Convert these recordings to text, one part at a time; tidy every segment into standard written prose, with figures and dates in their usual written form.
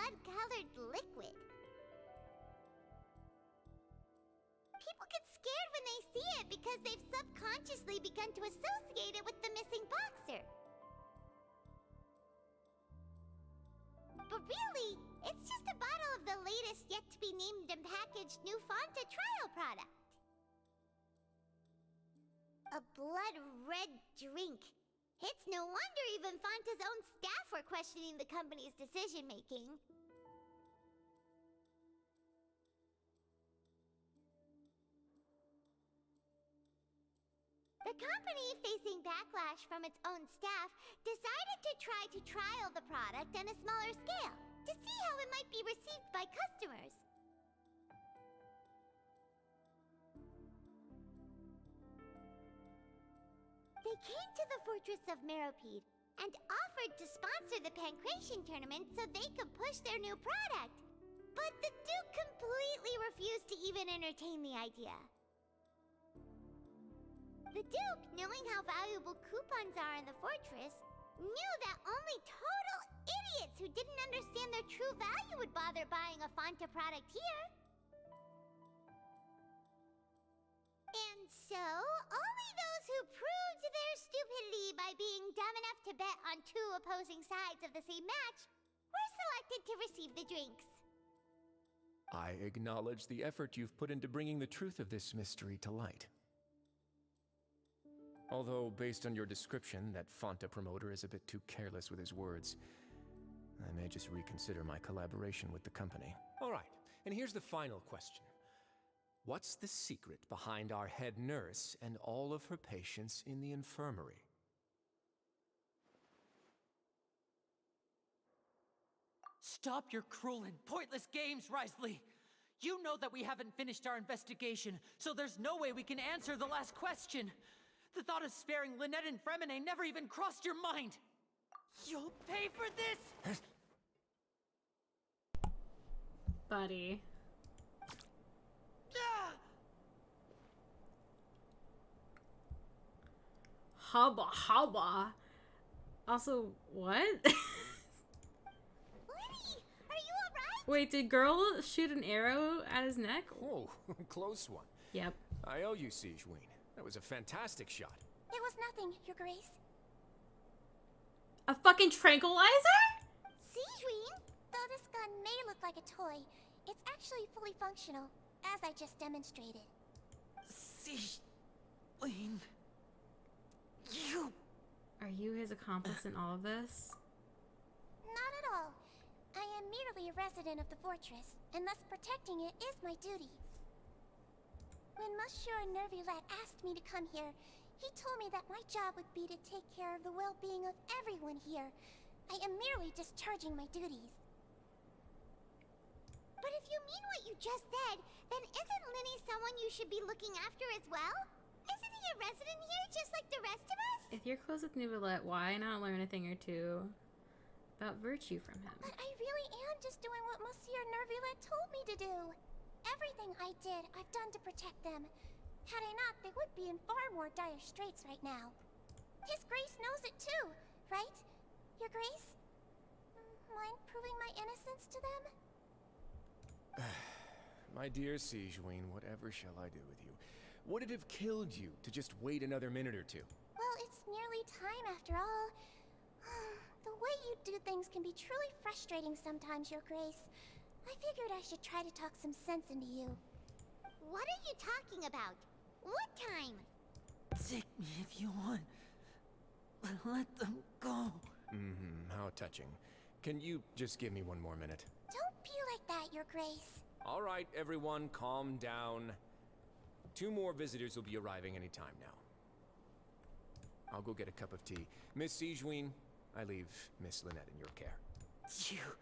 blood-colored liquid. People get scared when they see it because they've subconsciously begun to associate it with the missing boxer. But really, it's just a bottle of the latest yet-to-be-named and packaged new Fanta trial product. A blood-red drink. It's no wonder even Fanta's own staff were questioning the company's decision-making. The company, facing backlash from its own staff, decided to try to trial the product on a smaller scale to see how it might be received by customers. They came to the fortress of Meropide and offered to sponsor the Pancration tournament so they could push their new product. But the Duke completely refused to even entertain the idea. The Duke, knowing how valuable coupons are in the fortress, knew that only total idiots who didn't understand their true value would bother buying a Fanta product here. And so, only those who proved their stupidity by being dumb enough to bet on two opposing sides of the same match were selected to receive the drinks. I acknowledge the effort you've put into bringing the truth of this mystery to light. Although, based on your description, that Fanta promoter is a bit too careless with his words, I may just reconsider my collaboration with the company. All right, and here's the final question. What's the secret behind our head nurse and all of her patients in the infirmary? Stop your cruel and pointless games, Risley! You know that we haven't finished our investigation, so there's no way we can answer the last question. The thought of sparing Lynette and Fremine never even crossed your mind! You'll pay for this! Buddy. Hubba hubba. Also, what? Lenny, are you alright? Wait, did girl shoot an arrow at his neck? Oh, close one. Yep. I owe you, Sigewinne. That was a fantastic shot. It was nothing, Your Grace. A fucking tranquilizer? Sigewinne? Though this gun may look like a toy, it's actually fully functional, as I just demonstrated. Sigewinne... You... Are you his accomplice in all of this? Not at all. I am merely a resident of the fortress, and thus protecting it is my duty. When Monsieur Nervulette asked me to come here, he told me that my job would be to take care of the well-being of everyone here. I am merely discharging my duties. But if you mean what you just said, then isn't Linny someone you should be looking after as well? Isn't he a resident here just like the rest of us? If you're close with Neuvillette, why not learn a thing or two about virtue from him? But I really am just doing what Monsieur Nervulette told me to do. Everything I did, I've done to protect them. Had I not, they would be in far more dire straits right now. His Grace knows it too, right? Your Grace? Mind proving my innocence to them? My dear Sigewinne, whatever shall I do with you? Would it have killed you to just wait another minute or two? Well, it's nearly time after all. The way you do things can be truly frustrating sometimes, Your Grace. I figured I should try to talk some sense into you. What are you talking about? What time? Take me if you want. But let them go. How touching. Can you just give me one more minute? Don't be like that, Your Grace. All right, everyone, calm down. 2 more visitors will be arriving any time now. I'll go get a cup of tea. Miss Sigewinne, I leave Miss Lynette in your care. You...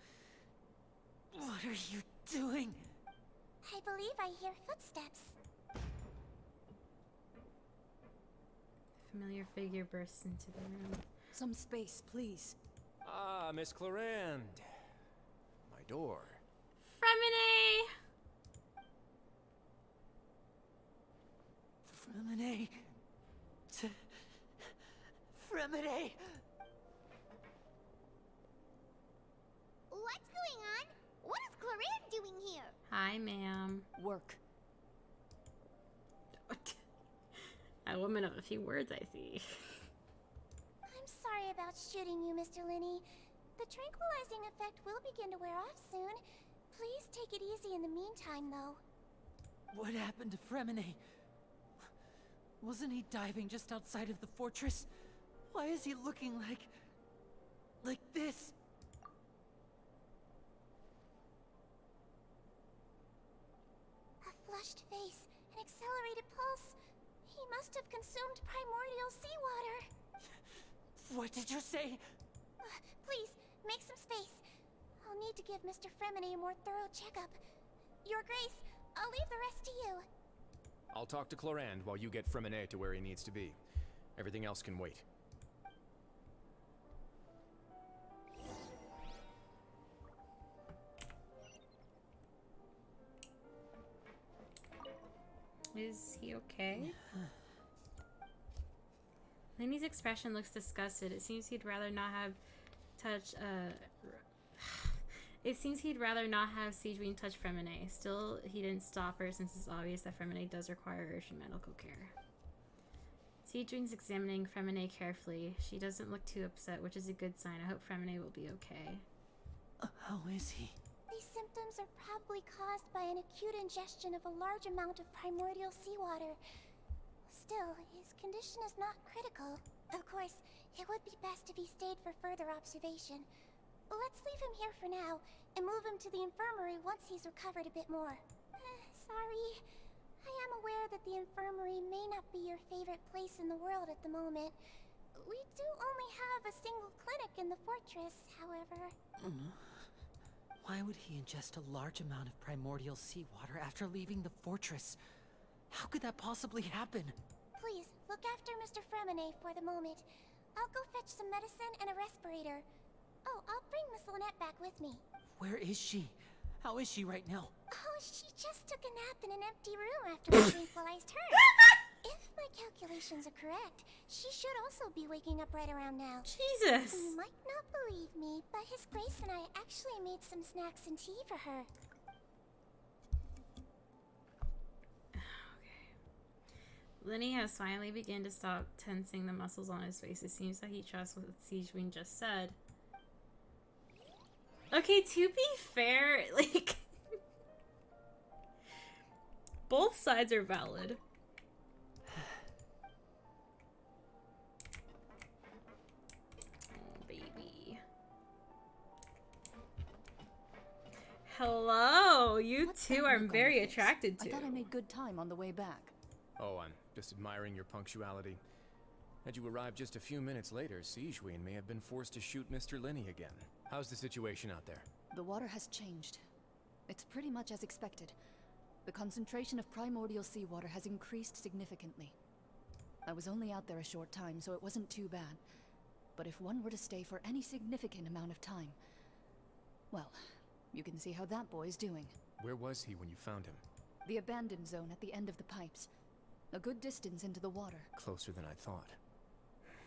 What are you doing? I believe I hear footsteps. Familiar figure bursts into the room. Some space, please. Ah, Miss Clarande. My door. Fremine! Fremine... Fremine... What's going on? Hi, ma'am. Work. A woman of a few words, I see. I'm sorry about shooting you, Mr. Linney. The tranquilizing effect will begin to wear off soon. Please take it easy in the meantime, though. What happened to Fremine? Wasn't he diving just outside of the fortress? Why is he looking like this? A flushed face, an accelerated pulse. He must have consumed primordial seawater. What did you say? Please, make some space. I'll need to give Mr. Fremine a more thorough checkup. Your Grace, I'll leave the rest to you. I'll talk to Clorand while you get Fremine to where he needs to be. Everything else can wait. Is he okay? Lenny's expression looks disgusted. It seems he'd rather not have It seems he'd rather not have Sigewinne touch Fremine. Still, he didn't stop her since it's obvious that Fremine does require urgent medical care. Sigewinne's examining Fremine carefully. She doesn't look too upset, which is a good sign. I hope Fremine will be okay. How is he? These symptoms are probably caused by an acute ingestion of a large amount of primordial seawater. Still, his condition is not critical. Of course, it would be best if he stayed for further observation. Let's leave him here for now, and move him to the infirmary once he's recovered a bit more. Sorry. I am aware that the infirmary may not be your favorite place in the world at the moment. We do only have a single clinic in the fortress, however. Why would he ingest a large amount of primordial seawater after leaving the fortress? How could that possibly happen? Please, look after Mr. Fremine for the moment. I'll go fetch some medicine and a respirator. Oh, I'll bring Miss Lynette back with me. Where is she? How is she right now? Oh, she just took a nap in an empty room after we tranquilized her. If my calculations are correct, she should also be waking up right around now. Jesus! You might not believe me, but His Grace and I actually made some snacks and tea for her. Lenny has finally begun to stop tensing the muscles on his face. It seems that he trusts what Sigewinne just said. Okay, to be fair, like... both sides are valid. Oh, baby. Hello! You What's two that are look on very your face? attracted to. I thought I made good time on the way back. Oh, I'm just admiring your punctuality. Had you arrived just a few minutes later, Sigewinne may have been forced to shoot Mr. Linney again. How's the situation out there? The water has changed. It's pretty much as expected. The concentration of primordial seawater has increased significantly. I was only out there a short time, so it wasn't too bad. But if one were to stay for any significant amount of time... well, you can see how that boy's doing. Where was he when you found him? The abandoned zone at the end of the pipes. A good distance into the water. Closer than I thought.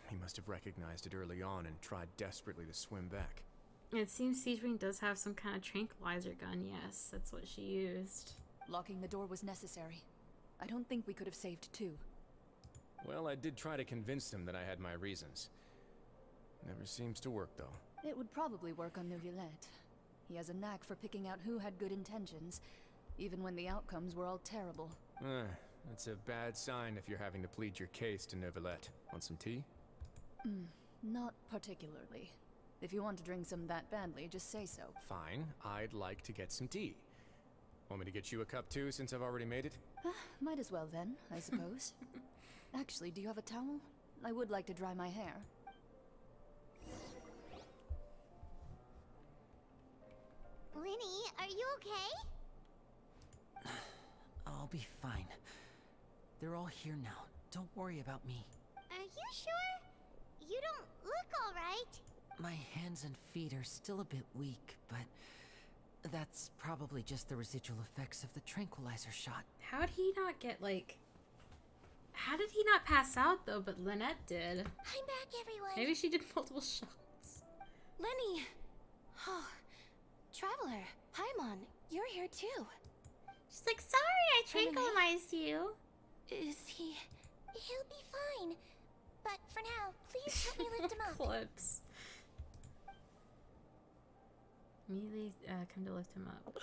He must have recognized it early on and tried desperately to swim back. It seems Sigewinne does have some kind of tranquilizer gun, yes. That's what she used. Locking the door was necessary. I don't think we could have saved two. Well, I did try to convince him that I had my reasons. Never seems to work, though. It would probably work on Neuvillette. He has a knack for picking out who had good intentions, even when the outcomes were all terrible. That's a bad sign if you're having to plead your case to Neuvillette. Want some tea? Not particularly. If you want to drink some that badly, just say so. Fine, I'd like to get some tea. Want me to get you a cup too, since I've already made it? Might as well then, I suppose. Actually, do you have a towel? I would like to dry my hair. Linny, are you okay? I'll be fine. They're all here now. Don't worry about me. Are you sure? You don't look alright. My hands and feet are still a bit weak, but that's probably just the residual effects of the tranquilizer shot. How'd he not get, like... how did he not pass out, though, but Lynette did? I'm back, everyone. Maybe she did multiple shots. Lenny! Oh, Traveler, Paimon, you're here too. She's like, sorry, I Terminate. tranquilized you. Is he... He'll be fine. But for now, please help me lift him up. Clips. Immediately come to lift him up.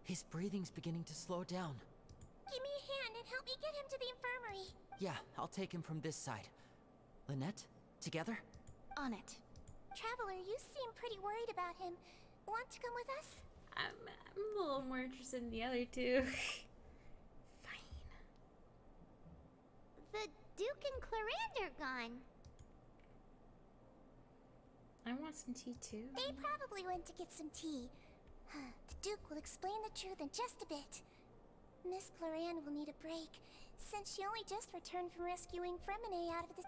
His breathing's beginning to slow down. Give me a hand and help me get him to the infirmary. Yeah, I'll take him from this side. Lynette, together? On it. Traveler, you seem pretty worried about him. Want to come with us? I'm a little more interested in the other two. Fine. The Duke and Clarande are gone. I want some tea too. They probably went to get some tea. The Duke will explain the truth in just a bit. Miss Clarande will need a break, since she only just returned from rescuing Fremine out of the...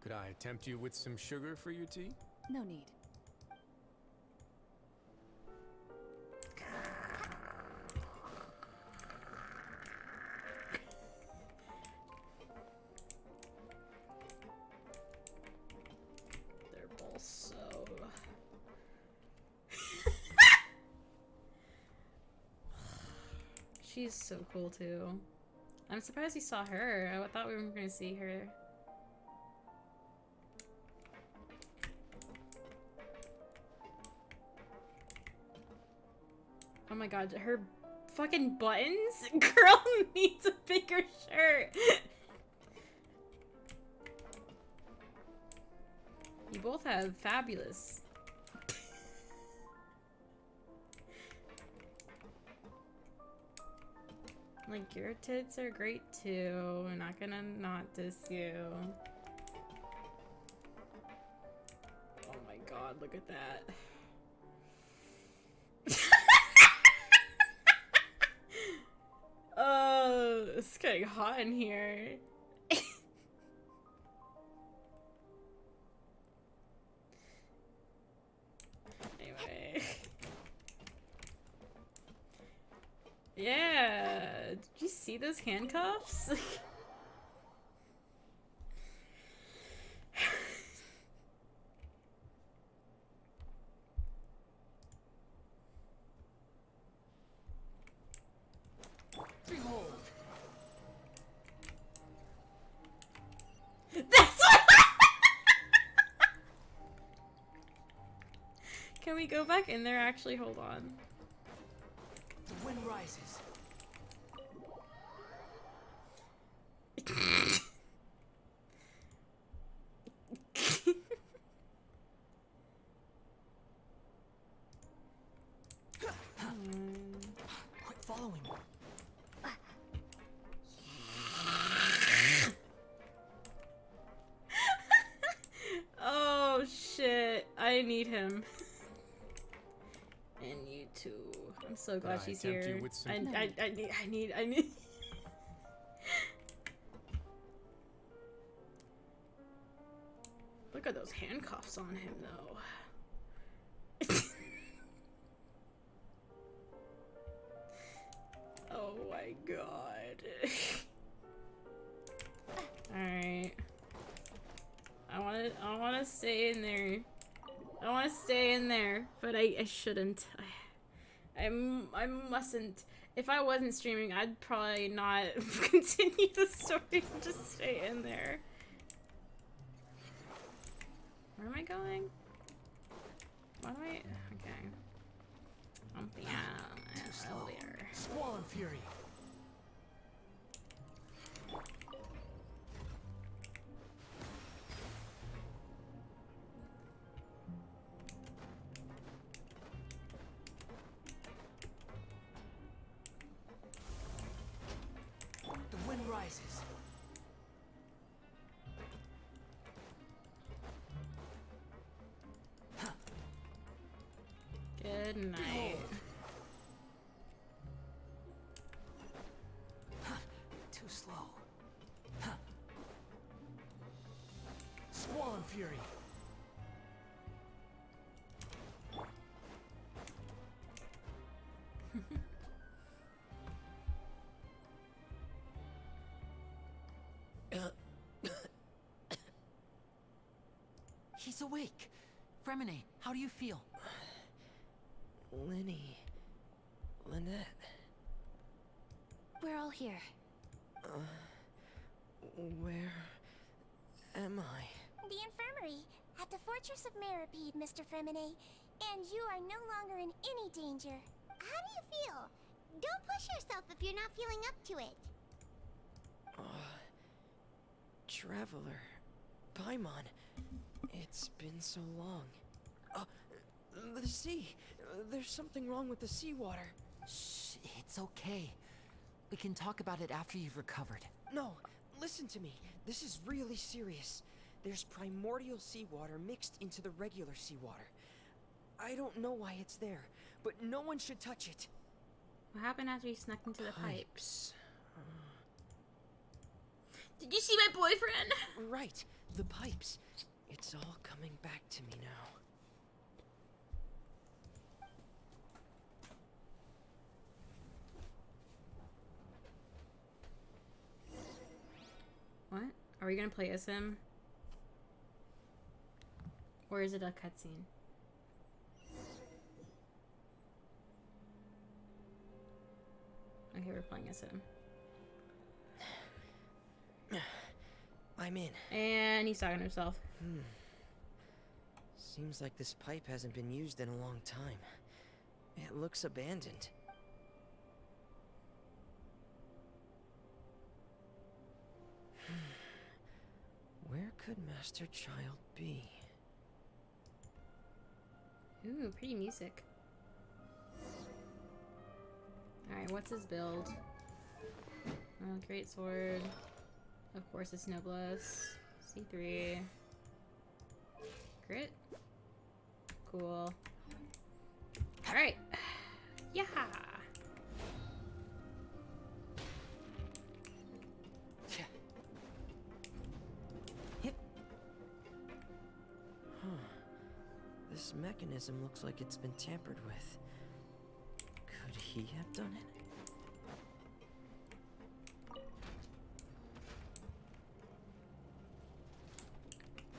Could I tempt you with some sugar for your tea? No need. They're both so... She's so cool too. I'm surprised we saw her. I thought we weren't going to see her. Oh my god, her fucking buttons? Girl needs a bigger shirt. You both have fabulous. Like, your tits are great too. I'm not gonna not diss you. Oh my god, look at that. Oh, it's getting hot in here. Anyway. Yeah. Did you see those handcuffs? That's what. Can we go back in there? Actually, hold on. The wind rises. Quit following me. Oh shit! I need him. And you too. I'm so glad I she's tempt you here. with some- I need. Look at those handcuffs on him, though. Oh my god. Alright. I wanna stay in there. I wanna stay in there, but I shouldn't. I mustn't. If I wasn't streaming, I'd probably not continue the story and just stay in there. Where am I going? Why do I? Okay. Yeah, earlier. Squall and fury. The wind rises. Good night. Too slow. fury. He's awake. Fremine, how do you feel? Lynette. We're all here. Where am I? The infirmary at the Fortress of Meripede, Mr. Fremine. And you are no longer in any danger. How do you feel? Don't push yourself if you're not feeling up to it. Traveler. Paimon. It's been so long. The sea. There's something wrong with the seawater. Shh, it's okay. We can talk about it after you've recovered. No, listen to me. This is really serious. There's primordial seawater mixed into the regular seawater. I don't know why it's there, but no one should touch it. What happened after you snuck into the pipe? Pipes. Did you see my boyfriend? Right, the pipes. It's all coming back to me now. What? Are we gonna play as him? Or is it a cutscene? Okay, we're playing as him. I'm in. And he's talking to himself. Seems like this pipe hasn't been used in a long time. It looks abandoned. Where could Master Child be? Ooh, pretty music. Alright, what's his build? Great sword. Of course, it's Noblesse. C3. Crit. Cool. Alright. Yeah! This mechanism looks like it's been tampered with. Could he have done it?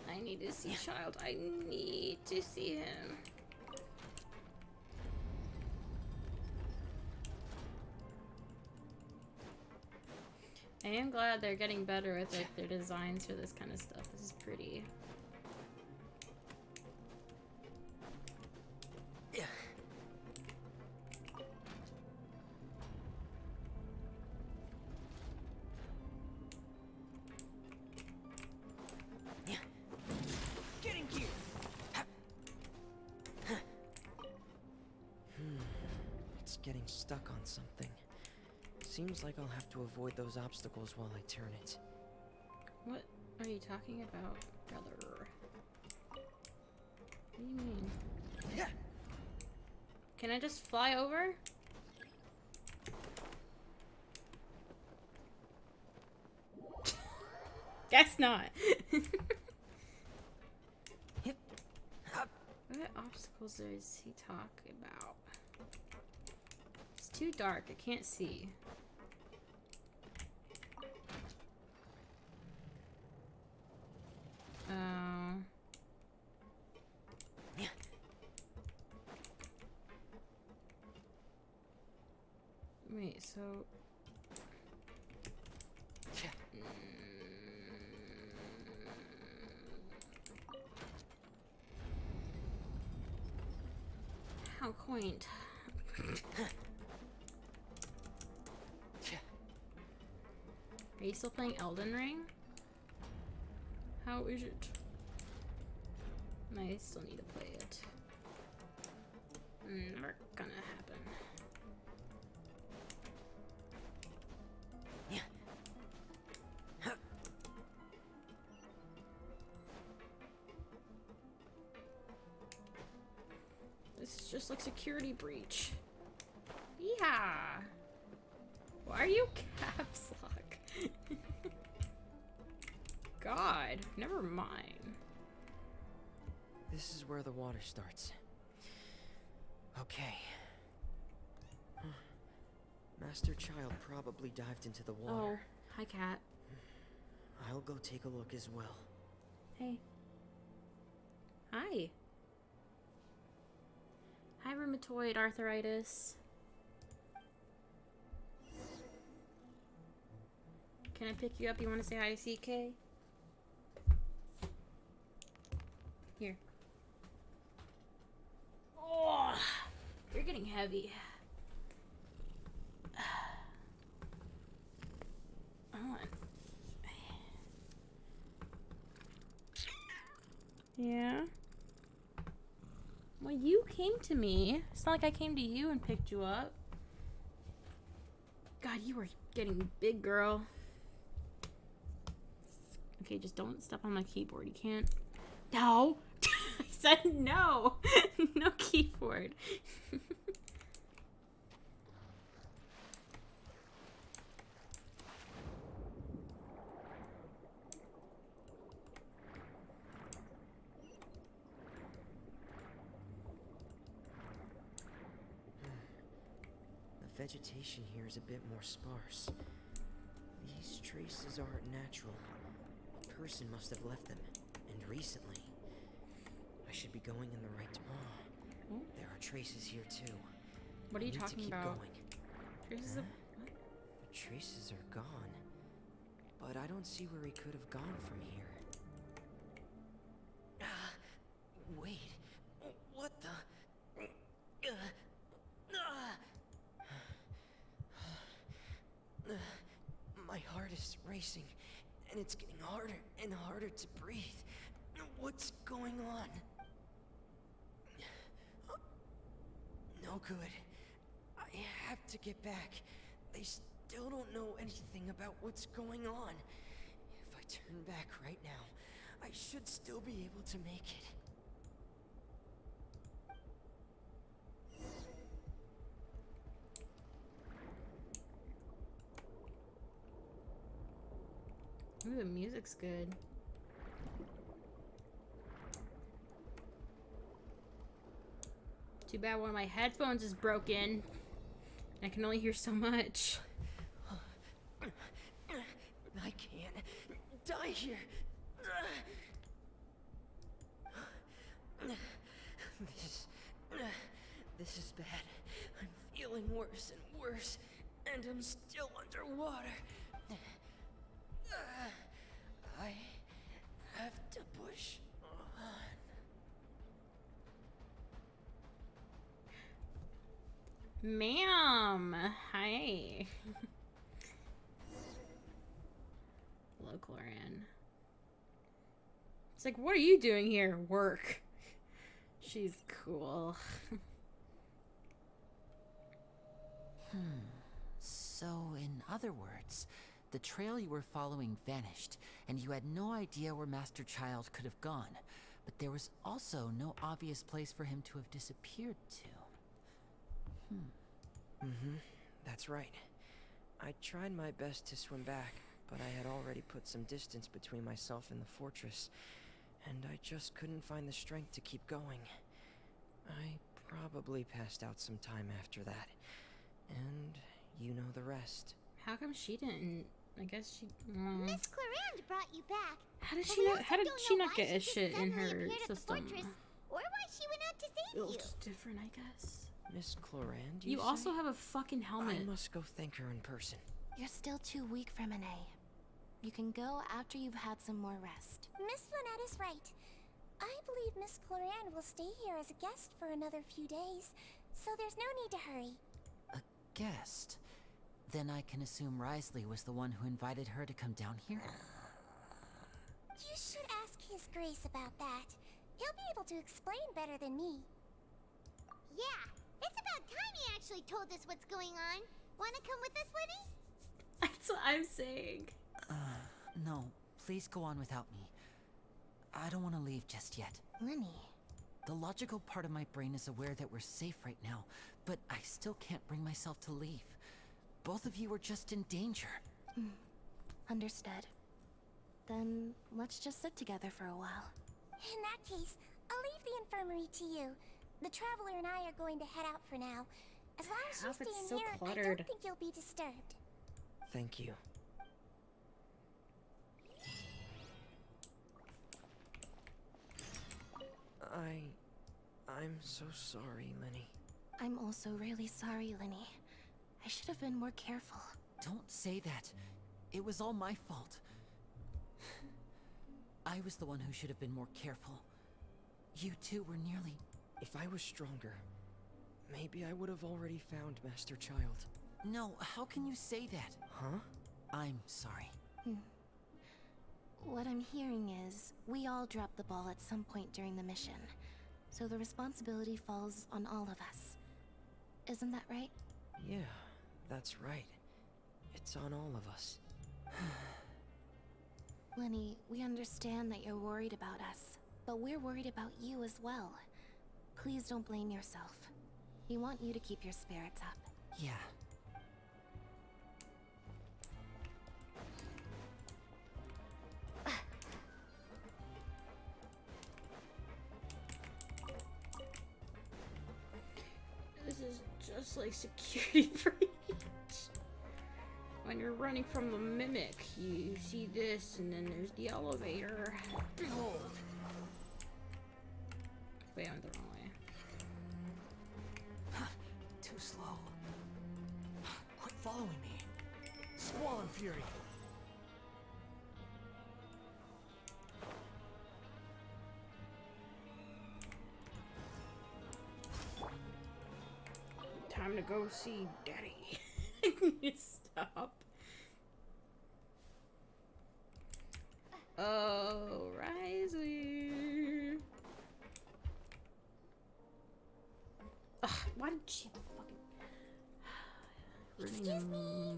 I need to see Child. I need to see him. I am glad they're getting better with like their designs for this kind of stuff. This is pretty. Getting stuck on something. Seems like I'll have to avoid those obstacles while I turn it. What are you talking about, brother? What do you mean? Can I just fly over? Guess not. What obstacles does he talk about? It's too dark. I can't see. Wait, so... How quaint. Are you still playing Elden Ring? How is it? I still need to play it. Never gonna happen. This is just like security breach. Yeah. Why are you caps lock? God, never mind. This is where the water starts. Okay. Master Child probably dived into the Oh, water. hi, cat. I'll go take a look as well. Hey. Hi. Hi, rheumatoid arthritis. Can I pick you up? You want to say hi to CK? Here. Oh, you're getting heavy. Hold on. Yeah? Well, you came to me. It's not like I came to you and picked you up. God, you were getting big, girl. Okay, just don't step on my keyboard. You can't. No! I said no! No keyboard. The vegetation here is a bit more sparse. These traces aren't natural. A person must have left them, and recently. I should be going in the right direction. There are traces here too. What are you I need to talking keep about? going. Traces of what? The traces are gone, but I don't see where he could have gone from here. Wait, what the? My heart is racing, and it's getting harder and harder to breathe. What's going on? No good. I have to get back. They still don't know anything about what's going on. If I turn back right now, I should still be able to make it. Ooh, the music's good. Too bad one of my headphones is broken. I can only hear so much. I can't die here. This is bad. I'm feeling worse and worse, and I'm still underwater. I have to push on. Ma'am, hi. Hello, Cloran. It's like, what are you doing here? Work. She's cool. So, in other words, the trail you were following vanished, and you had no idea where Master Child could have gone. But there was also no obvious place for him to have disappeared to. That's right. I tried my best to swim back, but I had already put some distance between myself and the fortress, and I just couldn't find the strength to keep going. I probably passed out some time after that, and you know the rest. How come she didn't? I guess she. Miss Clarande brought you back. How did But she we not? also How did don't she know not why get a just shit in suddenly her appeared at the system? fortress, or why she went out to It save you. looks different, I guess. Miss Clarande, You say? also have a fucking helmet. I must go thank her in person. You're still too weak for Monet. You can go after you've had some more rest. Miss Lynette is right. I believe Miss Clarande will stay here as a guest for another few days, so there's no need to hurry. A guest? Then I can assume Risley was the one who invited her to come down here? You should ask His Grace about that. He'll be able to explain better than me. Yeah, it's about time he actually told us what's going on. Wanna come with us, Liddy? That's what I'm saying. No, please go on without me. I don't want to leave just yet. Lenny. The logical part of my brain is aware that we're safe right now, but I still can't bring myself to leave. Both of you are just in danger. Understood. Then let's just sit together for a while. In that case, I'll leave the infirmary to you. The Traveler and I are going to head out for now. As long as you Half stay it's in so here, I cluttered. don't think you'll be disturbed. Thank you. I'm so sorry, Lenny. I'm also really sorry, Lenny. I should have been more careful. Don't say that. It was all my fault. I was the one who should have been more careful. You two were nearly... If I was stronger, maybe I would have already found Master Child. No, how can you say that? Huh? I'm sorry. What I'm hearing is, we all dropped the ball at some point during the mission. So the responsibility falls on all of us. Isn't that right? Yeah, that's right. It's on all of us. Lenny, we understand that you're worried about us, but we're worried about you as well. Please don't blame yourself. We want you to keep your spirits up. Yeah. This is just like security breach. When you're running from a mimic, you see this, and then there's the elevator. Behold. Wait, I went the wrong way. Too slow. Quit following me. Squall Fury. Time to go see Daddy. Stop. Oh, Risley. Ugh, why did she fucking... Excuse me?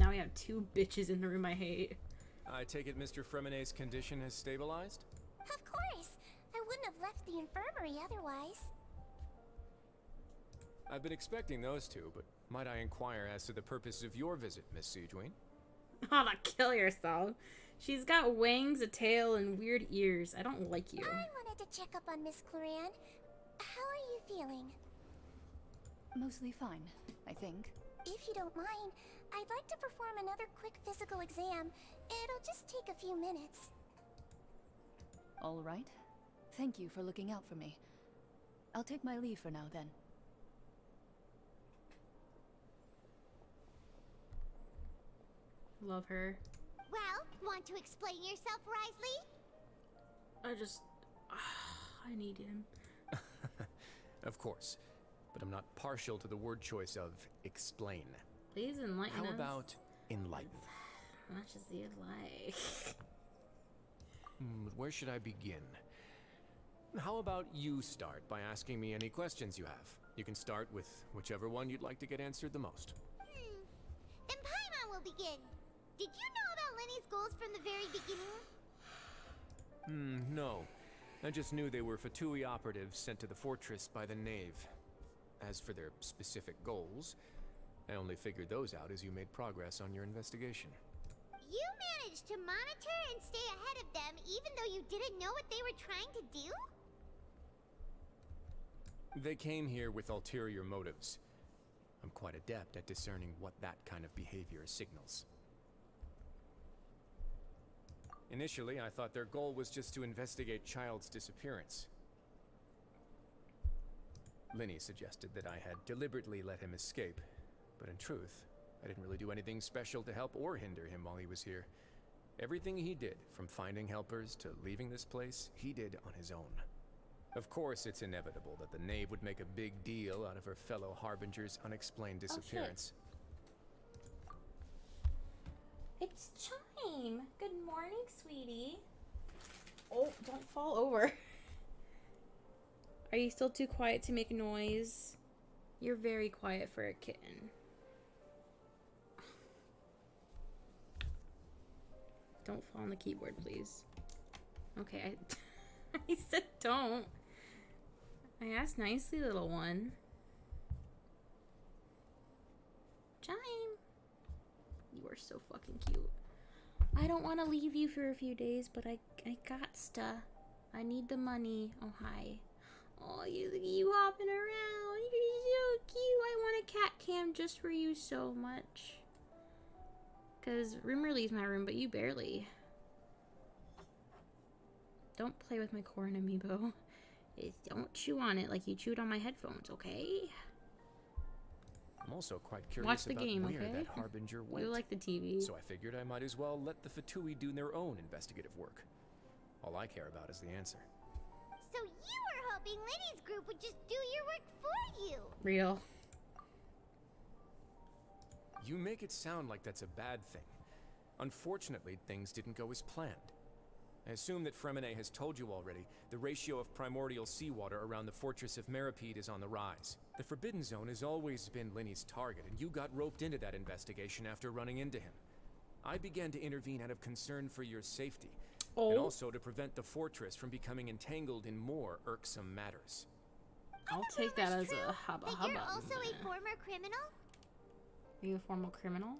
Now we have two bitches in the room I hate. I take it Mr. Fremonet's condition has stabilized? Of course. I wouldn't have left the infirmary otherwise. I've been expecting those two, but might I inquire as to the purpose of your visit, Miss Siegewien? Oh, not kill yourself. She's got wings, a tail, and weird ears. I don't like you. I wanted to check up on Miss Cloran. How are you feeling? Mostly fine, I think. If you don't mind, I'd like to perform another quick physical exam. It'll just take a few minutes. All right. Thank you for looking out for me. I'll take my leave for now, then. Love her. Well, want to explain yourself, Risley? I need him. Of course, but I'm not partial to the word choice of explain. Please enlighten us. How about enlighten? As much as you'd like. Where should I begin? How about you start by asking me any questions you have? You can start with whichever one you'd like to get answered the most. Then Paimon will begin. Did you know about Lenny's goals from the very beginning? No. I just knew they were Fatui operatives sent to the fortress by the Knave. As for their specific goals, I only figured those out as you made progress on your investigation. You managed to monitor and stay ahead of them even though you didn't know what they were trying to do? They came here with ulterior motives. I'm quite adept at discerning what that kind of behavior signals. Initially, I thought their goal was just to investigate Child's disappearance. Linny suggested that I had deliberately let him escape, but in truth, I didn't really do anything special to help or hinder him while he was here. Everything he did, from finding helpers to leaving this place, he did on his own. Of course, it's inevitable that the Knave would make a big deal out of her fellow Harbinger's unexplained disappearance. It's Chime. Good morning, sweetie. Oh, don't fall over. Are you still too quiet to make noise? You're very quiet for a kitten. Don't fall on the keyboard, please. Okay, I said don't. I asked nicely, little one. Chime. You are so fucking cute. I don't want to leave you for a few days, but I gotsta. I need the money. Oh, hi. Oh, you hopping around. You're so cute. I want a cat cam just for you so much. Because Rumor leaves my room, but you barely. Don't play with my corn amiibo. Don't chew on it like you chewed on my headphones, okay? I'm also quite curious Watch the about game, where okay? that Harbinger went. You like the TV. So I figured I might as well let the Fatui do their own investigative work. All I care about is the answer. So you were hoping Liddy's group would just do your work for you. Real. You make it sound like that's a bad thing. Unfortunately, things didn't go as planned. I assume that Fremine has told you already, the ratio of primordial seawater around the fortress of Meripede is on the rise. The Forbidden Zone has always been Linny's target, and you got roped into that investigation after running into him. I began to intervene out of concern for your safety, and also to prevent the fortress from becoming entangled in more irksome matters. I'll take that as a hubba But hubba. you're also a former criminal? Are you a formal criminal?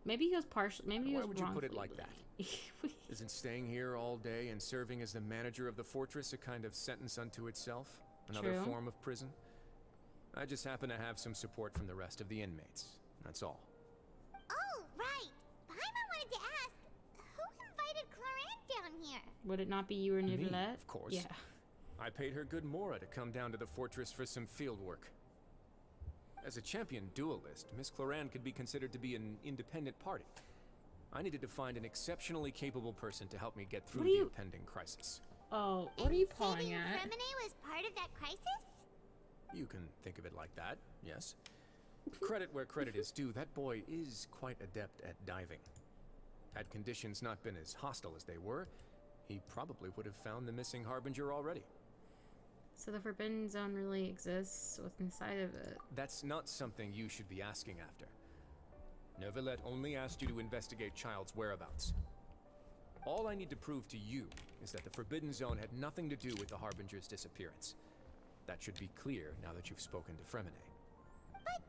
Maybe he was partial. Maybe he was Why would you put it wrongfully like that? believed. Isn't staying here all day and serving as the manager of the fortress a kind of sentence unto itself? Another True. form of prison? I just happen to have some support from the rest of the inmates. That's all. Oh, right. Paimon wanted to ask, who invited Cloran down here? Would it not be you or Me, Nicolette? of course. Yeah. I paid her good mora to come down to the fortress for some field work. As a champion duelist, Miss Cloran could be considered to be an independent party. I needed to find an exceptionally capable person to help me get through the impending crisis. Oh, what are you pawing Saving at? Fremine was part of that crisis? You can think of it like that, yes. Credit where credit is due, that boy is quite adept at diving. Had conditions not been as hostile as they were, he probably would have found the missing Harbinger already. So the Forbidden Zone really exists what's inside of it. That's not something you should be asking after. Neuvillette only asked you to investigate Child's whereabouts. All I need to prove to you is that the Forbidden Zone had nothing to do with the Harbinger's disappearance. That should be clear now that you've spoken to Fremine. But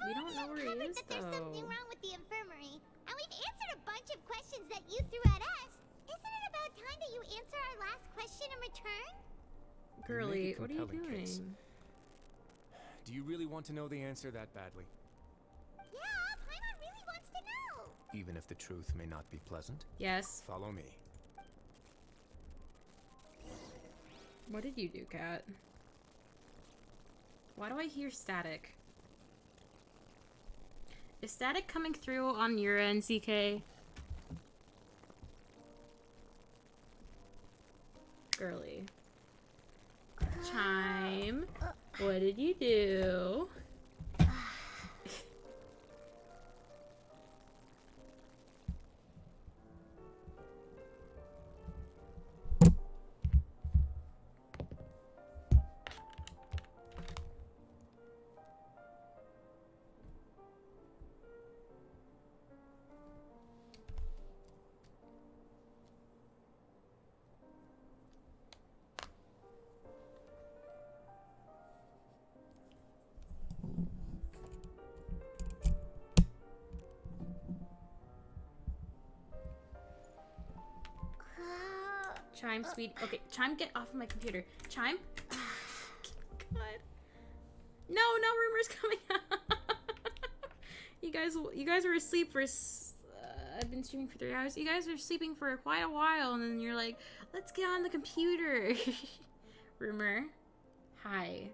We don't know where he uncovered is, that there's something though. wrong with the infirmary, and we've answered a bunch of questions that you threw at us. Isn't it about time that you answer our last question in return? Girly, a what are you compelling doing? case. Do you really want to know the answer that badly? Yeah, Paimon really wants to know. Even if the truth may not be pleasant? Yes. Follow me. What did you do, Kat? Why do I hear static? Is static coming through on your end, CK? Girly. Chime. What did you do? Chime, sweet. Okay, Chime, get off of my computer. Chime. God. No, rumors coming out. you guys were asleep for. I've been streaming for 3 hours. You guys are sleeping for quite a while, and then you're like, "Let's get on the computer." Rumor. Hi,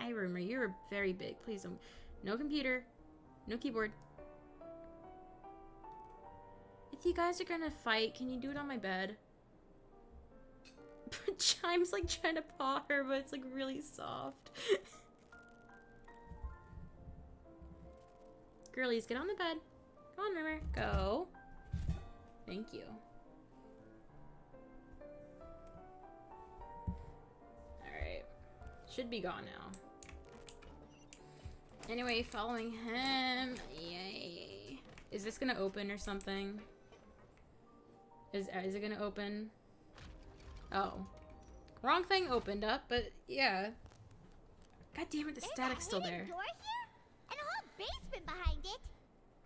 Rumor. You're very big. Please don't. No computer. No keyboard. If you guys are gonna fight, can you do it on my bed? Chime's like trying to paw her, but it's like really soft. Girlies, get on the bed. Come on, Rumor. Go. Thank you. Alright. Should be gone now. Anyway, following him. Yay. Is this gonna open or something? Is it gonna open? Oh. Wrong thing opened up, but yeah. God damn it, the static's still there. Door here? And a whole basement behind it?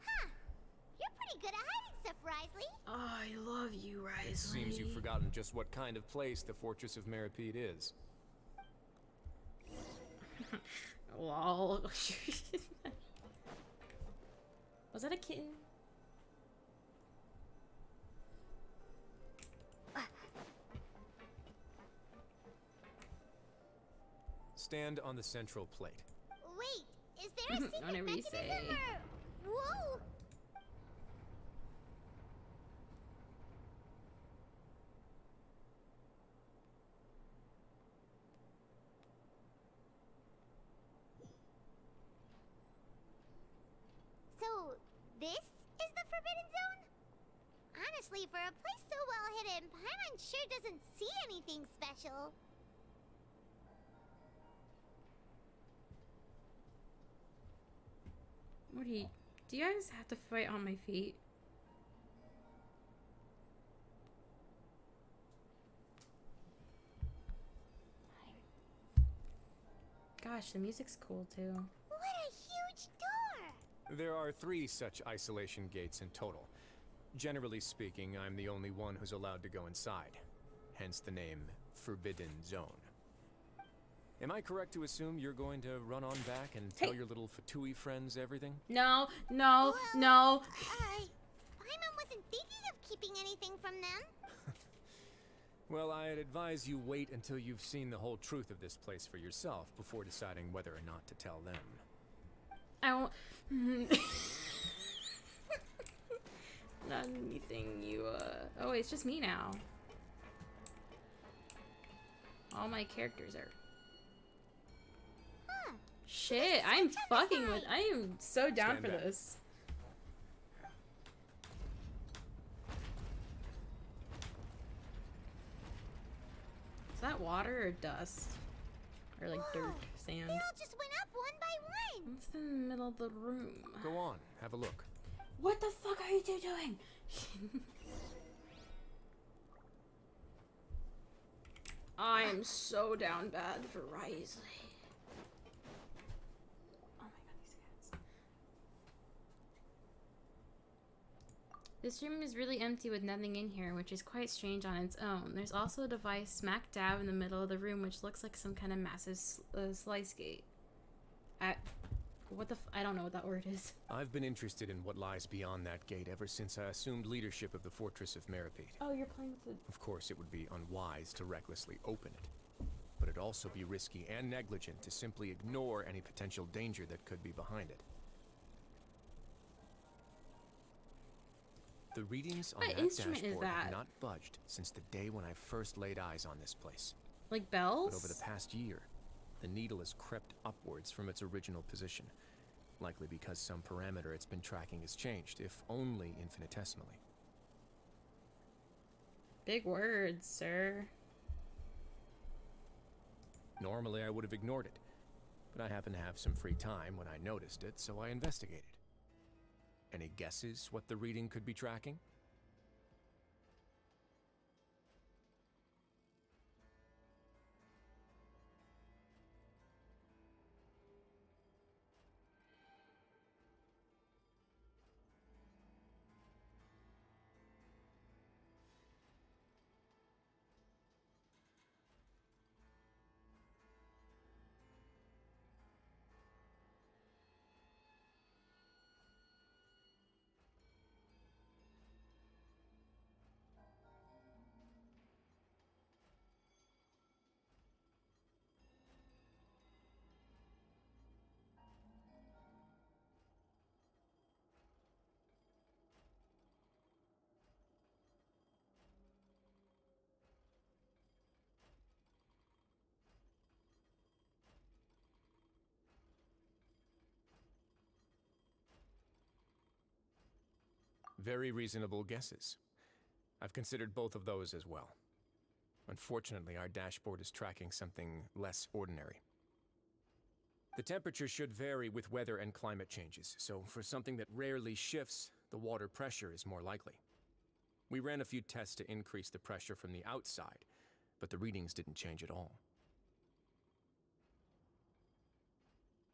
Huh. You're pretty good at hiding Joseph Risley. Oh, I love you, Risley. It seems you've forgotten just what kind of place the Fortress of Meripede is. Lol. Was that a kitten? Stand on the central plate. Wait, is there a secret Whenever you mechanism say. or... Whoa! So, this is the Forbidden Zone? Honestly, for a place so well hidden, Paimon sure doesn't see anything special. What do you guys have to fight on my feet? Gosh, the music's cool too. What a huge door! There are 3 such isolation gates in total. Generally speaking, I'm the only one who's allowed to go inside. Hence the name Forbidden Zone. Am I correct to assume you're going to run on back and tell your little Fatui friends everything? No. Paimon wasn't thinking of keeping anything from them. Well, I'd advise you wait until you've seen the whole truth of this place for yourself before deciding whether or not to tell them. I won't. Not anything you, Oh, it's just me now. All my characters are... Huh. Shit, I'm fucking with... I am so down for this. Is that water or dust? Or like dirt, sand? They all just went up one by one. What's in the middle of the room? Go on, have a look. What the fuck are you two doing? I am so down bad for Risley. Oh my god, these cats. This room is really empty with nothing in here, which is quite strange on its own. There's also a device smack dab in the middle of the room, which looks like some kind of massive slice gate. I don't know what that word is. I've been interested in what lies beyond that gate ever since I assumed leadership of the Fortress of Meripede. Oh, you're playing with the... Of course, it would be unwise to recklessly open it, but it'd also be risky and negligent to simply ignore any potential danger that could be behind it. The readings on What that instrument is dashboard have that? not budged since the day when I first laid eyes on this place. Like bells? But over the past year, the needle has crept upwards from its original position, likely because some parameter it's been tracking has changed, if only infinitesimally. Big words, sir. Normally I would have ignored it, but I happened to have some free time when I noticed it, so I investigated. Any guesses what the reading could be tracking? Very reasonable guesses. I've considered both of those as well. Unfortunately, our dashboard is tracking something less ordinary. The temperature should vary with weather and climate changes, so for something that rarely shifts, the water pressure is more likely. We ran a few tests to increase the pressure from the outside, but the readings didn't change at all.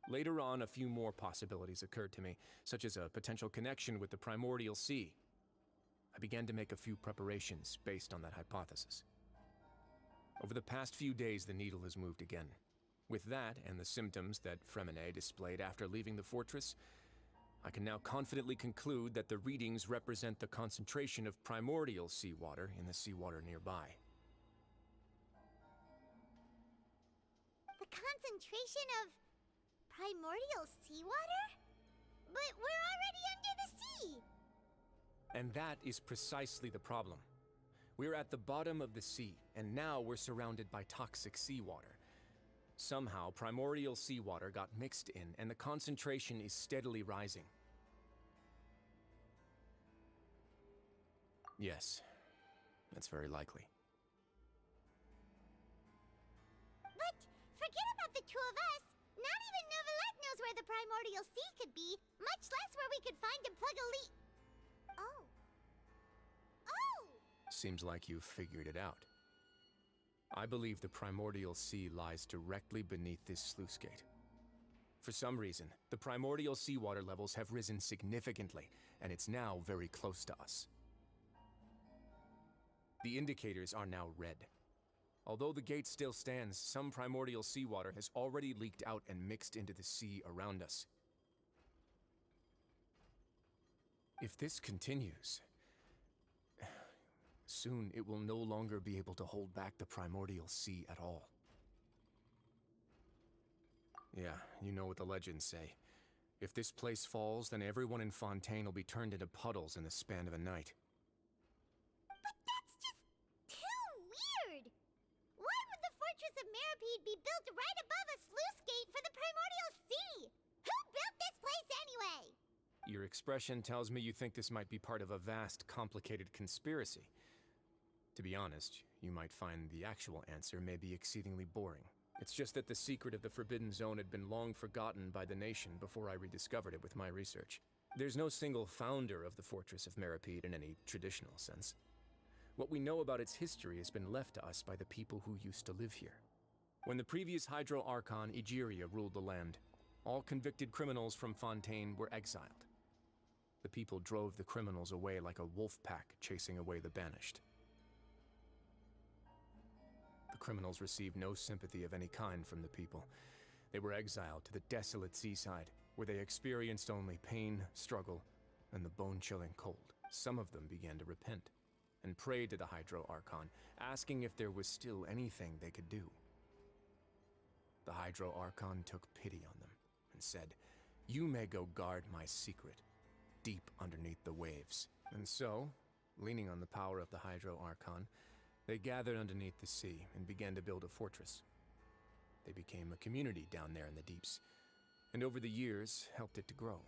Later on, a few more possibilities occurred to me, such as a potential connection with the primordial sea. I began to make a few preparations based on that hypothesis. Over the past few days, the needle has moved again. With that, and the symptoms that Fremine displayed after leaving the fortress, I can now confidently conclude that the readings represent the concentration of primordial seawater in the seawater nearby. The concentration of primordial seawater? But we're already under the sea! And that is precisely the problem. We're at the bottom of the sea, and now we're surrounded by toxic seawater. Somehow, primordial seawater got mixed in, and the concentration is steadily rising. Yes, that's very likely. But forget about the two of us! Not even Neuvillette knows where the primordial sea could be, much less where we could find and plug a leak. Oh. Oh! Seems like you've figured it out. I believe the primordial sea lies directly beneath this sluice gate. For some reason, the primordial seawater levels have risen significantly, and it's now very close to us. The indicators are now red. Although the gate still stands, some primordial seawater has already leaked out and mixed into the sea around us. If this continues, soon it will no longer be able to hold back the primordial sea at all. Yeah, you know what the legends say. If this place falls, then everyone in Fontaine will be turned into puddles in the span of a night. But that's just too weird! Why would the Fortress of Meripede be built right above a sluice gate for the primordial sea? Who built this place anyway? Your expression tells me you think this might be part of a vast, complicated conspiracy. To be honest, you might find the actual answer may be exceedingly boring. It's just that the secret of the Forbidden Zone had been long forgotten by the nation before I rediscovered it with my research. There's no single founder of the Fortress of Meripede in any traditional sense. What we know about its history has been left to us by the people who used to live here. When the previous Hydro Archon, Egeria, ruled the land, all convicted criminals from Fontaine were exiled. The people drove the criminals away like a wolf pack chasing away the banished. The criminals received no sympathy of any kind from the people. They were exiled to the desolate seaside, where they experienced only pain, struggle, and the bone-chilling cold. Some of them began to repent, and prayed to the Hydro Archon, asking if there was still anything they could do. The Hydro Archon took pity on them, and said, "You may go guard my secret, deep underneath the waves." And so, leaning on the power of the Hydro Archon, they gathered underneath the sea and began to build a fortress. They became a community down there in the deeps, and over the years helped it to grow.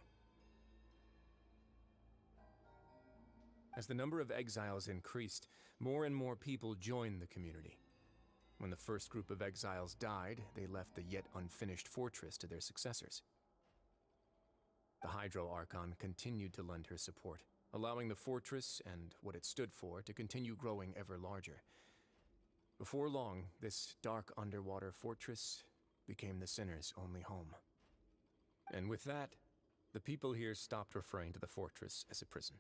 As the number of exiles increased, more and more people joined the community. When the first group of exiles died, they left the yet unfinished fortress to their successors. The Hydro Archon continued to lend her support, allowing the fortress and what it stood for to continue growing ever larger. Before long, this dark underwater fortress became the sinner's only home. And with that, the people here stopped referring to the fortress as a prison.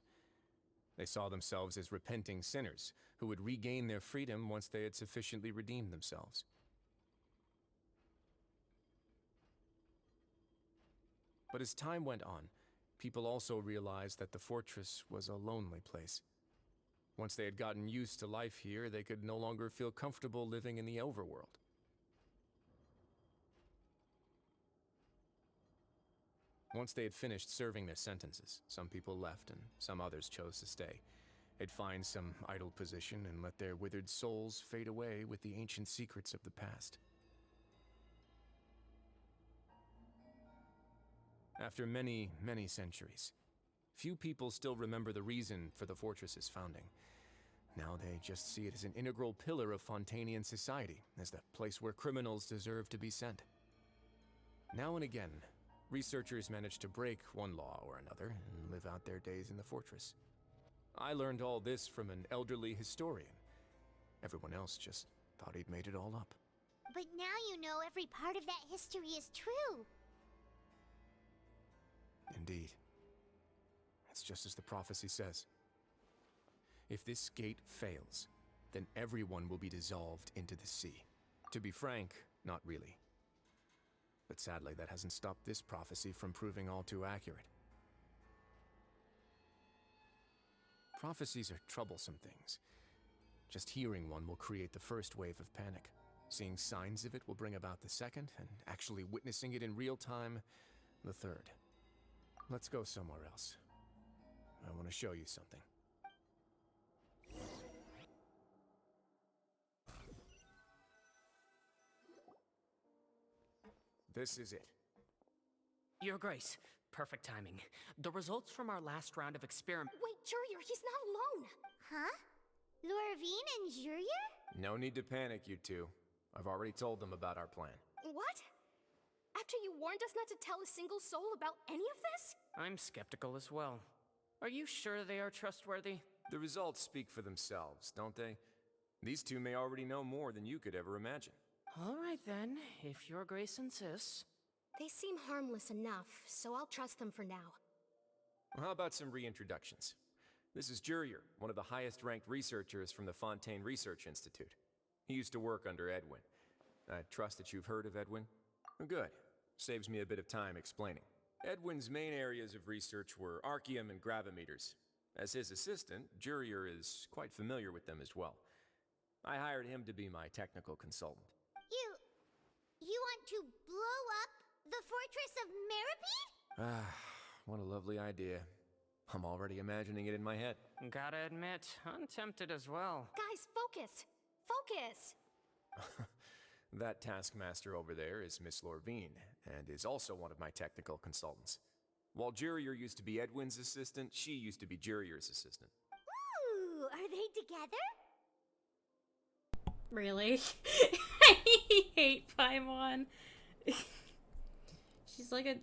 They saw themselves as repenting sinners who would regain their freedom once they had sufficiently redeemed themselves. But as time went on, people also realized that the fortress was a lonely place. Once they had gotten used to life here, they could no longer feel comfortable living in the overworld. Once they had finished serving their sentences, some people left and some others chose to stay. They'd find some idle position and let their withered souls fade away with the ancient secrets of the past. After many, many centuries, few people still remember the reason for the fortress's founding. Now they just see it as an integral pillar of Fontainian society, as the place where criminals deserve to be sent. Now and again, researchers manage to break one law or another and live out their days in the fortress. I learned all this from an elderly historian. Everyone else just thought he'd made it all up. But now you know every part of that history is true. Indeed. It's just as the prophecy says. If this gate fails, then everyone will be dissolved into the sea. To be frank, not really. But sadly, that hasn't stopped this prophecy from proving all too accurate. Prophecies are troublesome things. Just hearing one will create the first wave of panic. Seeing signs of it will bring about the second, and actually witnessing it in real time, the third. Let's go somewhere else. I want to show you something. This is it. Your Grace, perfect timing. The results from our last round of experiment. Wait, Jurier, he's not alone! Huh? Lorvine and Jurier? No need to panic, you two. I've already told them about our plan. What? After you warned us not to tell a single soul about any of this? I'm skeptical as well. Are you sure they are trustworthy? The results speak for themselves, don't they? These two may already know more than you could ever imagine. All right then, if Your Grace insists. They seem harmless enough, so I'll trust them for now. Well, how about some reintroductions? This is Jurier, one of the highest-ranked researchers from the Fontaine Research Institute. He used to work under Edwin. I trust that you've heard of Edwin? Good. Saves me a bit of time explaining. Edwin's main areas of research were archaeum and gravimeters. As his assistant, Jurier is quite familiar with them as well. I hired him to be my technical consultant. You want to blow up the fortress of Meripede? Ah, what a lovely idea. I'm already imagining it in my head. Gotta admit, I'm tempted as well. Guys, focus! Focus! That taskmaster over there is Miss Lorvine, and is also one of my technical consultants. While Jurier used to be Edwin's assistant, she used to be Jurier's assistant. Ooh, are they together? Really? I hate Paimon. She's like a...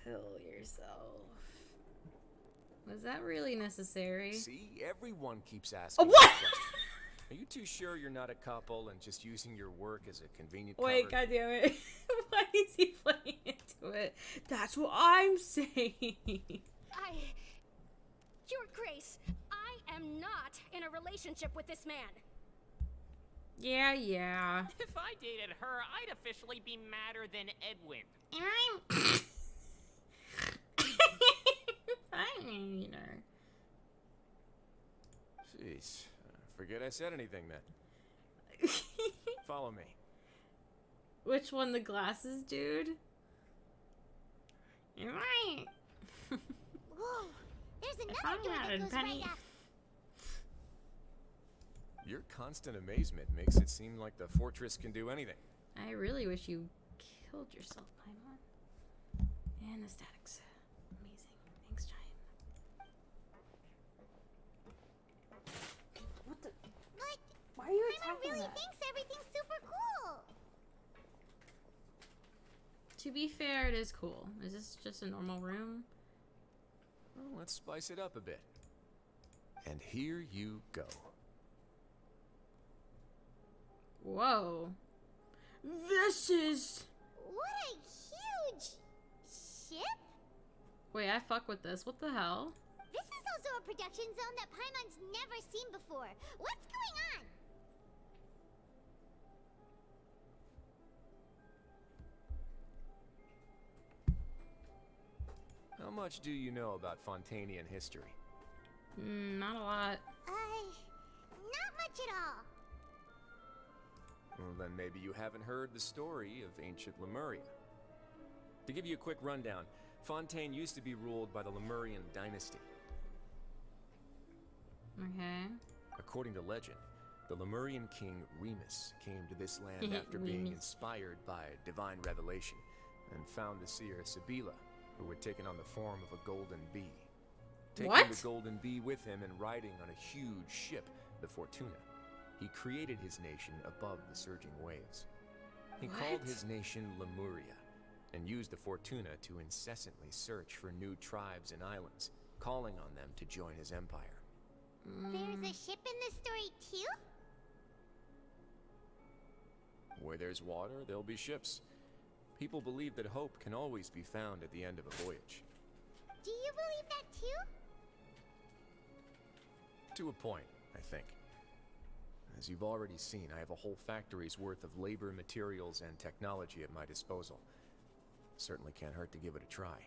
kill yourself. Was that really necessary? See, everyone keeps asking What? that question. Are you too sure you're not a couple and just using your work as a convenient Wait, cover? goddammit. Why is he playing into it? That's what I'm saying. Your Grace, I am not in a relationship with this man. Yeah. If I dated her, I'd officially be madder than Edwin. And I'm meaner. Jeez, forget I said anything then. Follow me. Which one, the glasses dude? You're right. Whoa, there's I'm another door not that in goes Penny. right up. Your constant amazement makes it seem like the fortress can do anything. I really wish you killed yourself, Paimon. And the statics. Amazing. Thanks, Giant. What the? What? Why are you Paimon attacking really that? thinks everything's super cool. To be fair, it is cool. Is this just a normal room? Well, let's spice it up a bit. And here you go. Whoa. This is... What a huge ship. Wait, I fuck with this. What the hell? This is also a production zone that Paimon's never seen before. What's going on? How much do you know about Fontanian history? Not a lot. Not much at all. Well, then maybe you haven't heard the story of ancient Lemuria. To give you a quick rundown, Fontaine used to be ruled by the Lemurian dynasty. Okay. According to legend, the Lemurian king Remus came to this land after being Remus. inspired by divine revelation and found the seer Sibila, who had taken on the form of a golden bee. Taking What? the golden bee with him and riding on a huge ship, the Fortuna, he created his nation above the surging waves. He called What? his nation Lemuria and used the Fortuna to incessantly search for new tribes and islands, calling on them to join his empire. There's a ship in this story too? Where there's water, there'll be ships. People believe that hope can always be found at the end of a voyage. Do you believe that too? To a point, I think. As you've already seen, I have a whole factory's worth of labor, materials, and technology at my disposal. Certainly can't hurt to give it a try.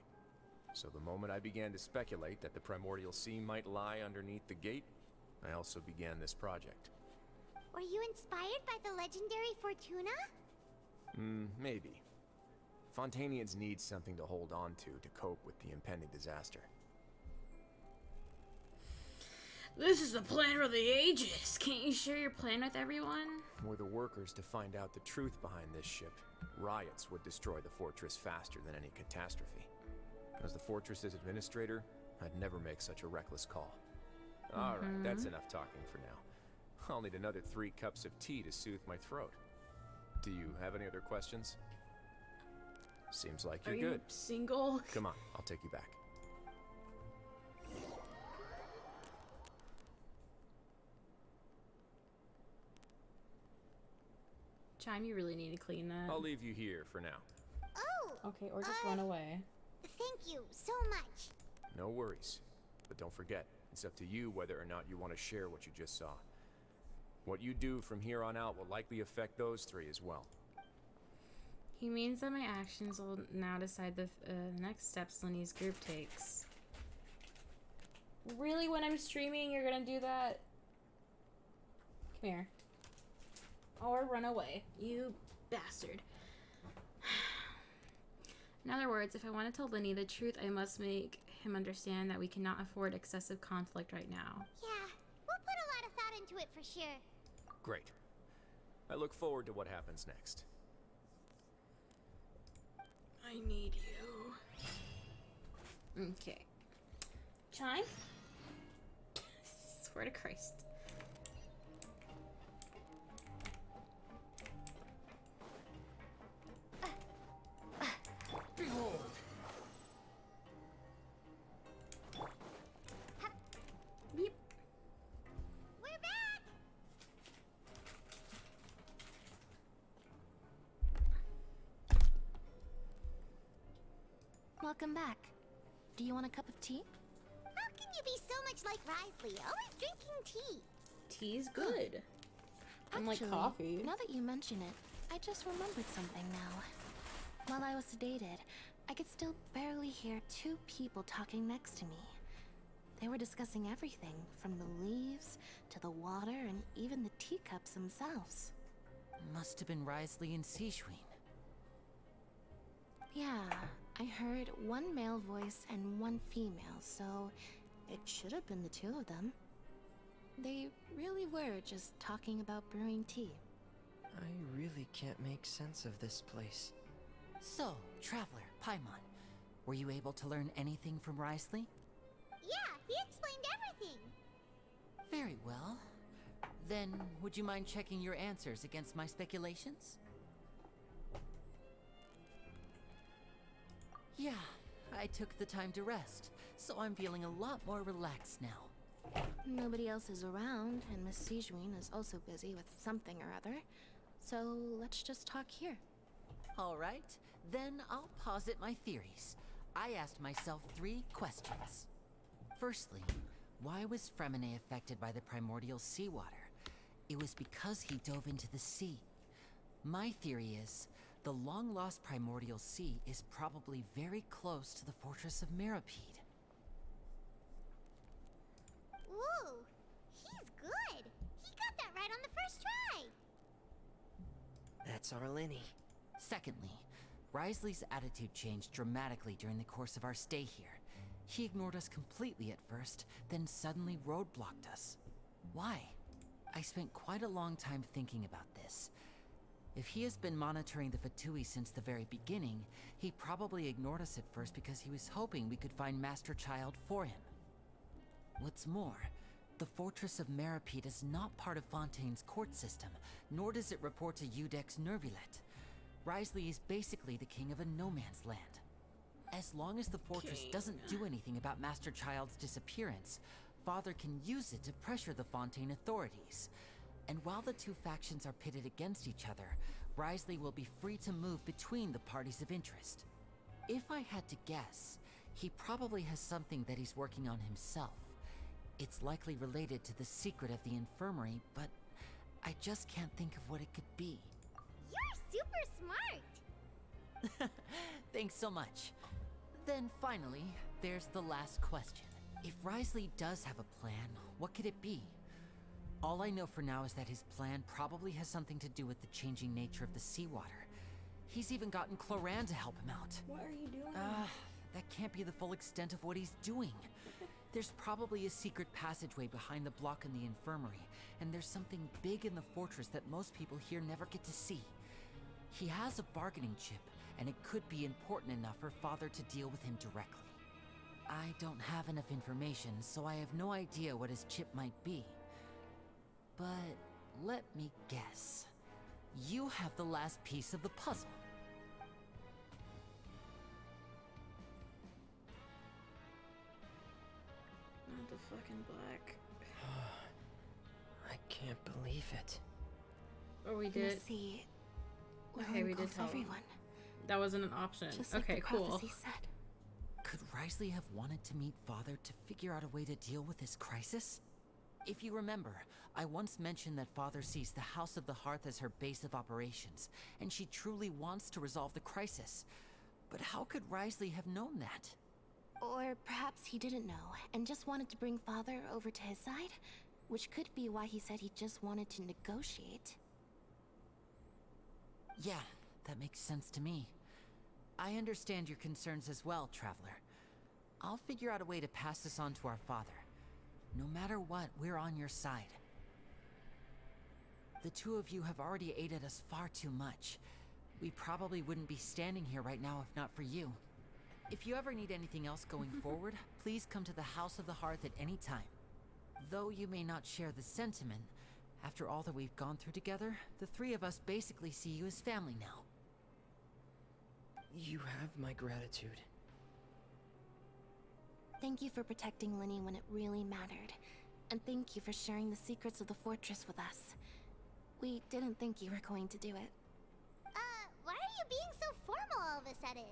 So the moment I began to speculate that the Primordial Sea might lie underneath the gate, I also began this project. Were you inspired by the legendary Fortuna? Maybe. Fontainians need something to hold on to cope with the impending disaster. This is the plan for the ages. Can't you share your plan with everyone? Were the workers to find out the truth behind this ship, riots would destroy the fortress faster than any catastrophe. As the fortress's administrator, I'd never make such a reckless call. Alright, that's enough talking for now. I'll need another 3 cups of tea to soothe my throat. Do you have any other questions? Seems like you're Are you good. single? Come on, I'll take you back. Chime, you really need to clean that. I'll leave you here for now. Oh! Okay, or just run away. Thank you so much. No worries. But don't forget, it's up to you whether or not you want to share what you just saw. What you do from here on out will likely affect those 3 as well. He means that my actions will now decide the next steps Lenny's group takes. Really, when I'm streaming, you're gonna do that? Come here. Or run away, you bastard. In other words, if I want to tell Lenny the truth, I must make him understand that we cannot afford excessive conflict right now. Yeah, we'll put a lot of thought into it for sure. Great. I look forward to what happens next. I need you. Okay. Chime? Swear to Christ. Behold! Beep. We're back! Welcome back. Do you want a cup of tea? How can you be so much like Risley, always drinking tea? Tea's good. Unlike Actually, coffee. now that you mention it, I just remembered something now. While I was sedated, I could still barely hear 2 people talking next to me. They were discussing everything, from the leaves, to the water, and even the teacups themselves. Must have been Risley and Sejuin. Yeah, I heard 1 male voice and 1 female, so it should have been the 2 of them. They really were just talking about brewing tea. I really can't make sense of this place. So, Traveler, Paimon, were you able to learn anything from Risley? Yeah, he explained everything. Very well. Then, would you mind checking your answers against my speculations? Yeah, I took the time to rest, so I'm feeling a lot more relaxed now. Nobody else is around, and Miss Sejuin is also busy with something or other. So let's just talk here. All right, then I'll posit my theories. I asked myself 3 questions. Firstly, why was Fremine affected by the primordial seawater? It was because he dove into the sea. My theory is, the long-lost primordial sea is probably very close to the fortress of Mirapede. Ooh, he's good. He got that right on the first try. That's our Lenny. Secondly, Risley's attitude changed dramatically during the course of our stay here. He ignored us completely at first, then suddenly roadblocked us. Why? I spent quite a long time thinking about this. If he has been monitoring the Fatui since the very beginning, he probably ignored us at first because he was hoping we could find Master Child for him. What's more, the Fortress of Mirapede is not part of Fontaine's court system, nor does it report to Udex Nervulet. Risley is basically the king of a no-man's land. As long as the fortress doesn't do anything about Master Child's disappearance, Father can use it to pressure the Fontaine authorities. And while the 2 factions are pitted against each other, Risley will be free to move between the parties of interest. If I had to guess, he probably has something that he's working on himself. It's likely related to the secret of the infirmary, but I just can't think of what it could be. You're super smart! Thanks so much. Then finally, there's the last question. If Risley does have a plan, what could it be? All I know for now is that his plan probably has something to do with the changing nature of the seawater. He's even gotten Cloran to help him out. What are you doing? That can't be the full extent of what he's doing. There's probably a secret passageway behind the block in the infirmary, and there's something big in the fortress that most people here never get to see. He has a bargaining chip, and it could be important enough for Father to deal with him directly. I don't have enough information, so I have no idea what his chip might be. But let me guess. You have the last piece of the puzzle. Not the fucking black. I can't believe it. Oh, we did. See, Okay, we did tell them. everyone. That wasn't an option. Just like Okay, the cool. prophecy said. Could Risley have wanted to meet Father to figure out a way to deal with this crisis? If you remember, I once mentioned that Father sees the House of the Hearth as her base of operations, and she truly wants to resolve the crisis. But how could Risley have known that? Or perhaps he didn't know and just wanted to bring Father over to his side, which could be why he said he just wanted to negotiate. Yeah, that makes sense to me. I understand your concerns as well, Traveler. I'll figure out a way to pass this on to our father. No matter what, we're on your side. The two of you have already aided us far too much. We probably wouldn't be standing here right now if not for you. If you ever need anything else going forward, please come to the House of the Hearth at any time. Though you may not share the sentiment, after all that we've gone through together, the three of us basically see you as family now. You have my gratitude. Thank you for protecting Linny when it really mattered. And thank you for sharing the secrets of the fortress with us. We didn't think you were going to do it. Why are you being so formal all of a sudden?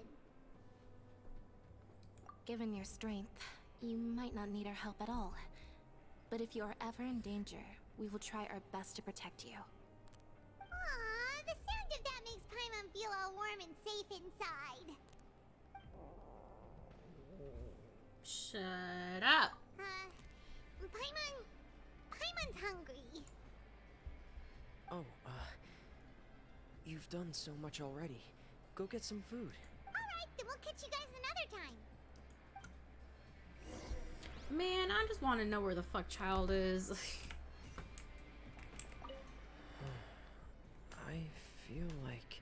Given your strength, you might not need our help at all. But if you are ever in danger, we will try our best to protect you. Aww, the sound of that makes Paimon feel all warm and safe inside. Shut up. Paimon's hungry. Oh, you've done so much already. Go get some food. Alright, then we'll catch you guys another time. Man, I just want to know where the fuck Child is. I feel like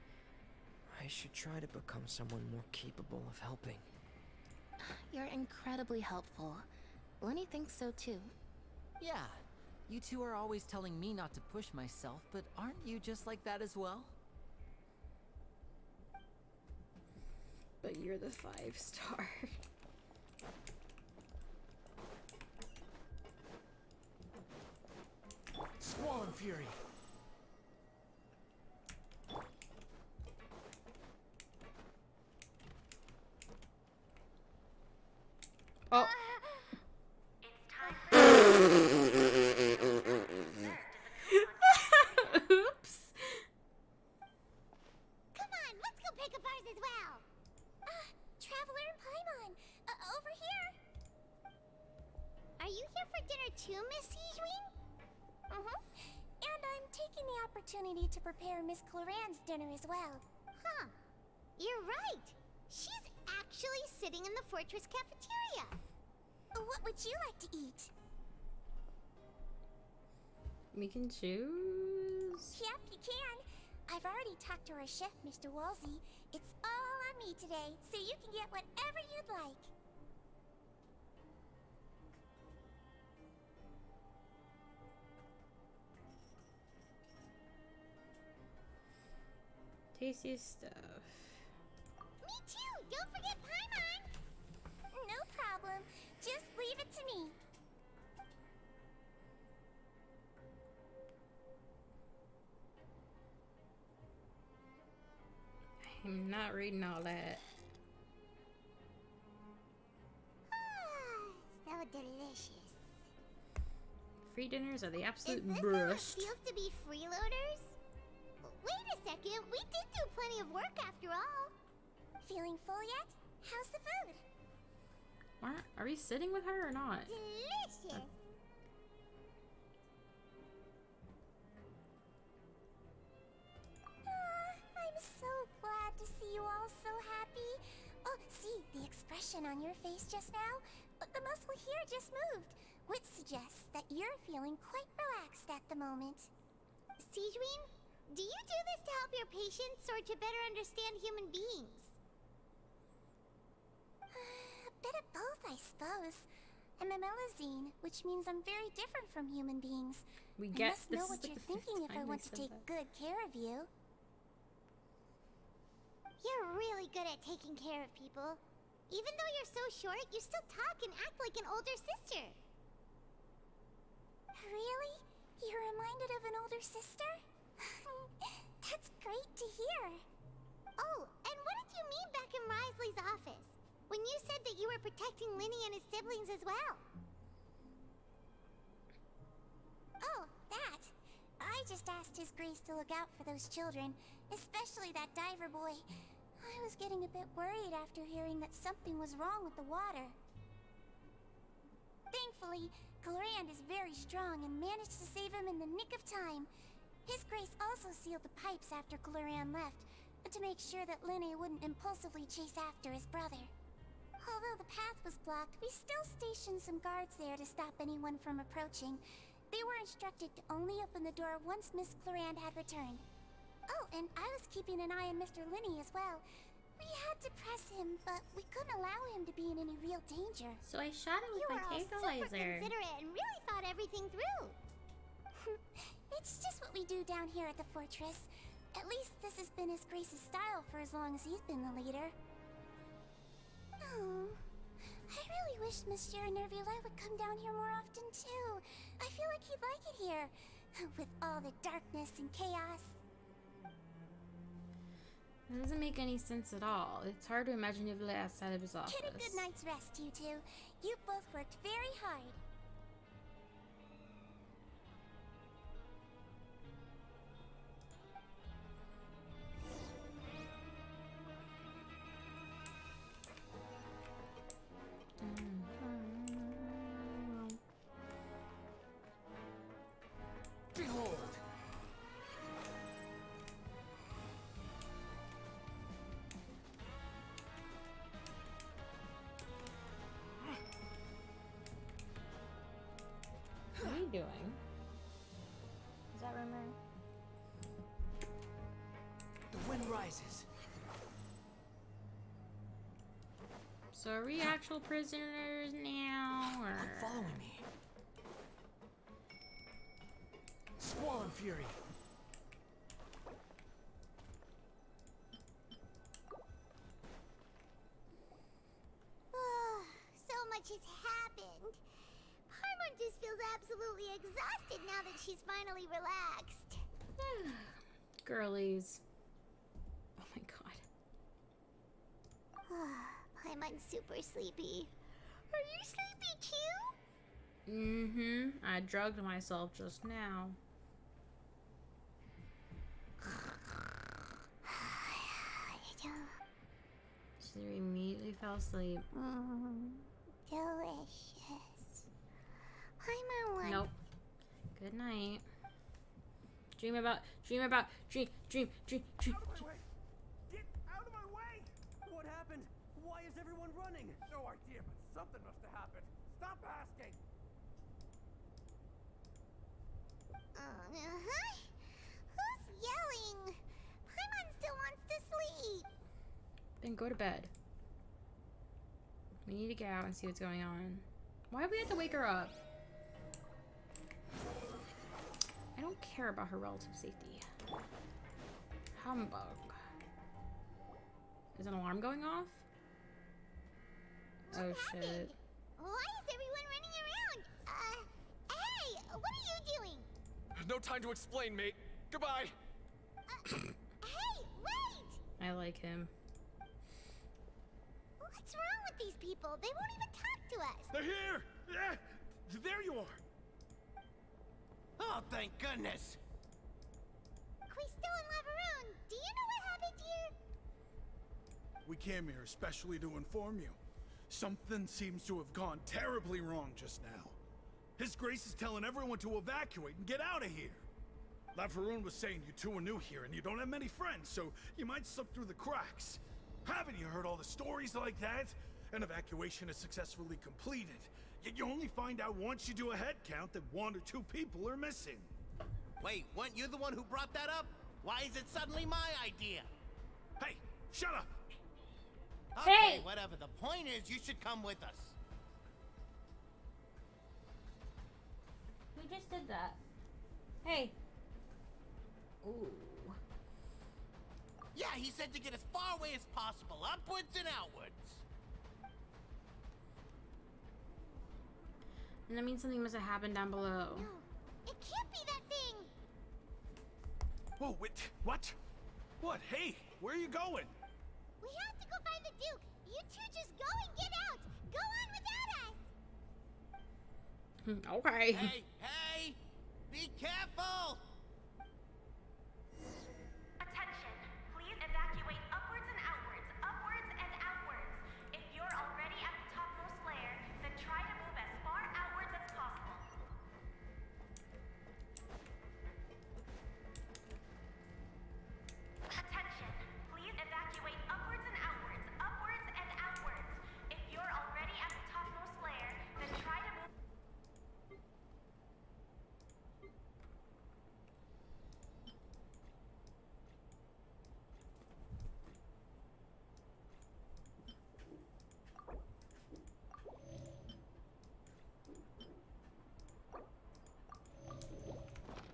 I should try to become someone more capable of helping. You're incredibly helpful. Lenny thinks so too. Yeah, you two are always telling me not to push myself, but aren't you just like that as well? But you're the 5-star. Squall and Fury! Oh. Oops. Come on, let's go pick up ours as well. Traveler and Paimon, over here. Are you here for dinner too, Miss Sijwin? And I'm taking the opportunity to prepare Miss Cloran's dinner as well. Huh. You're right. She's actually sitting in the fortress cafeteria. What would you like to eat? We can choose. Yep, you can. I've already talked to our chef, Mr. Wolsey. It's all on me today, so you can get whatever you'd like. Tastiest stuff. Me too! Don't forget Paimon! No problem. Just leave it to me. I'm not reading all that. So delicious. Free dinners are the absolute Is this how it best. feels to be freeloaders? Wait a second, we did do plenty of work after all. Feeling full yet? How's the food? Are we sitting with her or not? Delicious. I'm so glad to see you all so happy. Oh, see, the expression on your face just now? The muscle here just moved, which suggests that you're feeling quite relaxed at the moment. Sijuin, do you do this to help your patients or to better understand human beings? A bit of both, I suppose. I'm a Melazine, which means I'm very different from human beings. We I get must this know is what like you're the fifth thinking if I time want they to said take that. good care of you. You're really good at taking care of people. Even though you're so short, you still talk and act like an older sister. Really? You're reminded of an older sister? That's great to hear. Oh, and what did you mean back in Risley's office? When you said that you were protecting Linny and his siblings as well? Oh, that. I just asked His Grace to look out for those children, especially that diver boy. I was getting a bit worried after hearing that something was wrong with the water. Thankfully, Glorand is very strong and managed to save him in the nick of time. His Grace also sealed the pipes after Glorand left, to make sure that Linne wouldn't impulsively chase after his brother. Although the path was blocked, we still stationed some guards there to stop anyone from approaching. They were instructed to only open the door once Miss Glorand had returned. Oh, and I was keeping an eye on Mr. Linne as well. We had to press him, but we couldn't allow him to be in any real danger. So I shot him with You my were all taser super laser. considerate and really thought everything through. It's just what we do down here at the fortress. At least this has been His Grace's style for as long as he's been the leader. Oh, I really wish Monsieur Nervulette would come down here more often too. I feel like he'd like it here, with all the darkness and chaos. That doesn't make any sense at all. It's hard to imagine Nervulette outside of his office. Get a good night's rest, you two. You both worked very hard. Behold! What are you doing? Is that rumor? The wind rises. So are we actual prisoners now, or? Following me. Squall and fury. So much has happened. Paimon just feels absolutely exhausted now that she's finally relaxed. Girlies. Oh my god. Paimon's super sleepy. Are you sleepy too? Mm-hmm. I drugged myself just now. She immediately fell asleep. Delicious. Paimon won. Nope. Good night. Dream about. Out of my way! Get out of my way! What happened? Why is everyone running? No idea, but something must have happened. Stop asking! Who's yelling? Paimon still wants to sleep. Then go to bed. We need to get out and see what's going on. Why do we have to wake her up? I don't care about her relative safety. Humbug. Is an alarm going off? What Oh happened? shit. Why is everyone running around? Hey, what are you doing? No time to explain, mate. Goodbye! Hey, wait! I like him. What's wrong with these people? They won't even talk to us. They're here! Yeah, there you are! Oh, thank goodness! Quisto and Laveroon, do you know what happened here? We came here especially to inform you. Something seems to have gone terribly wrong just now. His Grace is telling everyone to evacuate and get out of here. Laveroon was saying you two are new here and you don't have many friends, so you might slip through the cracks. Haven't you heard all the stories like that? An evacuation is successfully completed, yet you only find out once you do a head count that 1 or 2 people are missing. Wait, weren't you the one who brought that up? Why is it suddenly my idea? Hey, shut up! Okay, Hey! whatever. The point is, you should come with us. Who just did that? Hey. Ooh. Yeah, he said to get as far away as possible, upwards and outwards. And that means something must have happened down below. No, it can't be that thing. Whoa, wait, what? What? Hey, where are you going? We have to go find the Duke. You two just go and get out. Go on without us. Okay. Hey, hey! Be careful! Attention, please evacuate upwards and outwards, upwards and outwards. If you're already at the topmost layer, then try to move as far outwards as possible. Attention, please evacuate upwards and outwards, upwards and outwards. If you're already at the topmost layer, then try to move.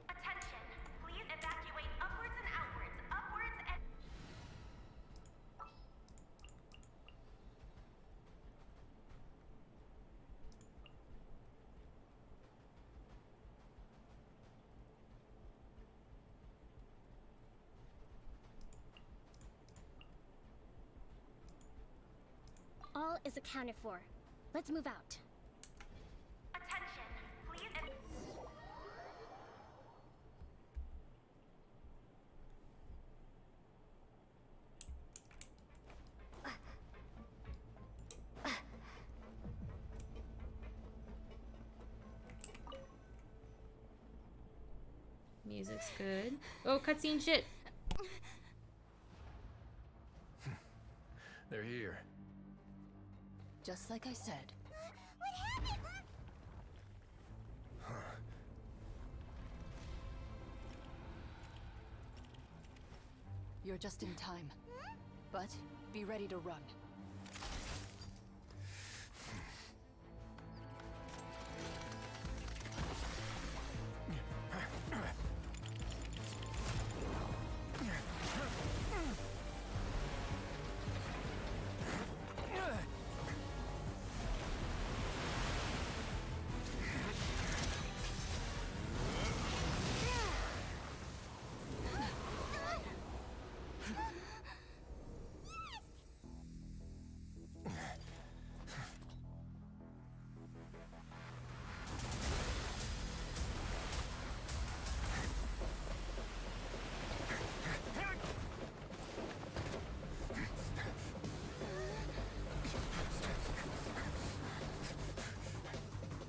Attention, please evacuate upwards and outwards, upwards and... All is accounted for. Let's move out. Attention, please... Music's good. Oh, cutscene shit. They're here. Just like I said. What happened? You're just in time. But be ready to run.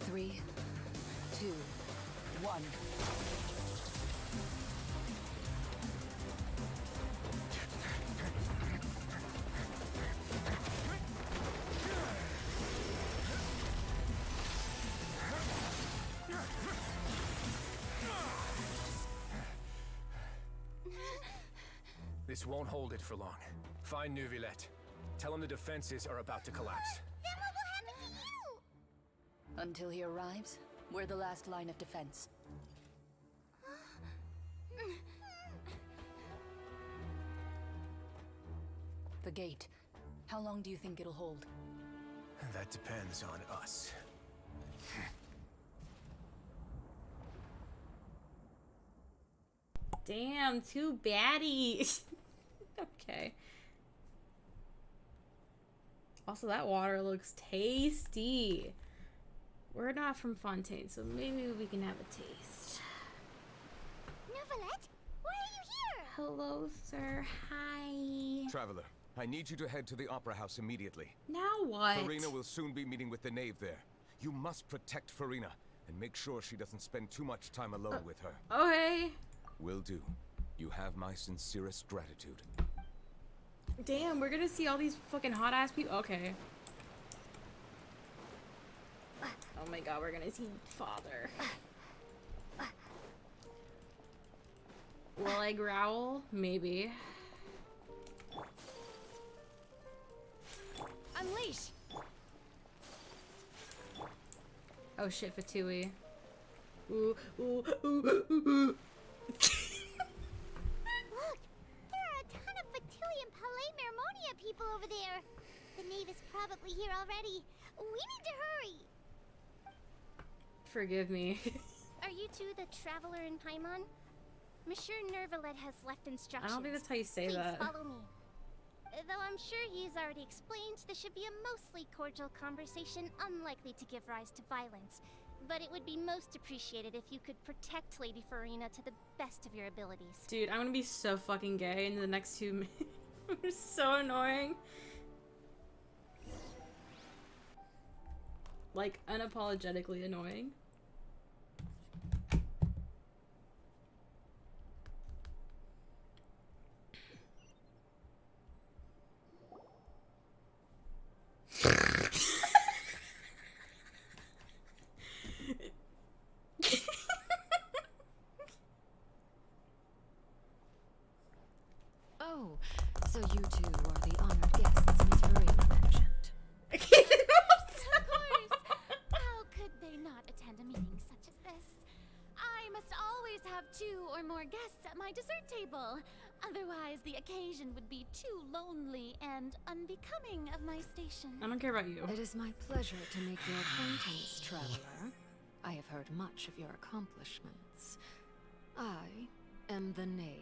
Three, two, one. This won't hold it for long. Find Neuvillette. Tell him the defenses are about to collapse. Then what will happen to you? Until he arrives, we're the last line of defense. The gate. How long do you think it'll hold? That depends on us. Damn, two baddies. Okay. Also, that water looks tasty. We're not from Fontaine, so maybe we can have a taste. Neuvillette, why are you here? Hello, sir. Hi. Traveler, I need you to head to the Opera House immediately. Now what? Farina will soon be meeting with the knave there. You must protect Farina and make sure she doesn't spend too much time alone with her. Okay. Will do. You have my sincerest gratitude. Damn, we're gonna see all these fucking hot ass people. Okay. Oh my god, we're gonna see father. Will I growl? Maybe. Unleash! Oh shit, Fatui. Ooh, ooh, ooh, ooh, ooh. Look, there are a ton of Fatui and Palais Mermonia people over there. The knave is probably here already. We need to hurry. Forgive me. Are you two the traveler in Paimon? Monsieur Neuvillette has left instructions. I don't think that's how you say Please that. follow me. Though I'm sure he's already explained, this should be a mostly cordial conversation, unlikely to give rise to violence. But it would be most appreciated if you could protect Lady Farina to the best of your abilities. Dude, I'm gonna be so fucking gay in the next 2 minutes. It's so annoying. Like, unapologetically annoying. Oh, so you two are the honored guests Miss Farina mentioned. Of course! How could they not attend a meeting such as this? I must always have 2 or more guests at my dessert table. Otherwise, the occasion would be too lonely and unbecoming of my station. I don't care about you. It is my pleasure to make your acquaintance, traveler. I have heard much of your accomplishments. I am the knave,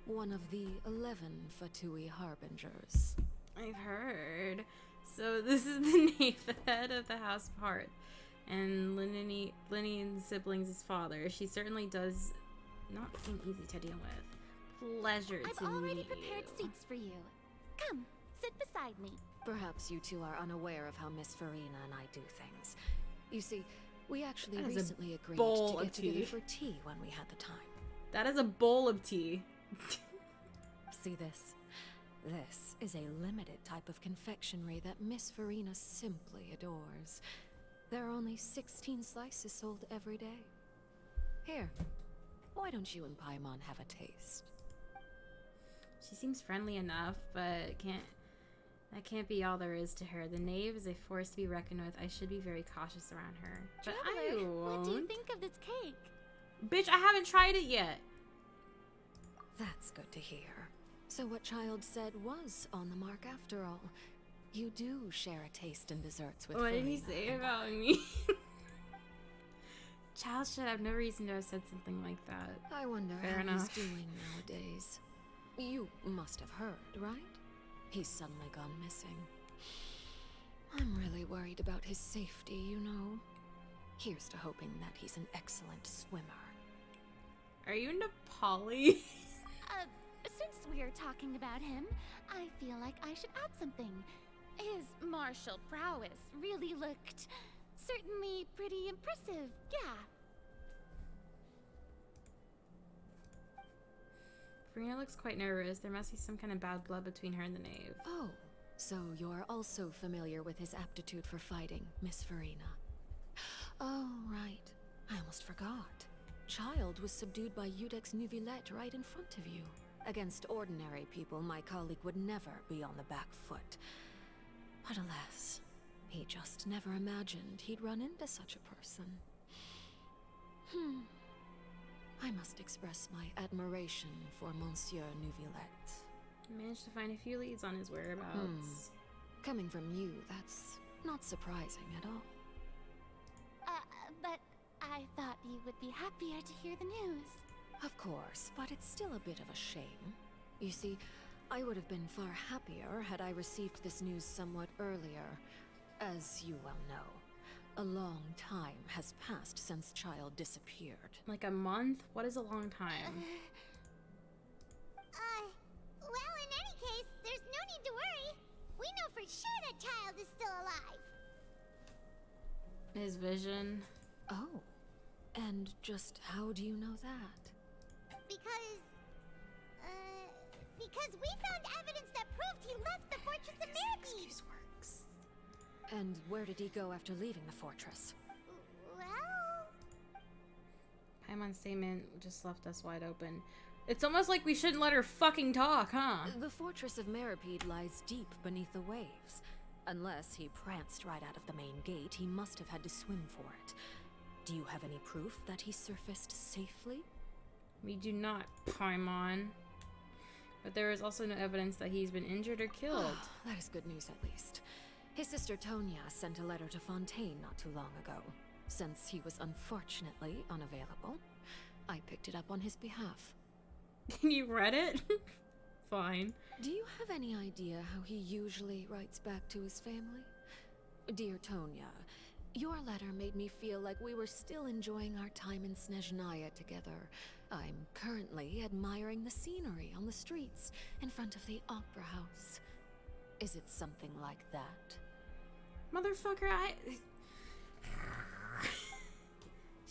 one of the 11 Fatui harbingers. I've heard. So this is the knave, the head of the House of Hearth, and Linian's siblings' father. She certainly does not seem easy to deal with. Pleasure I've to already meet prepared you. seats for you. Come, sit beside me. Perhaps you two are unaware of how Miss Farina and I do things. You see, we actually That is a recently agreed bowl to of get together tea. for tea when we had the time. That is a bowl of tea. See this? This is a limited type of confectionery that Miss Farina simply adores. There are only 16 slices sold every day. Here, why don't you and Paimon have a taste? She seems friendly enough, but that can't be all there is to her. The knave is a force to be reckoned with. I should be very cautious around her. But I Traveler, won't. what do you think of this cake? Bitch, I haven't tried it yet. That's good to hear. So what Child said was on the mark after all. You do share a taste in desserts with What did he Farina say and about me? Child should have no reason to have said something like that. I wonder Fair how enough. he's doing nowadays. You must have heard, right? He's suddenly gone missing. I'm really worried about his safety, you know. Here's to hoping that he's an excellent swimmer. Are you into Polly? Since we're talking about him, I feel like I should add something. His martial prowess really looked certainly pretty impressive, yeah. Farina looks quite nervous. There must be some kind of bad blood between her and the knave. Oh, so you're also familiar with his aptitude for fighting, Miss Farina. Oh, right. I almost forgot. Child was subdued by Udex Neuvillette right in front of you. Against ordinary people, my colleague would never be on the back foot. But alas, he just never imagined he'd run into such a person. I must express my admiration for Monsieur Neuvillette. I managed to find a few leads on his whereabouts. Coming from you, that's not surprising at all. But I thought you would be happier to hear the news. Of course, but it's still a bit of a shame. You see, I would have been far happier had I received this news somewhat earlier. As you well know, a long time has passed since Child disappeared. Like a month? What is a long time? Well, in any case, there's no need to worry. We know for sure that Child is still alive. His vision. Oh. And just how do you know that? Because we found evidence that proved he left the Fortress of Mirabee. Excuse works. And where did he go after leaving the fortress? Well... Paimon's statement just left us wide open. It's almost like we shouldn't let her fucking talk, huh? The Fortress of Mirabee lies deep beneath the waves. Unless he pranced right out of the main gate, he must have had to swim for it. Do you have any proof that he surfaced safely? We do not, Paimon. But there is also no evidence that he's been injured or killed. That is good news, at least. His sister Tonya sent a letter to Fontaine not too long ago. Since he was unfortunately unavailable, I picked it up on his behalf. You read it? Fine. Do you have any idea how he usually writes back to his family? Dear Tonya, your letter made me feel like we were still enjoying our time in Snezhnaya together. I'm currently admiring the scenery on the streets in front of the Opera House. Is it something like that? Motherfucker,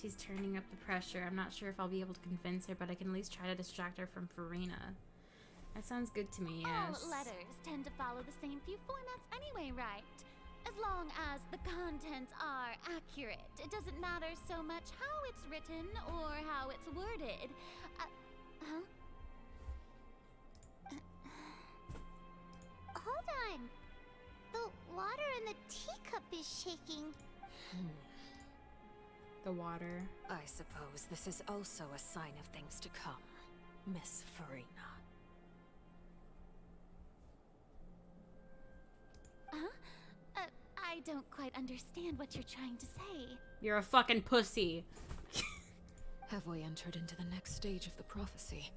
She's turning up the pressure. I'm not sure if I'll be able to convince her, but I can at least try to distract her from Farina. That sounds good to me, yes. All letters tend to follow the same few formats anyway, right? As long as the contents are accurate, it doesn't matter so much how it's written or how it's worded. Hold on. The water in the teacup is shaking. The water. I suppose this is also a sign of things to come, Miss Farina. I don't quite understand what you're trying to say. You're a fucking pussy. Have we entered into the next stage of the prophecy?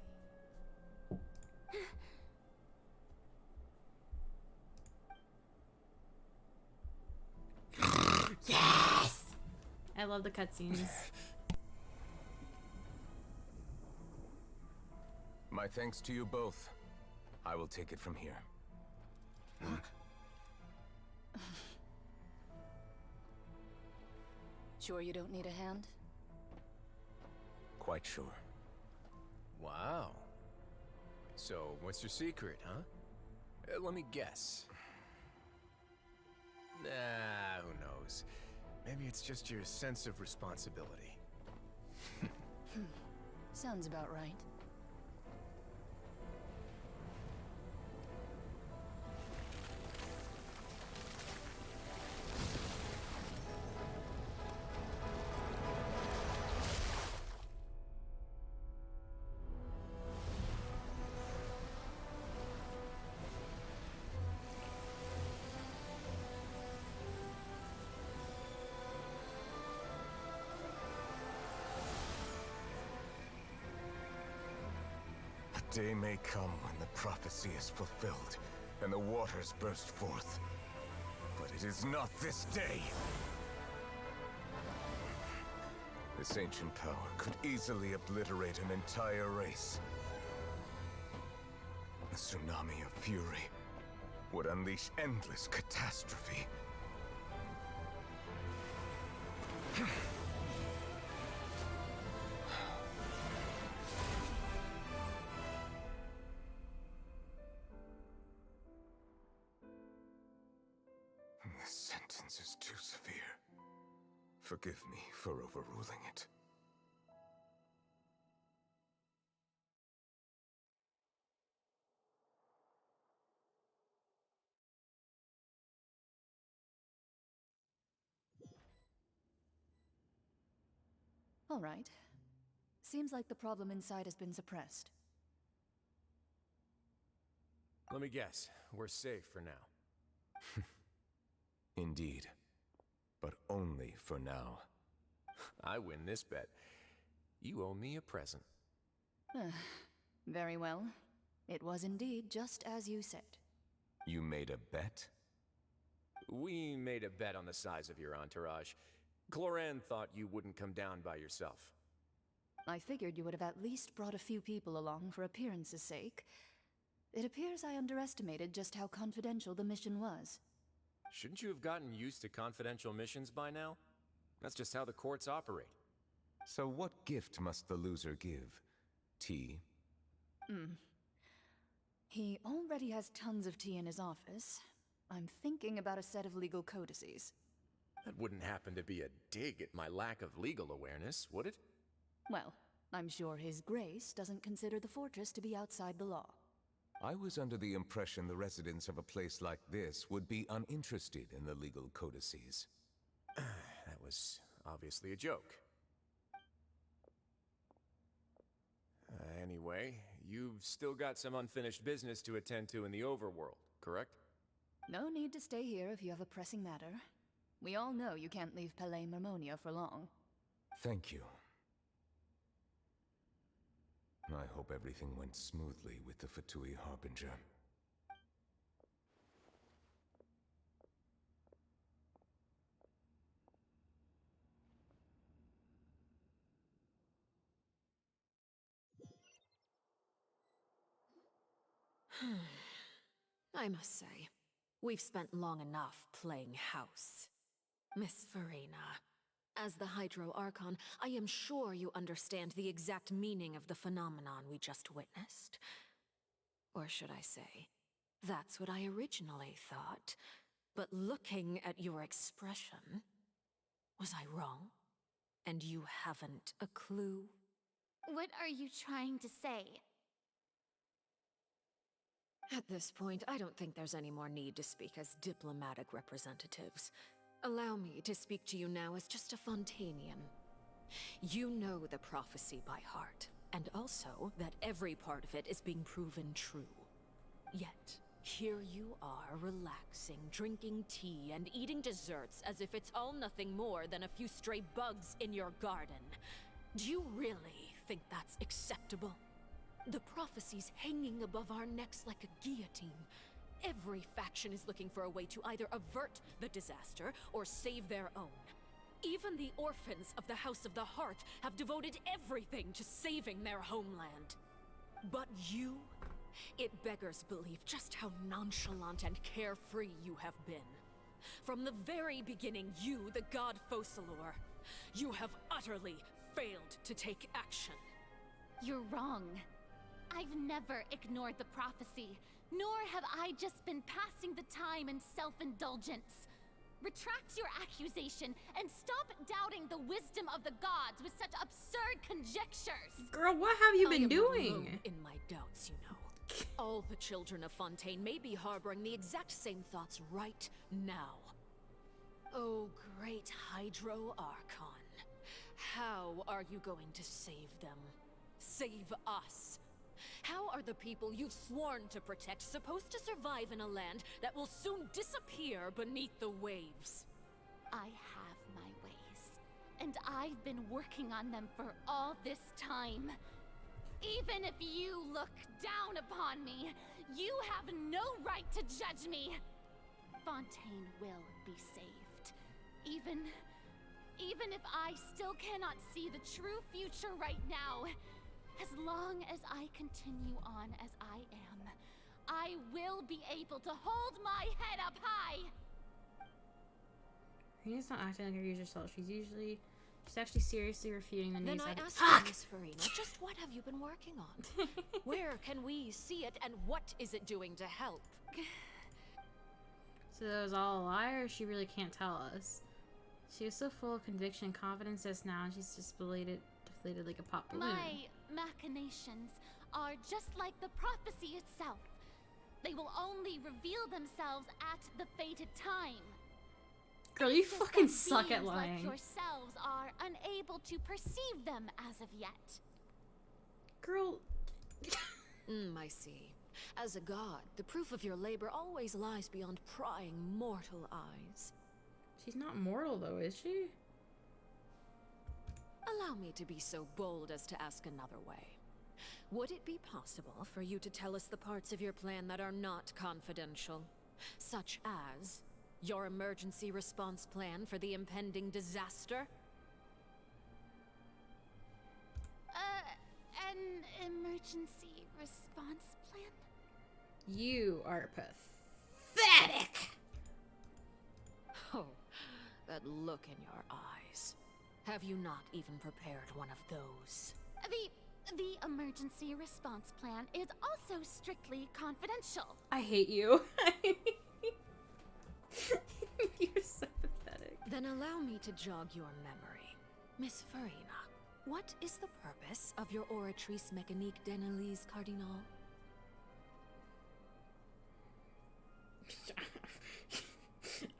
Yes! I love the cutscenes. My thanks to you both. I will take it from here. Sure you don't need a hand? Quite sure. Wow. So, what's your secret, huh? Let me guess. Nah, who knows? Maybe it's just your sense of responsibility. Sounds about right. A day may come when the prophecy is fulfilled, and the waters burst forth. But it is not this day! This ancient power could easily obliterate an entire race. A tsunami of fury would unleash endless catastrophe. This sentence is too severe. Forgive me for overruling it. All right. Seems like the problem inside has been suppressed. Let me guess. We're safe for now. Indeed. But only for now. I win this bet. You owe me a present. Very well. It was indeed just as you said. You made a bet? We made a bet on the size of your entourage. Cloran thought you wouldn't come down by yourself. I figured you would have at least brought a few people along for appearance's sake. It appears I underestimated just how confidential the mission was. Shouldn't you have gotten used to confidential missions by now? That's just how the courts operate. So what gift must the loser give? Tea? He already has tons of tea in his office. I'm thinking about a set of legal codices. That wouldn't happen to be a dig at my lack of legal awareness, would it? Well, I'm sure His Grace doesn't consider the fortress to be outside the law. I was under the impression the residents of a place like this would be uninterested in the legal codices. That was obviously a joke. Anyway, you've still got some unfinished business to attend to in the overworld, correct? No need to stay here if you have a pressing matter. We all know you can't leave Palais Marmonia for long. Thank you. I hope everything went smoothly with the Fatui Harbinger. I must say, we've spent long enough playing house. Miss Farina, as the Hydro Archon, I am sure you understand the exact meaning of the phenomenon we just witnessed. Or should I say, that's what I originally thought. But looking at your expression, was I wrong? And you haven't a clue? What are you trying to say? At this point, I don't think there's any more need to speak as diplomatic representatives. Allow me to speak to you now as just a Fontainian. You know the prophecy by heart, and also that every part of it is being proven true. Yet, here you are relaxing, drinking tea, and eating desserts as if it's all nothing more than a few stray bugs in your garden. Do you really think that's acceptable? The prophecy's hanging above our necks like a guillotine. Every faction is looking for a way to either avert the disaster or save their own. Even the orphans of the House of the Hearth have devoted everything to saving their homeland. But you, it beggars belief just how nonchalant and carefree you have been. From the very beginning, you, the god Focalor, you have utterly failed to take action. You're wrong. I've never ignored the prophecy, nor have I just been passing the time in self-indulgence. Retract your accusation and stop doubting the wisdom of the gods with such absurd conjectures. Girl, what have you been I am doing? alone in my doubts, you know. All the children of Fontaine may be harboring the exact same thoughts right now. Oh, great Hydro Archon. How are you going to save them? Save us? How are the people you've sworn to protect supposed to survive in a land that will soon disappear beneath the waves? I have my ways, and I've been working on them for all this time. Even if you look down upon me, you have no right to judge me. Fontaine will be saved. Even if I still cannot see the true future right now, as long as I continue on as I am, I will be able to hold my head up high! Rena's not acting like her usual self. She's actually seriously refuting the news. Then I ask you, Miss Farina, just what have you been working on? Where can we see it, and what is it doing to help? So that was all a lie, or she really can't tell us? She was so full of conviction and confidence just now, and she's just deflated like a pop balloon. My machinations are just like the prophecy itself. They will only reveal themselves at the fated time. Girl, you fucking suck at lying. Like yourselves are unable to perceive them as of yet. Girl. I see. As a god, the proof of your labor always lies beyond prying mortal eyes. She's not mortal though, is she? Allow me to be so bold as to ask another way. would it be possible for you to tell us the parts of your plan that are not confidential? Such as your emergency response plan for the impending disaster? An emergency response plan? You are pathetic! Oh, that look in your eyes. Have you not even prepared one of those? The emergency response plan is also strictly confidential. I hate you. You're so pathetic. Then allow me to jog your memory. Miss Farina, what is the purpose of your Oratrice Mécanique d'Analyse Cardinal?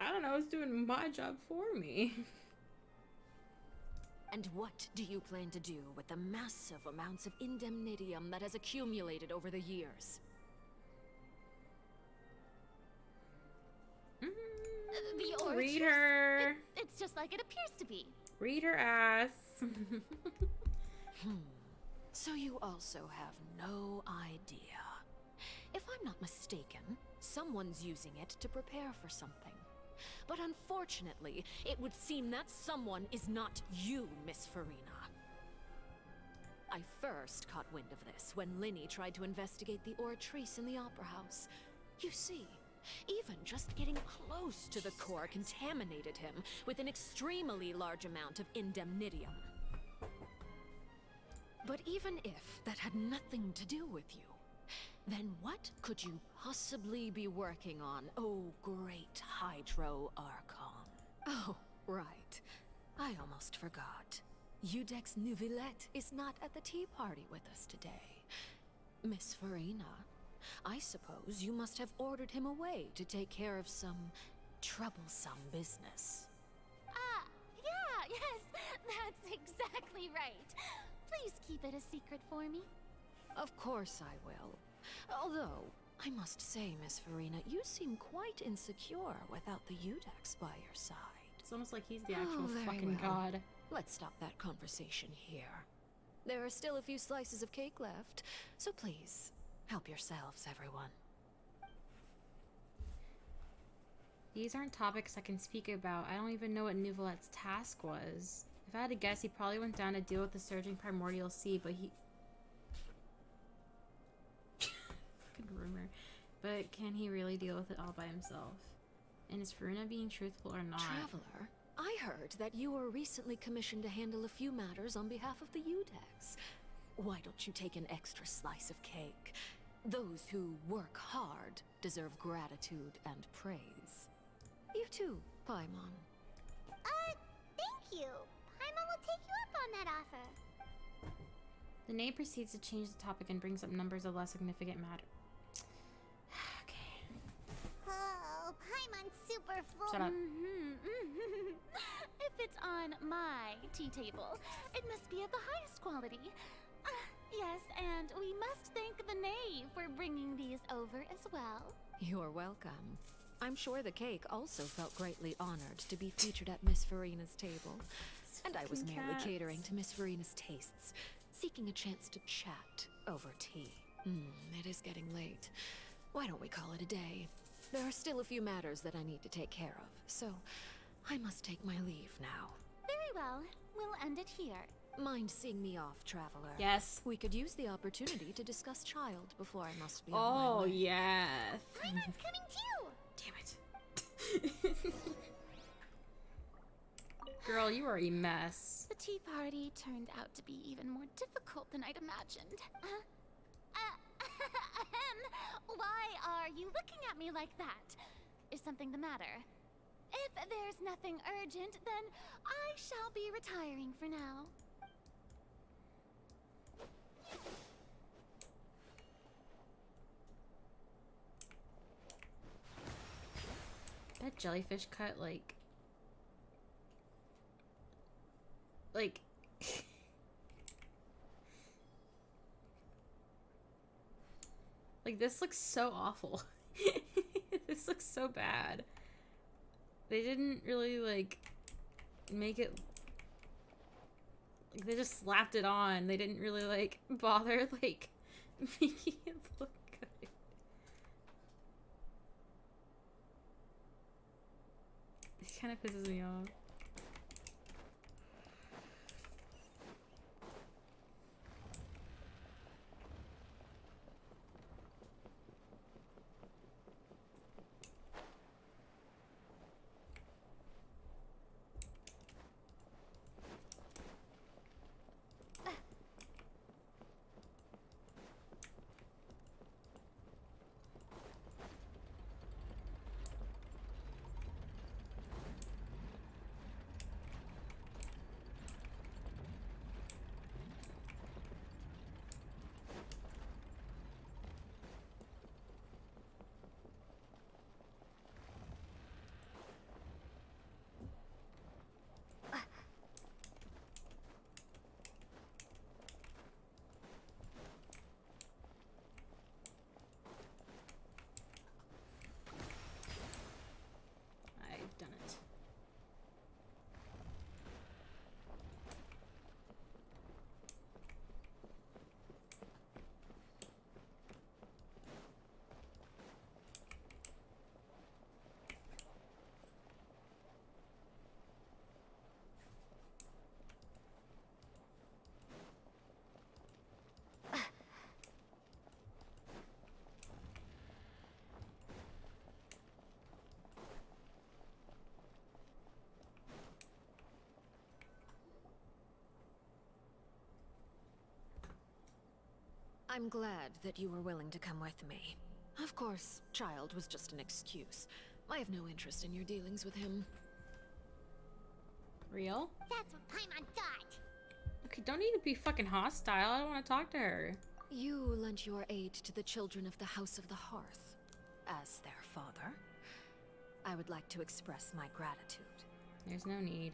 I don't know, it's doing my job for me. And what do you plan to do with the massive amounts of indemnitium that has accumulated over the years? The Oratrice? Read her. It's just like it appears to be. Read her ass. So you also have no idea. If I'm not mistaken, someone's using it to prepare for something. But unfortunately, it would seem that someone is not you, Miss Farina. I first caught wind of this when Linny tried to investigate the Oratrice in the Opera House. You see, even just getting close to the core contaminated him with an extremely large amount of indemnitium. But even if that had nothing to do with you, then what could you possibly be working on, oh great Hydro Archon? Oh, right. I almost forgot. Udex Neuvillette is not at the tea party with us today. Miss Farina, I suppose you must have ordered him away to take care of some troublesome business. Yeah, yes, that's exactly right. Please keep it a secret for me. Of course I will. Although, I must say, Miss Farina, you seem quite insecure without the Udex by your side. It's almost like he's the actual very fucking well. god. Let's stop that conversation here. There are still a few slices of cake left, so please, help yourselves, everyone. These aren't topics I can speak about. I don't even know what Neuvillette's task was. If I had to guess, he probably went down to deal with the surging primordial sea, but he... Fucking rumor. But can he really deal with it all by himself? And is Farina being truthful or not? Traveler, I heard that you were recently commissioned to handle a few matters on behalf of the Udex. Why don't you take an extra slice of cake? Those who work hard deserve gratitude and praise. You too, Paimon. Thank you. Paimon will take you up on that offer. The name proceeds to change the topic and brings up numbers of less significant matter. Oh, Paimon's super full. Shut up. If it's on my tea table, it must be of the highest quality. Yes, and we must thank the knave for bringing these over as well. You're welcome. I'm sure the cake also felt greatly honored to be featured at Miss Farina's table. And I was merely catering to Miss Farina's tastes, seeking a chance to chat over tea. It is getting late. Why don't we call it a day? There are still a few matters that I need to take care of, so I must take my leave now. Very well. We'll end it here. Mind seeing me off, Traveler? Yes. We could use the opportunity to discuss Child before I must be on my way. Oh, yes. Paimon's coming too. Damn it. Girl, you are a mess. The tea party turned out to be even more difficult than I'd imagined. Why are you looking at me like that? Is something the matter? If there's nothing urgent, then I shall be retiring for now. That jellyfish cut, like this looks so awful. This looks so bad. They didn't really like make it Like, they just slapped it on. They didn't really, like, bother, like, making it look good. It kind of pisses me off. I've done it. I'm glad that you were willing to come with me. Of course, Child was just an excuse. I have no interest in your dealings with him. Real? That's what Paimon thought. Okay, don't need to be fucking hostile. I don't want to talk to her. You lent your aid to the children of the House of the Hearth. As their father, I would like to express my gratitude. There's no need.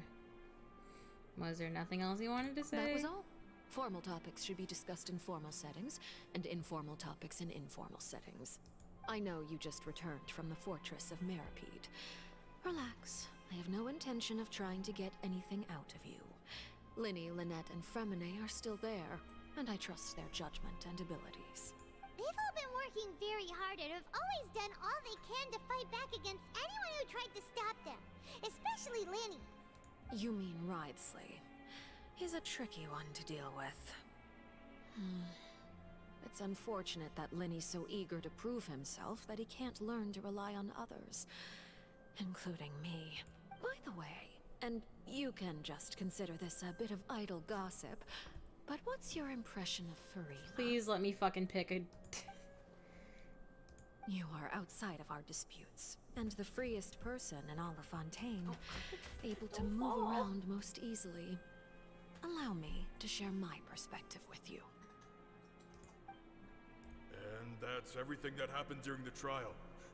Was there nothing else you wanted to say? That was all. Formal topics should be discussed in formal settings, and informal topics in informal settings. I know you just returned from the fortress of Meripede. Relax. I have no intention of trying to get anything out of you. Linny, Lynette, and Fremine are still there, and I trust their judgment and abilities. They've all been working very hard and have always done all they can to fight back against anyone who tried to stop them. Especially Linny. You mean Wriothesley. He's a tricky one to deal with. It's unfortunate that Linny's so eager to prove himself that he can't learn to rely on others, including me. By the way, and you can just consider this a bit of idle gossip, but what's your impression of Farina? Please let me fucking pick a... You are outside of our disputes, and the freest person in all of Fontaine, able to move around most easily. Allow me to share my perspective with you. And that's everything that happened during the trial.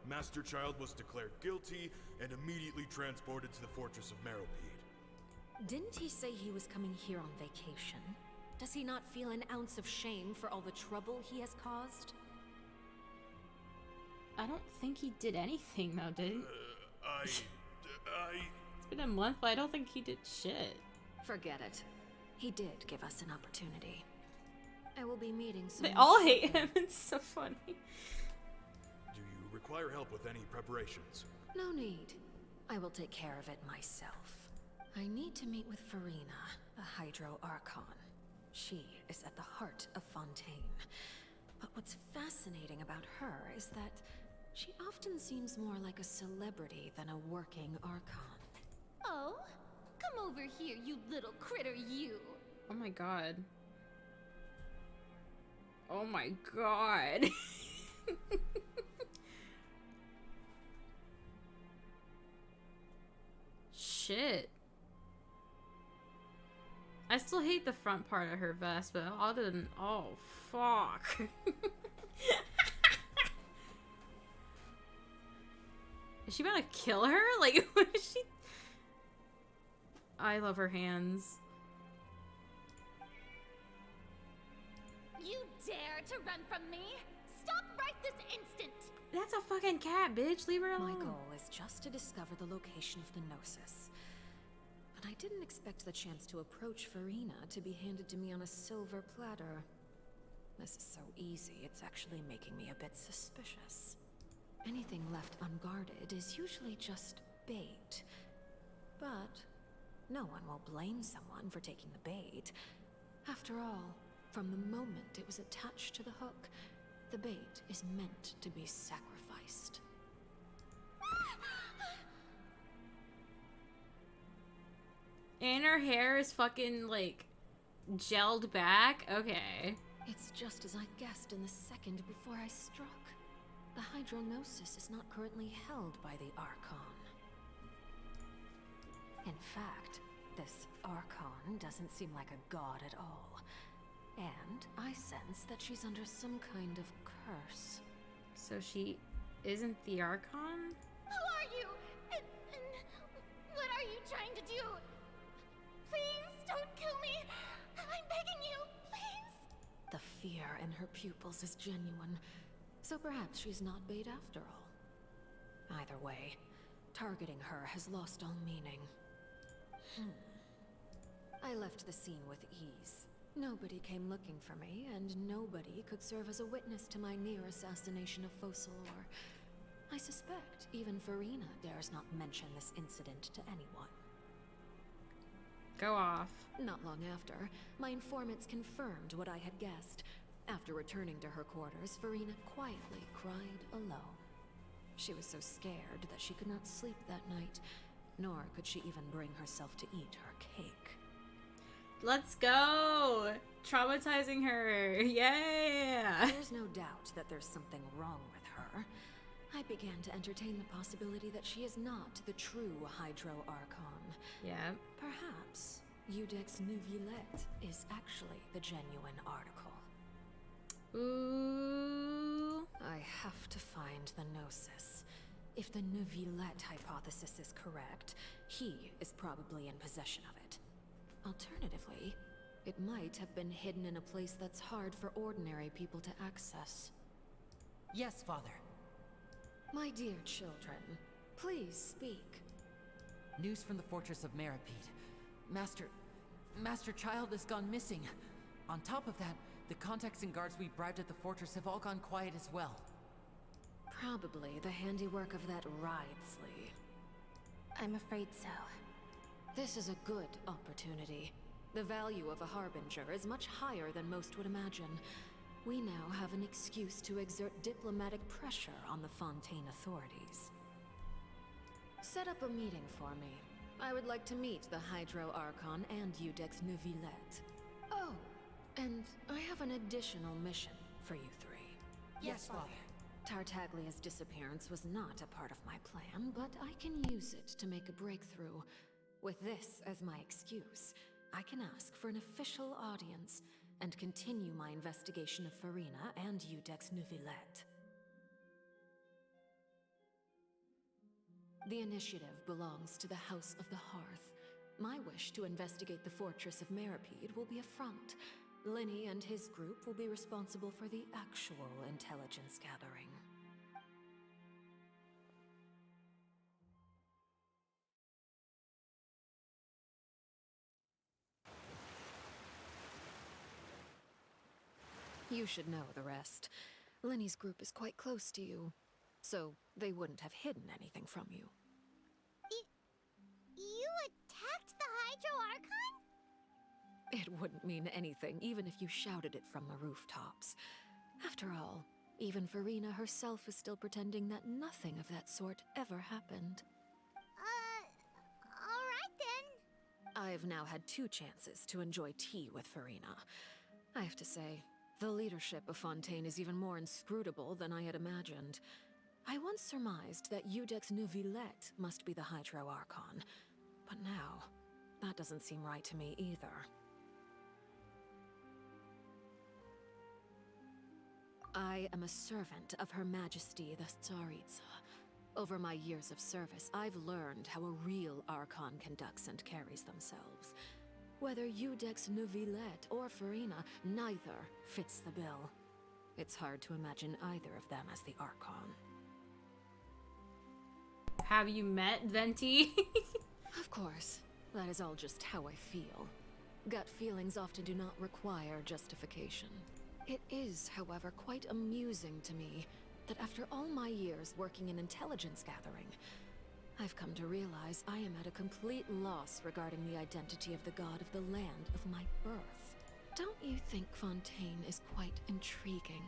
Master Child was declared guilty and immediately transported to the fortress of Meripede. Didn't he say he was coming here on vacation? Does he not feel an ounce of shame for all the trouble he has caused? I don't think he did anything though, did he? It's been a month, but I don't think he did shit. Forget it. He did give us an opportunity. I will be meeting some... They all hate him. It's so funny. Do you require help with any preparations? No need. I will take care of it myself. I need to meet with Farina, a Hydro Archon. She is at the heart of Fontaine. But what's fascinating about her is that she often seems more like a celebrity than a working Archon. Oh? Come over here, you little critter, you! Oh my god. Oh my god. Shit. I still hate the front part of her vest, but other than... Oh, fuck. Is she about to kill her? Like, what is she... I love her hands. You dare to run from me? Stop right this instant! That's a fucking cat, bitch. Leave her alone. My goal is just to discover the location of the Gnosis. but I didn't expect the chance to approach Farina to be handed to me on a silver platter. This is so easy, it's actually making me a bit suspicious. Anything left unguarded is usually just bait. But no one will blame someone for taking the bait. After all, from the moment it was attached to the hook, the bait is meant to be sacrificed. And her hair is fucking, like, gelled back? Okay. It's just as I guessed in the second before I struck. The Hydronosis is not currently held by the Archon. In fact, this Archon doesn't seem like a god at all. And I sense that she's under some kind of curse. So she isn't the Archon? Who are you? And what are you trying to do? Please don't kill me. I'm begging you, please. The fear in her pupils is genuine, so perhaps she's not bait after all. Either way, targeting her has lost all meaning. I left the scene with ease. Nobody came looking for me, and nobody could serve as a witness to my near assassination of Focalor. I suspect even Farina dares not mention this incident to anyone. Go off. Not long after, my informants confirmed what I had guessed. After returning to her quarters, Farina quietly cried alone. She was so scared that she could not sleep that night, nor could she even bring herself to eat her cake. Let's go! Traumatizing her. Yeah! There's no doubt that there's something wrong with her. I began to entertain the possibility that she is not the true Hydro Archon. Yeah. Perhaps Iudex Neuvillette is actually the genuine article. Ooh. I have to find the Gnosis. If the Neuvillette hypothesis is correct, he is probably in possession of it. Alternatively, it might have been hidden in a place that's hard for ordinary people to access. Yes, Father. My dear children, please speak. News from the fortress of Meripede. Master Child has gone missing. On top of that, the contacts and guards we bribed at the fortress have all gone quiet as well. Probably the handiwork of that Wriothesley. I'm afraid so. This is a good opportunity. The value of a Harbinger is much higher than most would imagine. We now have an excuse to exert diplomatic pressure on the Fontaine authorities. Set up a meeting for me. I would like to meet the Hydro Archon and Iudex Neuvillette. Oh, and I have an additional mission for you three. Yes, Father. Tartaglia's disappearance was not a part of my plan, but I can use it to make a breakthrough. With this as my excuse, I can ask for an official audience and continue my investigation of Farina and Iudex Neuvillette. The initiative belongs to the House of the Hearth. My wish to investigate the fortress of Meripede will be a front. Linny and his group will be responsible for the actual intelligence gathering. You should know the rest. Linny's group is quite close to you, so they wouldn't have hidden anything from you. You attacked the Hydro Archon? It wouldn't mean anything, even if you shouted it from the rooftops. After all, even Farina herself is still pretending that nothing of that sort ever happened. Alright then. I've now had 2 chances to enjoy tea with Farina. I have to say, the leadership of Fontaine is even more inscrutable than I had imagined. I once surmised that Iudex Neuvillette must be the Hydro Archon, but now, that doesn't seem right to me either. I am a servant of Her Majesty the Tsaritsa. Over my years of service, I've learned how a real Archon conducts and carries themselves. Whether Iudex Neuvillette or Farina, neither fits the bill. It's hard to imagine either of them as the Archon. Have you met Venti? Of course. That is all just how I feel. Gut feelings often do not require justification. It is, however, quite amusing to me that after all my years working in intelligence gathering, I've come to realize I am at a complete loss regarding the identity of the god of the land of my birth. Don't you think Fontaine is quite intriguing?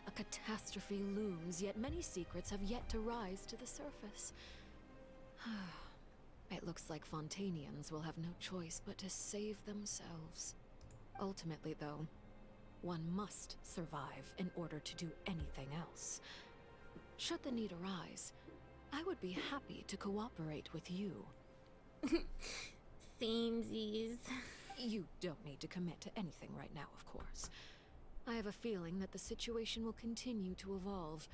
A catastrophe looms, yet many secrets have yet to rise to the surface. It looks like Fontainians will have no choice but to save themselves. Ultimately, though, one must survive in order to do anything else. Should the need arise, I would be happy to cooperate with you. Samesies. You don't need to commit to anything right now, of course. I have a feeling that the situation will continue to evolve,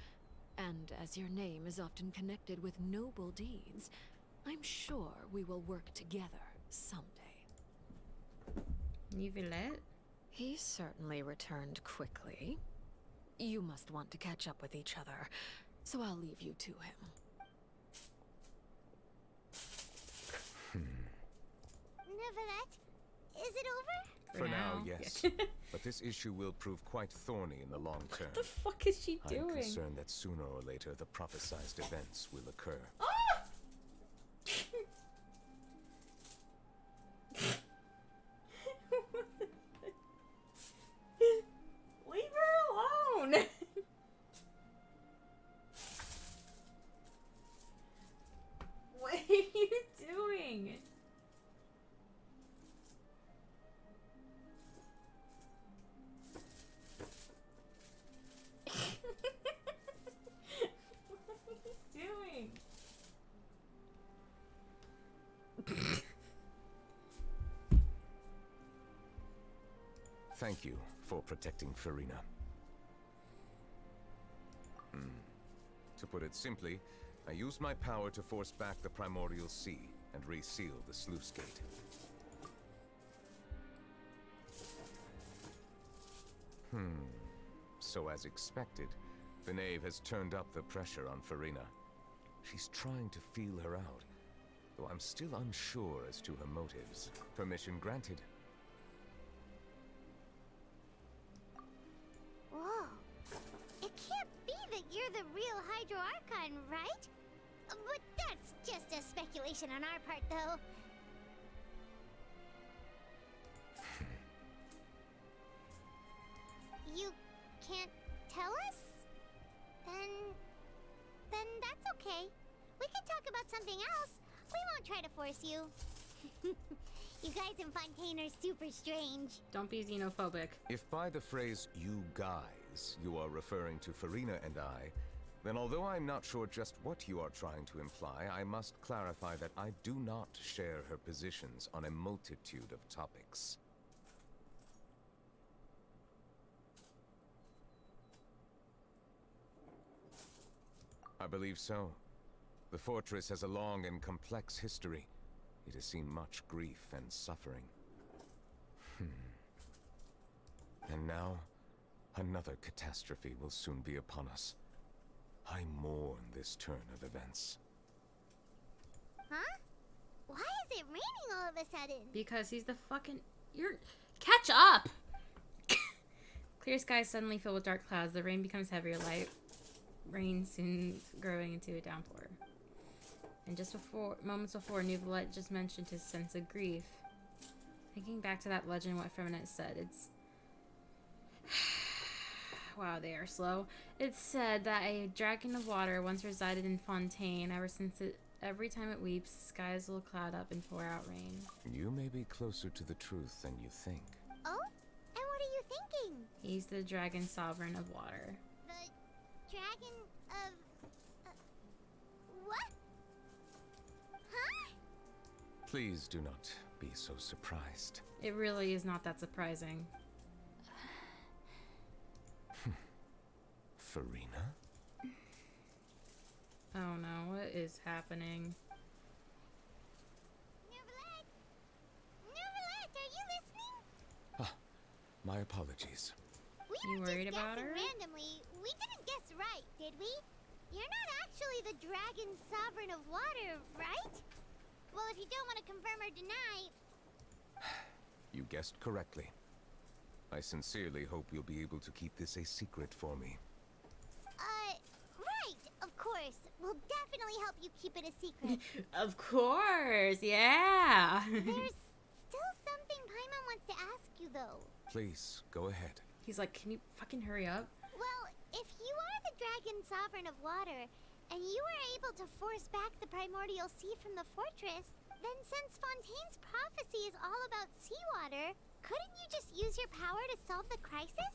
and as your name is often connected with noble deeds, I'm sure we will work together someday. Nivelet? He certainly returned quickly. You must want to catch up with each other, so I'll leave you to him. Nivelet, is it over? For now, yes. But this issue will prove quite thorny in the long term. What the fuck is she doing? I'm concerned that sooner or later the prophesized events will occur. Ah! Leave her alone! What are you doing? Doing? Thank you for protecting Farina. To put it simply, I used my power to force back the primordial sea and reseal the sluice gate. So as expected, the knave has turned up the pressure on Farina. She's trying to feel her out, though I'm still unsure as to her motives. Permission granted. Whoa. It can't be that you're the real Hydro Archon, right? But that's just a speculation on our part, though. You can't tell us? Then that's okay. We can talk about something else. We won't try to force you. You guys in Fontaine are super strange. Don't be xenophobic. If by the phrase "you guys" you are referring to Farina and I, then although I'm not sure just what you are trying to imply, I must clarify that I do not share her positions on a multitude of topics. I believe so. The fortress has a long and complex history. It has seen much grief and suffering. And now, another catastrophe will soon be upon us. I mourn this turn of events. Huh? Why is it raining all of a sudden? Because he's the fucking... Catch up! Clear skies suddenly fill with dark clouds. The rain becomes heavier. Light rain soon growing into a downpour. And just moments before, Nivelet just mentioned his sense of grief. Thinking back to that legend, what Feminine said, it's... Wow, they are slow. It's said that a dragon of water once resided in Fontaine. Every time it weeps, the skies will cloud up and pour out rain. You may be closer to the truth than you think. Oh? And what are you thinking? He's the dragon sovereign of water. The dragon of... what? Huh? Please do not be so surprised. It really is not that surprising. Farina? Oh no, what is happening? Nivelet! Nivelet, are you listening? Ah, my apologies. You worried about her? Randomly, we didn't guess right, did we? You're not actually the dragon sovereign of water, right? Well, if you don't want to confirm or deny... You guessed correctly. I sincerely hope you'll be able to keep this a secret for me. Right, of course. We'll definitely help you keep it a secret. Of course, yeah. There's still something Paimon wants to ask you, though. Please, go ahead. He's like, can you fucking hurry up? Well, if you are the Dragon Sovereign of Water, and you were able to force back the Primordial Sea from the fortress, then since Fontaine's prophecy is all about seawater, couldn't you just use your power to solve the crisis?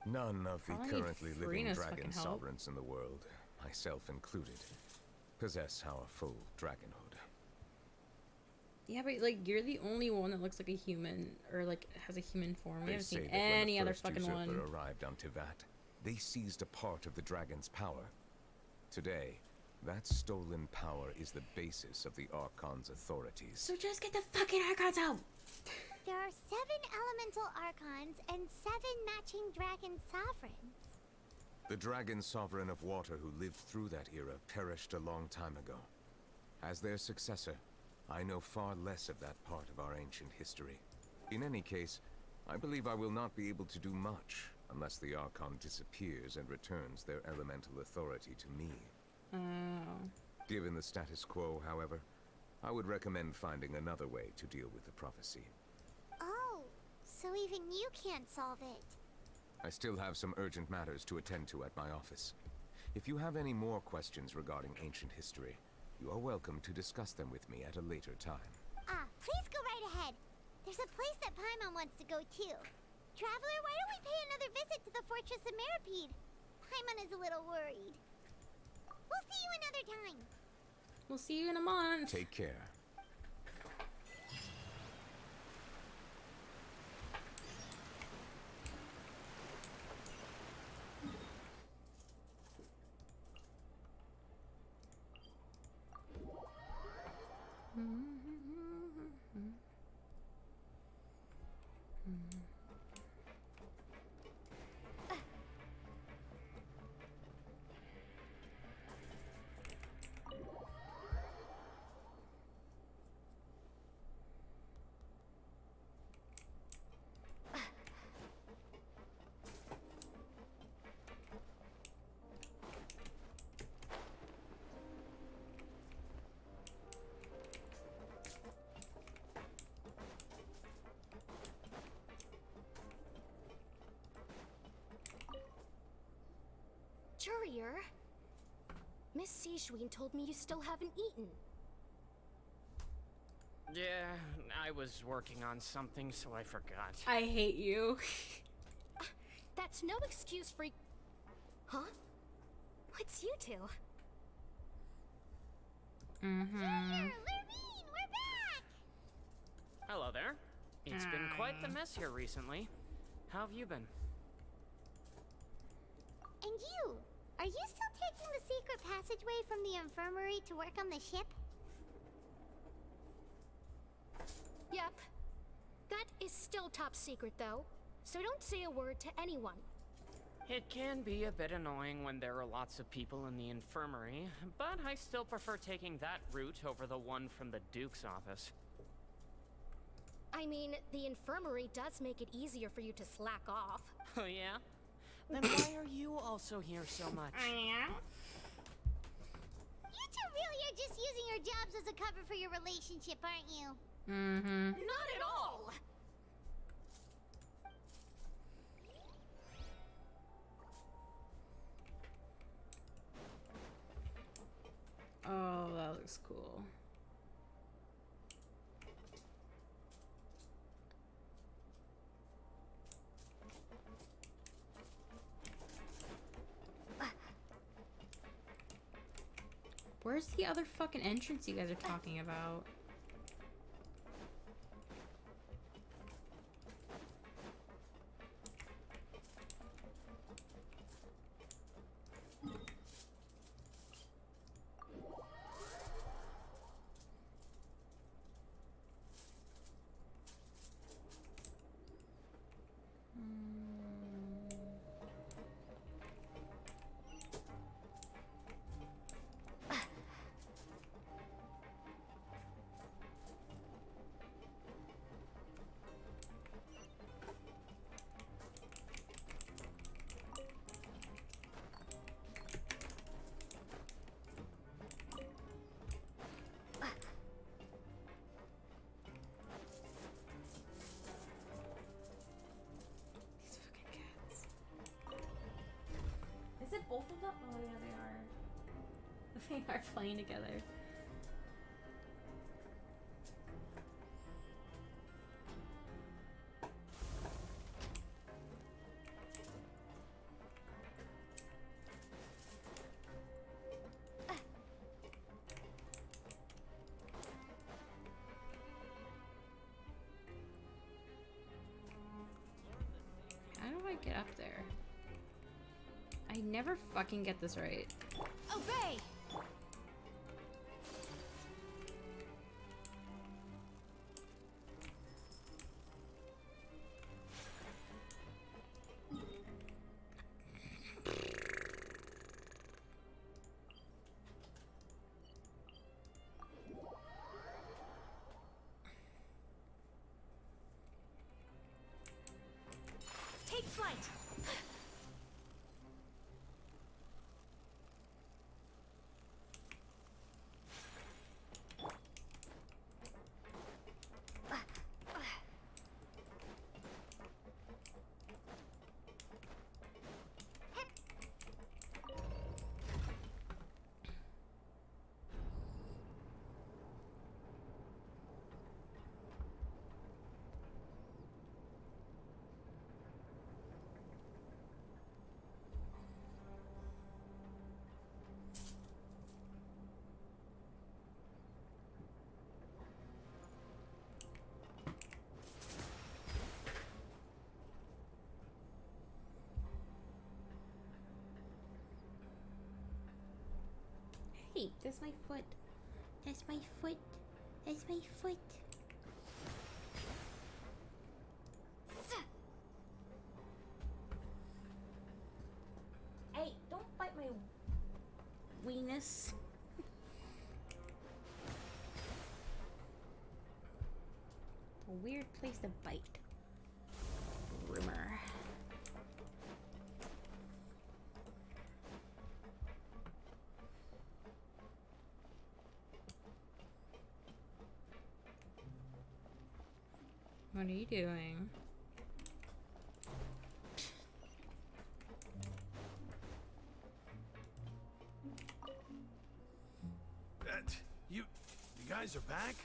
None of the Probably currently living Farina's dragon fucking help. sovereigns in the world, myself included, possess our full dragonhood. Yeah, but like you're the only one that looks like a human or like has a human form. We They haven't say seen that when any the other first fucking usurper one. arrived on Tivat, they seized a part of the dragon's power. Today, that stolen power is the basis of the Archon's authorities. So just get the fucking Archons out! There are 7 elemental Archons and 7 matching Dragon Sovereigns. The dragon sovereign of water who lived through that era perished a long time ago. As their successor, I know far less of that part of our ancient history. In any case, I believe I will not be able to do much unless the Archon disappears and returns their elemental authority to me. Oh. Given the status quo, however, I would recommend finding another way to deal with the prophecy. Oh, so even you can't solve it. I still have some urgent matters to attend to at my office. If you have any more questions regarding ancient history, you are welcome to discuss them with me at a later time. Please go right ahead. There's a place that Paimon wants to go too. Traveler, why don't we pay another visit to the Fortress of Meripede? Paimon is a little worried. We'll see you another time. We'll see you in a month. Take care. Courier, Miss Sijwin told me you still haven't eaten. Yeah, I was working on something, so I forgot. I hate you. That's no excuse for... Huh? What's you two? Mm-hmm. Lurvine, we're back! Hello there. It's been quite the mess here recently. How have you been? And you? Are you still taking the secret passageway from the infirmary to work on the ship? Yep. That is still top secret, though. So don't say a word to anyone. It can be a bit annoying when there are lots of people in the infirmary, but I still prefer taking that route over the one from the Duke's office. I mean, the infirmary does make it easier for you to slack off. Oh yeah? Then why are you also here so much? You two really are just using your jobs as a cover for your relationship, aren't you? Mm-hmm. Not at all! Oh, that looks cool. Where's the other fucking entrance you guys are talking about? yeah, they are. They are playing together. How do I get up there? I never fucking get this right. Obey! Take flight! Hey, that's my foot. That's my foot. That's my foot. Hey, don't bite my weenus. A weird place to bite. Rumor. What are you doing? You guys are back?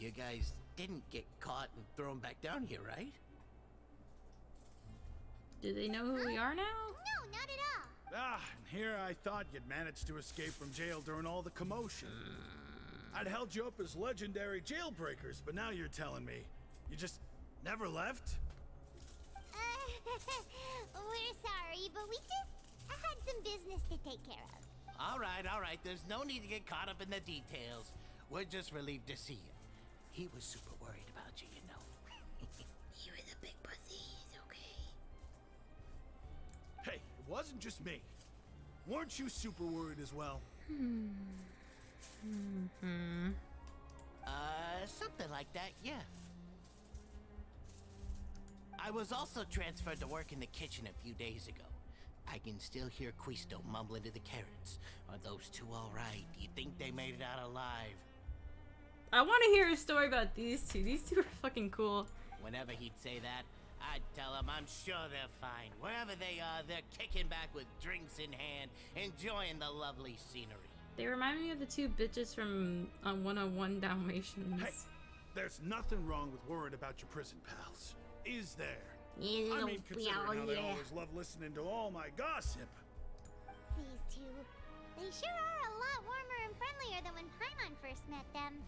You guys didn't get caught and thrown back down here, right? Do they know who we are now? No, not at all. Ah, and here I thought you'd managed to escape from jail during all the commotion. I'd held you up as legendary jailbreakers, but now you're telling me you just never left? We're sorry, but we just had some business to take care of. All right. There's no need to get caught up in the details. We're just relieved to see you. He was super worried about you, you know. He was a big pussy. He's okay. Hey, it wasn't just me. Weren't you super worried as well? Something like that, yeah. I was also transferred to work in the kitchen a few days ago. I can still hear Quisto mumbling to the carrots. Are those two all right? Do you think they made it out alive? I want to hear a story about these two. These two are fucking cool. Whenever he'd say that, I'd tell him I'm sure they're fine. Wherever they are, they're kicking back with drinks in hand, enjoying the lovely scenery. They remind me of the two bitches from 101 Dalmatians. Hey, there's nothing wrong with worrying about your prison pals, is there? Yeah, I mean, considering how they always love listening to all my gossip. These two, they sure are a lot warmer and friendlier than when Paimon first met them.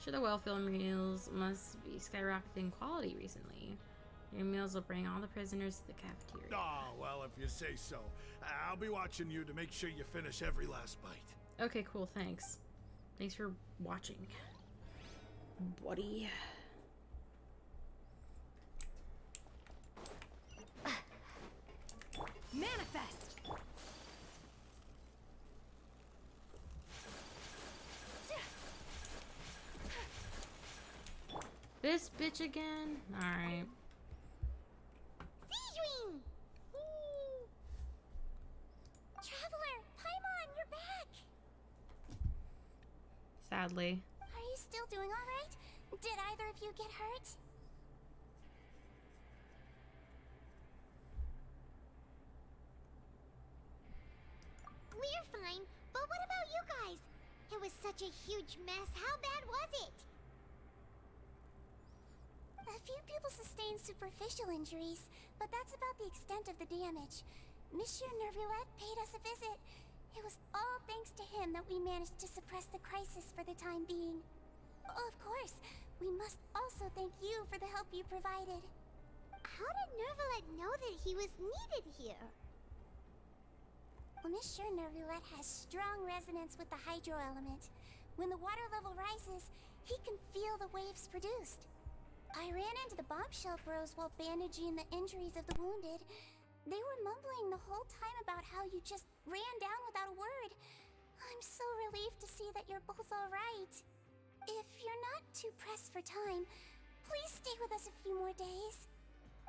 Sure, the well-filled meals must be skyrocketing quality recently. Your meals will bring all the prisoners to the cafeteria. Oh, well, if you say so. I'll be watching you to make sure you finish every last bite. Okay, cool, thanks. Thanks for watching, buddy. Manifest! This bitch again? Alright. Sejuin! Traveler, Paimon, you're back! Sadly. Are you still doing alright? Did either of you get hurt? We're fine, but what about you guys? It was such a huge mess. How bad was it? A few people sustained superficial injuries, but that's about the extent of the damage. Monsieur Nervillette paid us a visit. It was all thanks to him that we managed to suppress the crisis for the time being. Oh, of course, we must also thank you for the help you provided. How did Nervillette know that he was needed here? Well, Monsieur Nervillette has strong resonance with the hydro element. When the water level rises, he can feel the waves produced. I ran into the bombshell bros while bandaging the injuries of the wounded. They were mumbling the whole time about how you just ran down without a word. I'm so relieved to see that you're both alright. If you're not too pressed for time, please stay with us a few more days.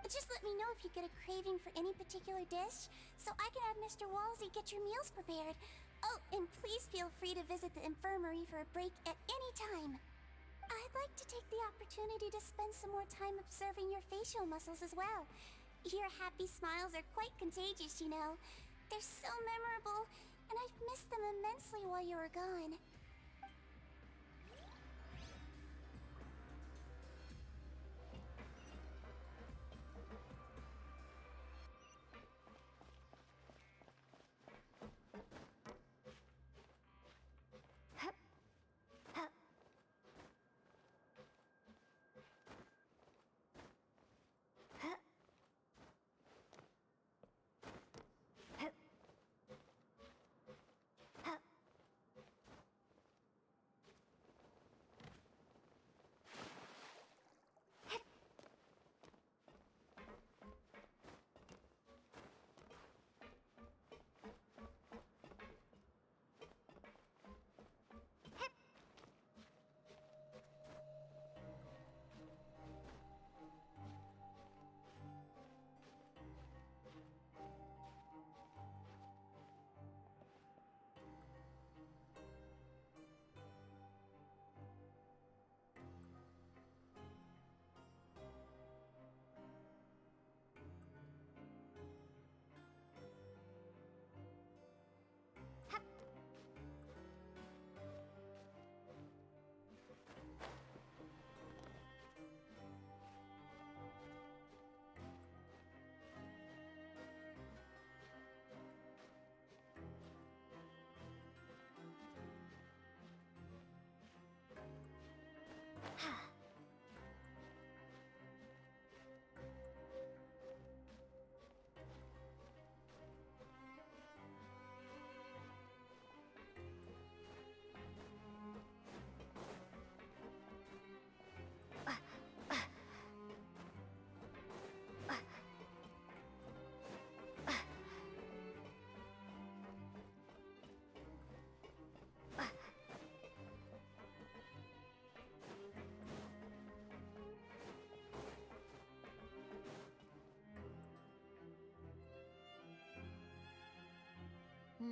Just let me know if you get a craving for any particular dish, so I can have Mr. Walsey get your meals prepared. Oh, and please feel free to visit the infirmary for a break at any time. I'd like to take the opportunity to spend some more time observing your facial muscles as well. Your happy smiles are quite contagious, you know. They're so memorable, and I've missed them immensely while you were gone.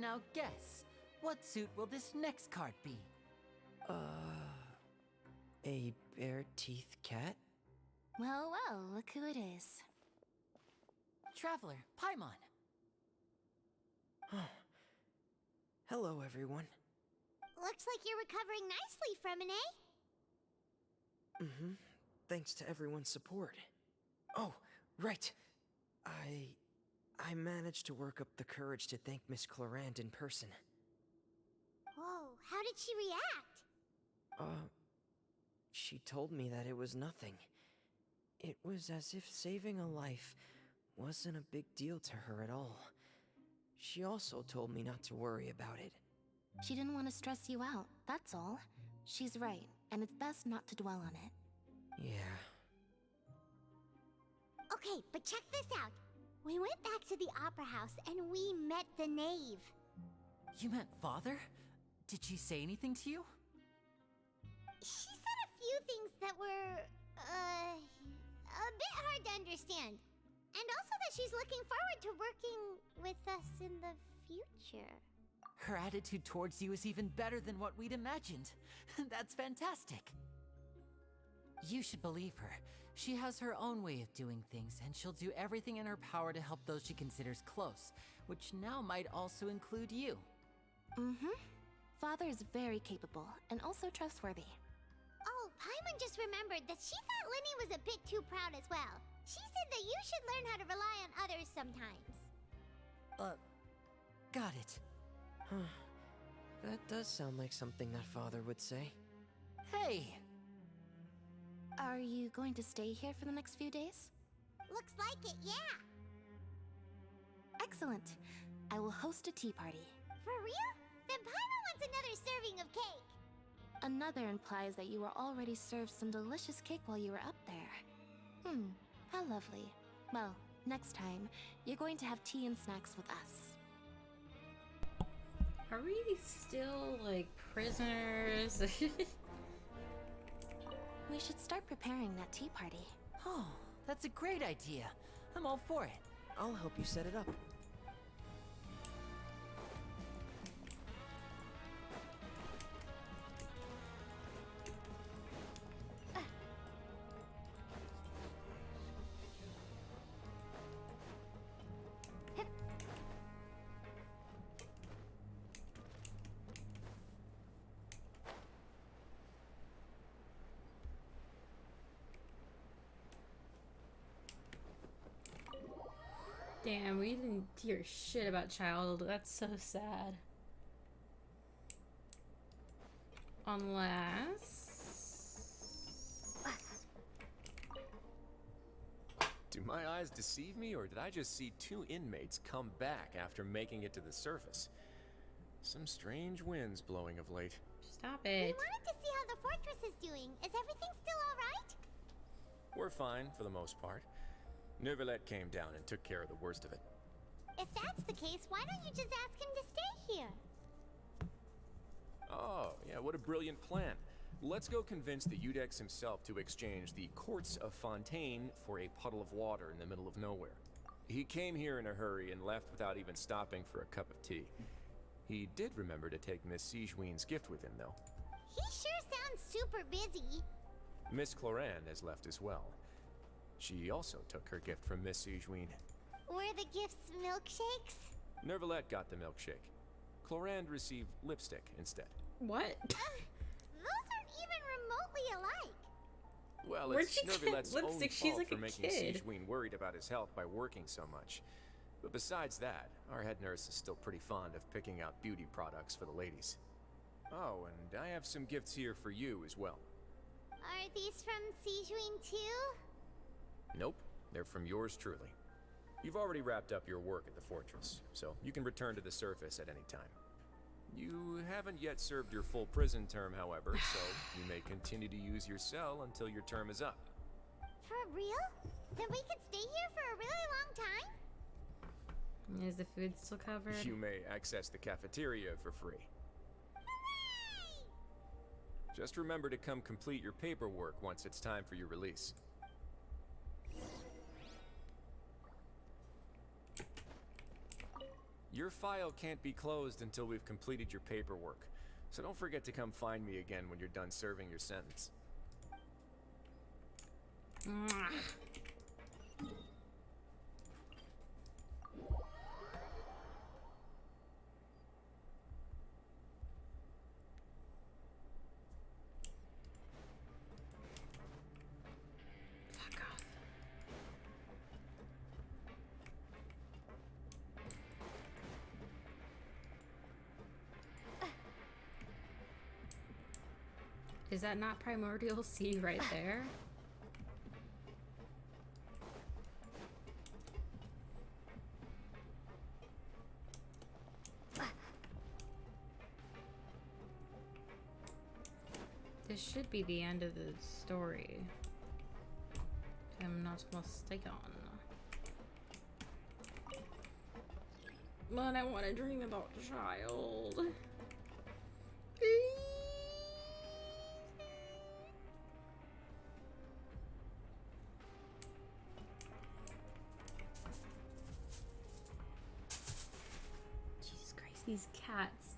Now guess, what suit will this next card be? A bare-teeth cat? Well, well, look who it is. Traveler, Paimon. Hello, everyone. Looks like you're recovering nicely, Fremine. Mm-hmm. Thanks to everyone's support. Oh, right. I managed to work up the courage to thank Miss Clorand in person. Whoa, how did she react? She told me that it was nothing. It was as if saving a life wasn't a big deal to her at all. She also told me not to worry about it. She didn't want to stress you out, that's all. She's right, and it's best not to dwell on it. Yeah. Okay, but check this out. We went back to the Opera House and we met the knave. You met Father? Did she say anything to you? She said a few things that were, a bit hard to understand. And also that she's looking forward to working with us in the future. Her attitude towards you is even better than what we'd imagined. That's fantastic. You should believe her. She has her own way of doing things, and she'll do everything in her power to help those she considers close, which now might also include you. Mm-hmm. Father is very capable, and also trustworthy. Oh, Paimon just remembered that she thought Linny was a bit too proud as well. She said that you should learn how to rely on others sometimes. Got it. That does sound like something that Father would say. Hey! Are you going to stay here for the next few days? Looks like it, yeah. Excellent. I will host a tea party. For real? Then Paimon wants another serving of cake. Another implies that you were already served some delicious cake while you were up there. How lovely. Well, next time, you're going to have tea and snacks with us. Are we still, like, prisoners? We should start preparing that tea party. Oh, that's a great idea. I'm all for it. I'll help you set it up. Damn, we didn't hear shit about Child. That's so sad. Unless... Do my eyes deceive me, or did I just see 2 inmates come back after making it to the surface? Some strange winds blowing of late. Stop We it. wanted to see how the fortress is doing. Is everything still alright? We're fine, for the most part. Neuvillette came down and took care of the worst of it. If that's the case, why don't you just ask him to stay here? Oh, yeah, what a brilliant plan. Let's go convince the Eudex himself to exchange the courts of Fontaine for a puddle of water in the middle of nowhere. He came here in a hurry and left without even stopping for a cup of tea. He did remember to take Miss Sigewinne's gift with him, though. He sure sounds super busy. Miss Cloran has left as well. She also took her gift from Miss Sigewinne. Were the gifts milkshakes? Neuvillette got the milkshake. Cloran received lipstick instead. What? Those aren't even remotely alike. Well, Where'd it's she get Neuvillette's own lipstick? fault She's like for a making kid. Sigewinne worried about his health by working so much. But besides that, our head nurse is still pretty fond of picking out beauty products for the ladies. Oh, and I have some gifts here for you as well. Are these from Sigewinne too? Nope, they're from yours truly. You've already wrapped up your work at the fortress, so you can return to the surface at any time. You haven't yet served your full prison term, however, so you may continue to use your cell until your term is up. For real? Then we could stay here for a really long time? Is the food still covered? You may access the cafeteria for free. Hooray! Just remember to come complete your paperwork once it's time for your release. Your file can't be closed until we've completed your paperwork, so don't forget to come find me again when you're done serving your sentence. Mwah. Fuck off. Is that not Primordial Sea right there? This should be the end of the story, if I'm not mistaken. But I want to dream about Child. Jesus Christ, these cats.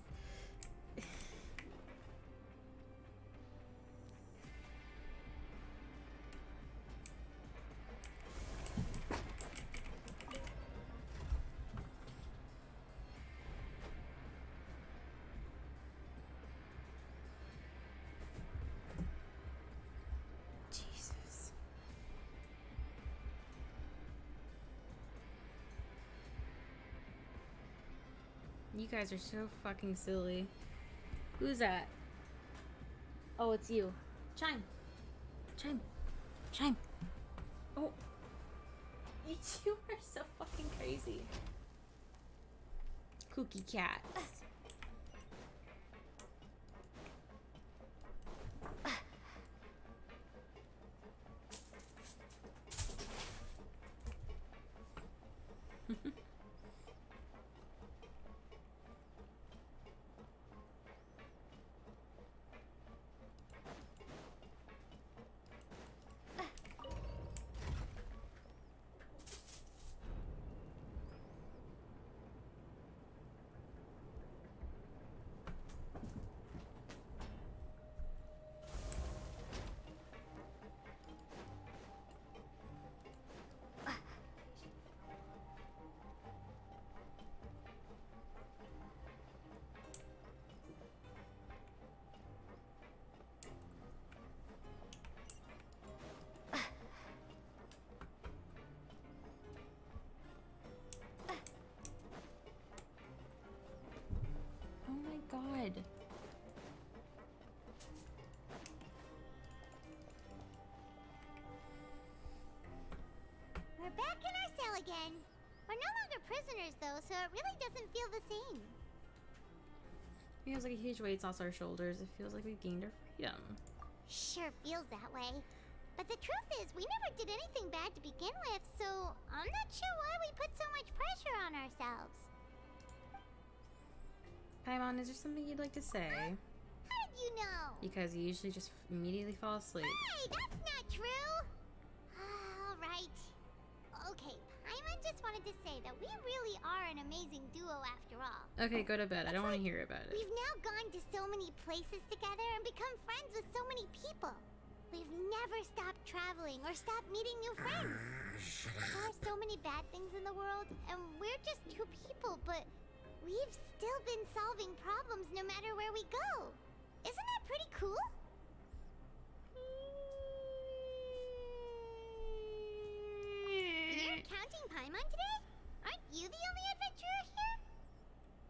You guys are so fucking silly. Who's that? Oh, it's you. Chime. Chime. Chime. Oh. You two are so fucking crazy. Cookie cats. Oh my god. We're back in our cell again. We're no longer prisoners, though, so it really doesn't feel the same. Feels like a huge weight's off our shoulders. It feels like we've gained our freedom. Sure feels that way. But the truth is, we never did anything bad to begin with, so I'm not sure why we put so much pressure on ourselves. Paimon, is there something you'd like to say? How did you know? Because you usually just immediately fall asleep. Hey, that's not true! Alright. Okay, Paimon just wanted to say that we really are an amazing duo after all. Okay, go to bed. I don't want to hear about it. We've now gone to so many places together and become friends with so many people. We've never stopped traveling or stopped meeting new friends. There are so many bad things in the world, and we're just two people, but we've still been solving problems no matter where we go. Isn't that pretty cool? You're counting Paimon today? Aren't you the only adventurer here?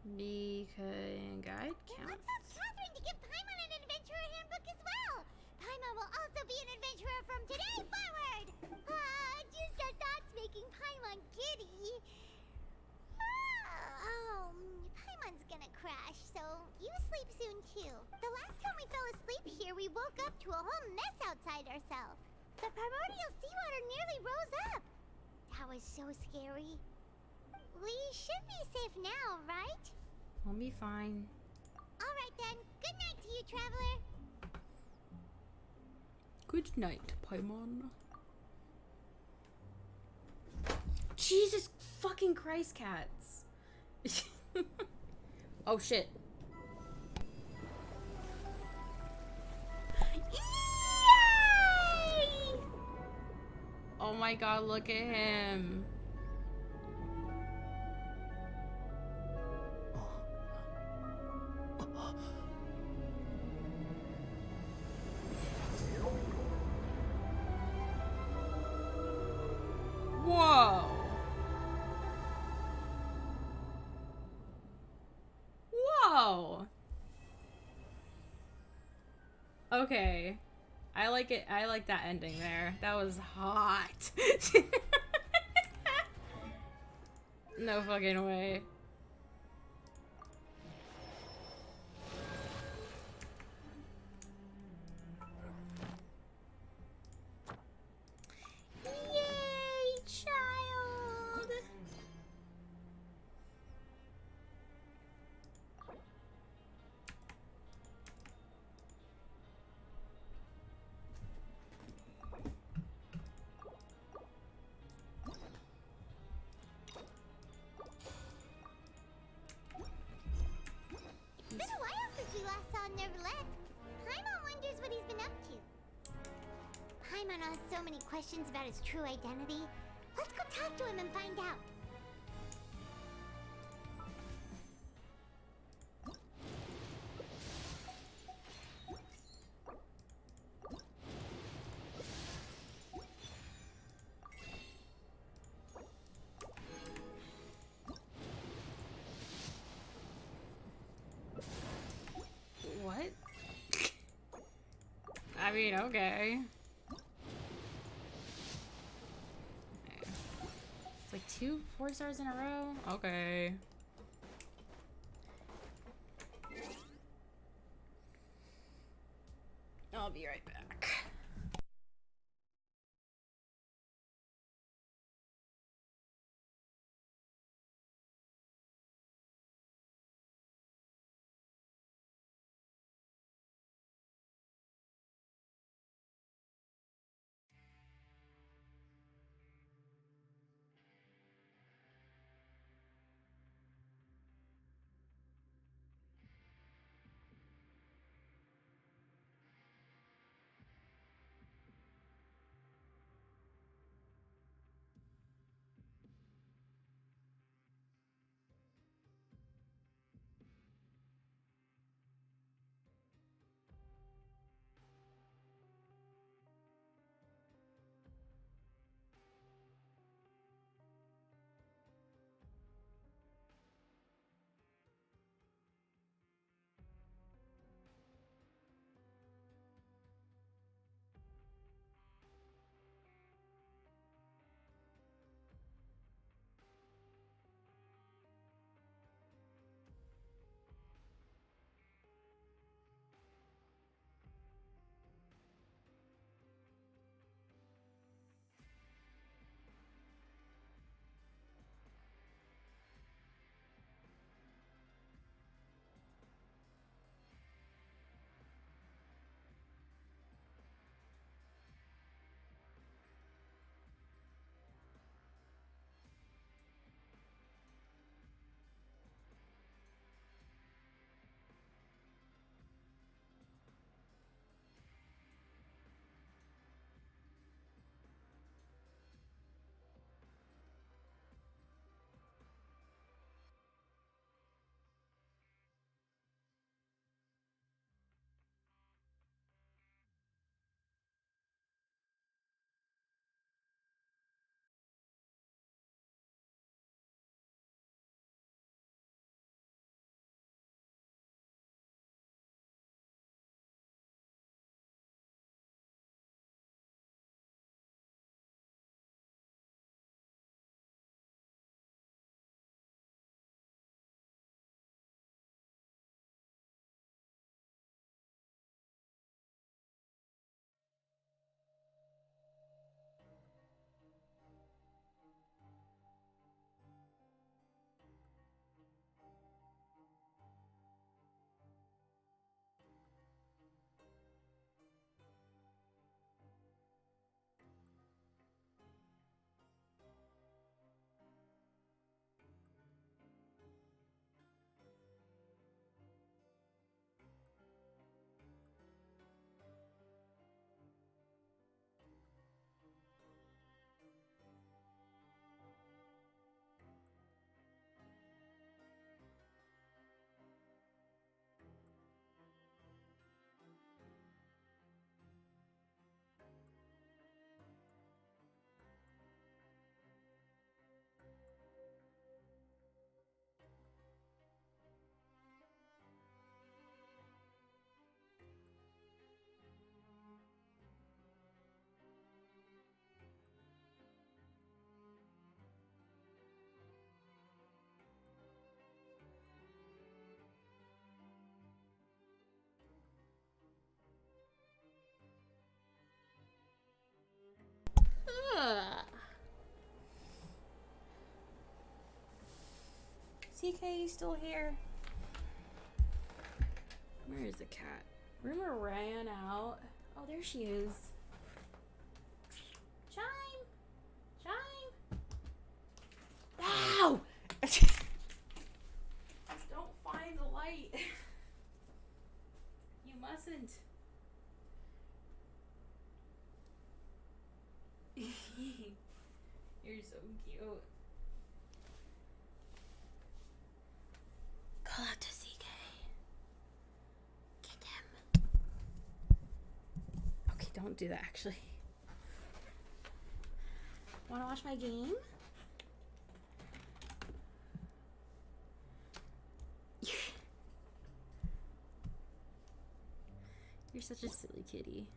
Because guide count. Let's ask Catherine to give Paimon an adventurer handbook as well. Paimon will also be an adventurer from today forward. Just our thoughts making Paimon giddy. Paimon's gonna crash, so you sleep soon too. The last time we fell asleep here, we woke up to a whole mess outside ourselves. The primordial seawater nearly rose up. That was so scary. We should be safe now, right? We'll be fine. Alright then. Good night to you, traveler. Good night, Paimon. Jesus fucking Christ, cats. Oh shit. Yay! Oh my god, look at him. Whoa. Whoa. Okay. I like it. I like that ending there. That was hot. No fucking way. Yay, child! It's been a while since we last saw Neverland. Paimon wonders what he's been up to. Paimon has so many questions about his true identity. Let's go talk to him and find out. I mean, okay. It's like 2 4-stars in a row? Okay. I'll be right back. CK, you still here? Where is the cat? Rumor ran out. Oh, there she is. Chime! Chime! Ow! Just don't find the light. You mustn't. You're so cute. Call out to CK. Get him. Okay, don't do that actually. Wanna watch my game? You're such a silly kitty.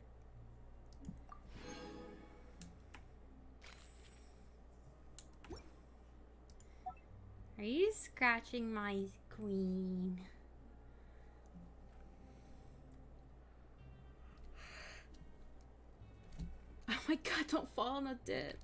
Are you scratching my queen? Oh my god, don't fall in a dip.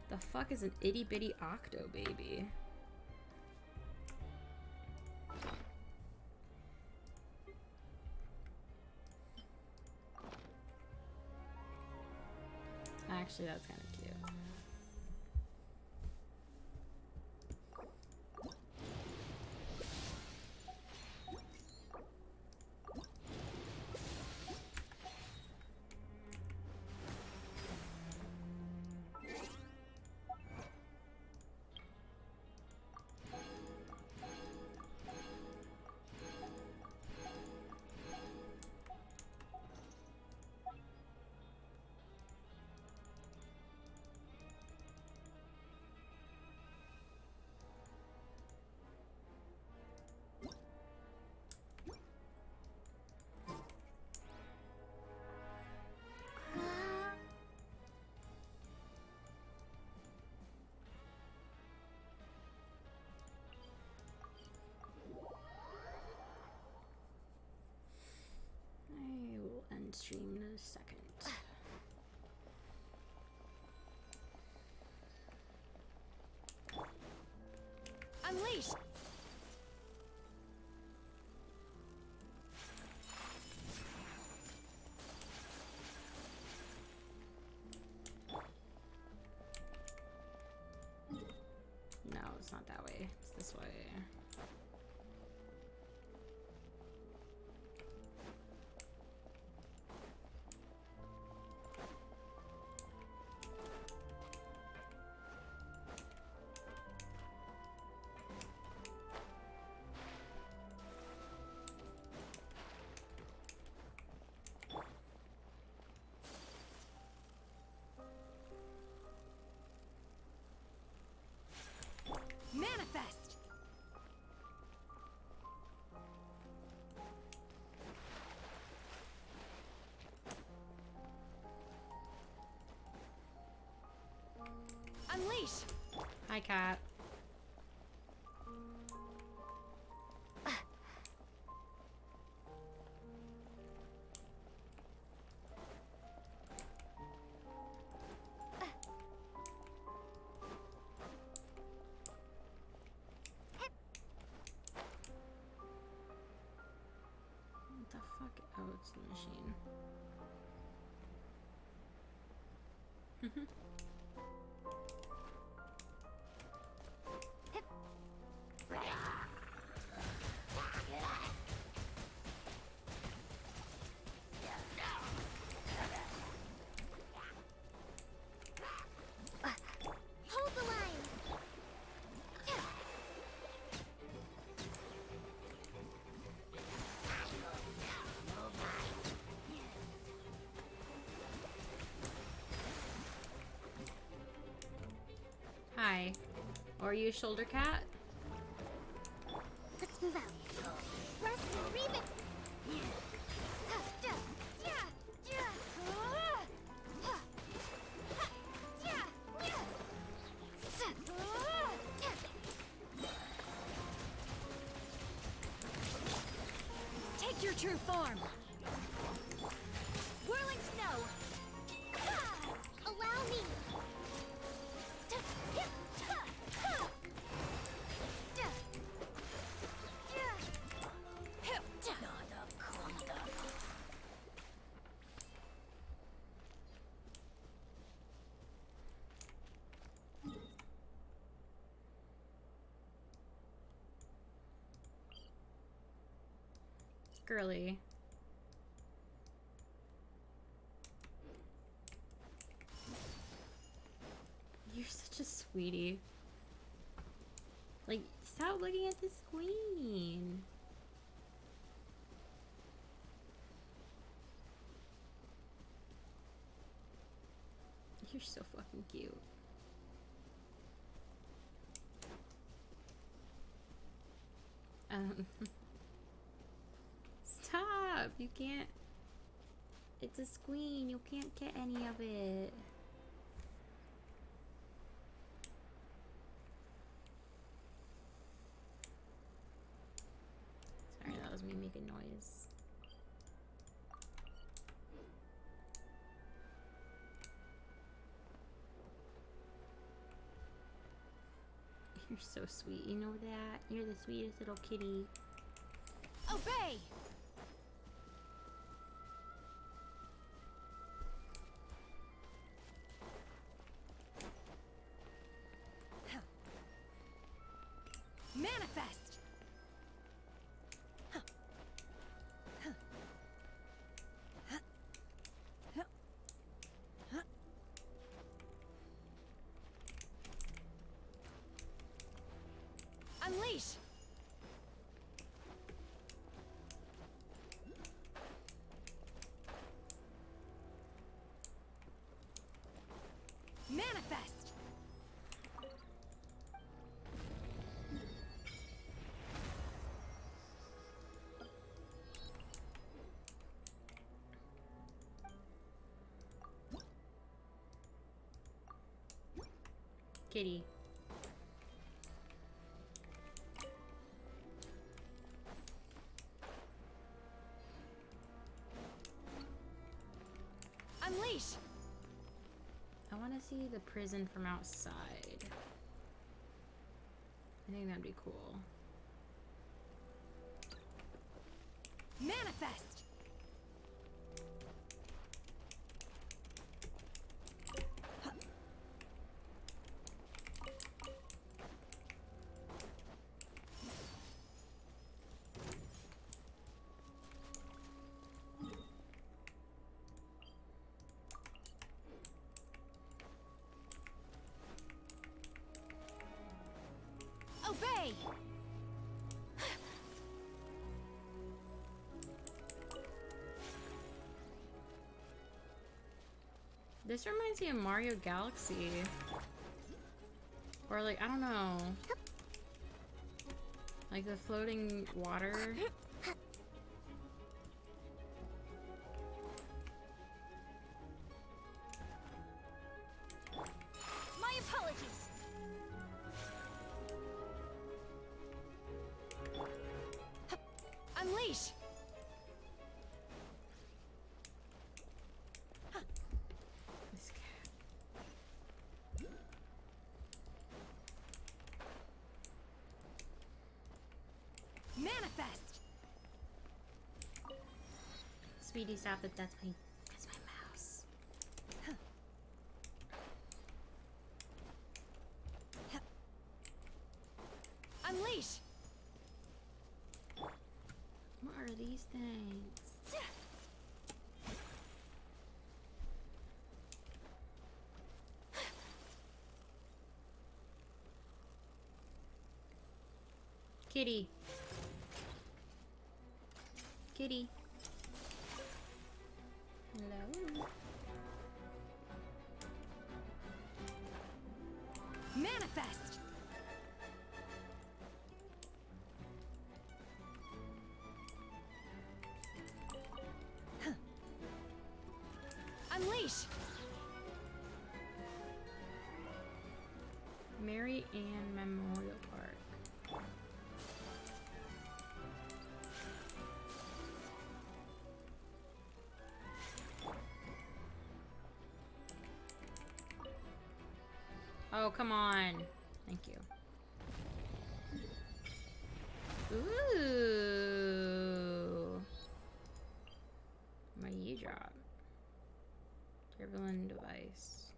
The fuck is an itty bitty octo baby? Actually, that's kind of cute. I will end stream in a second. Unleash! No, it's not that way. It's this way. Manifest! Unleash! Hi, cat. What the fuck? Oh, it's the machine. Hold the line! Hi. Or are you a shoulder cat? Let's move out. Press and reap it! Take your true form! Whirling snow! Allow me! Girly. You're such a sweetie. Like, stop looking at this queen. You're so fucking cute. Stop! You can't. It's a screen. You can't get any of it. Sorry, that was me making noise. You're so sweet. You know that? You're the sweetest little kitty. Obey! Manifest! Unleash! Manifest! Kitty. Unleash! I want to see the prison from outside. I think that'd be cool. Manifest! Obey! This reminds me of Mario Galaxy. Or like, I don't know. Like the floating water. My apologies! Unleash! This cat. Manifest! Sweetie, stop it. That's my mouse. Unleash! What are these things? Kitty. Kitty. Hello. Manifest! Unleash! Mary Ann Memorial Park. Oh, come on. Thank you. Ooh. What do you drop? Turbulent device.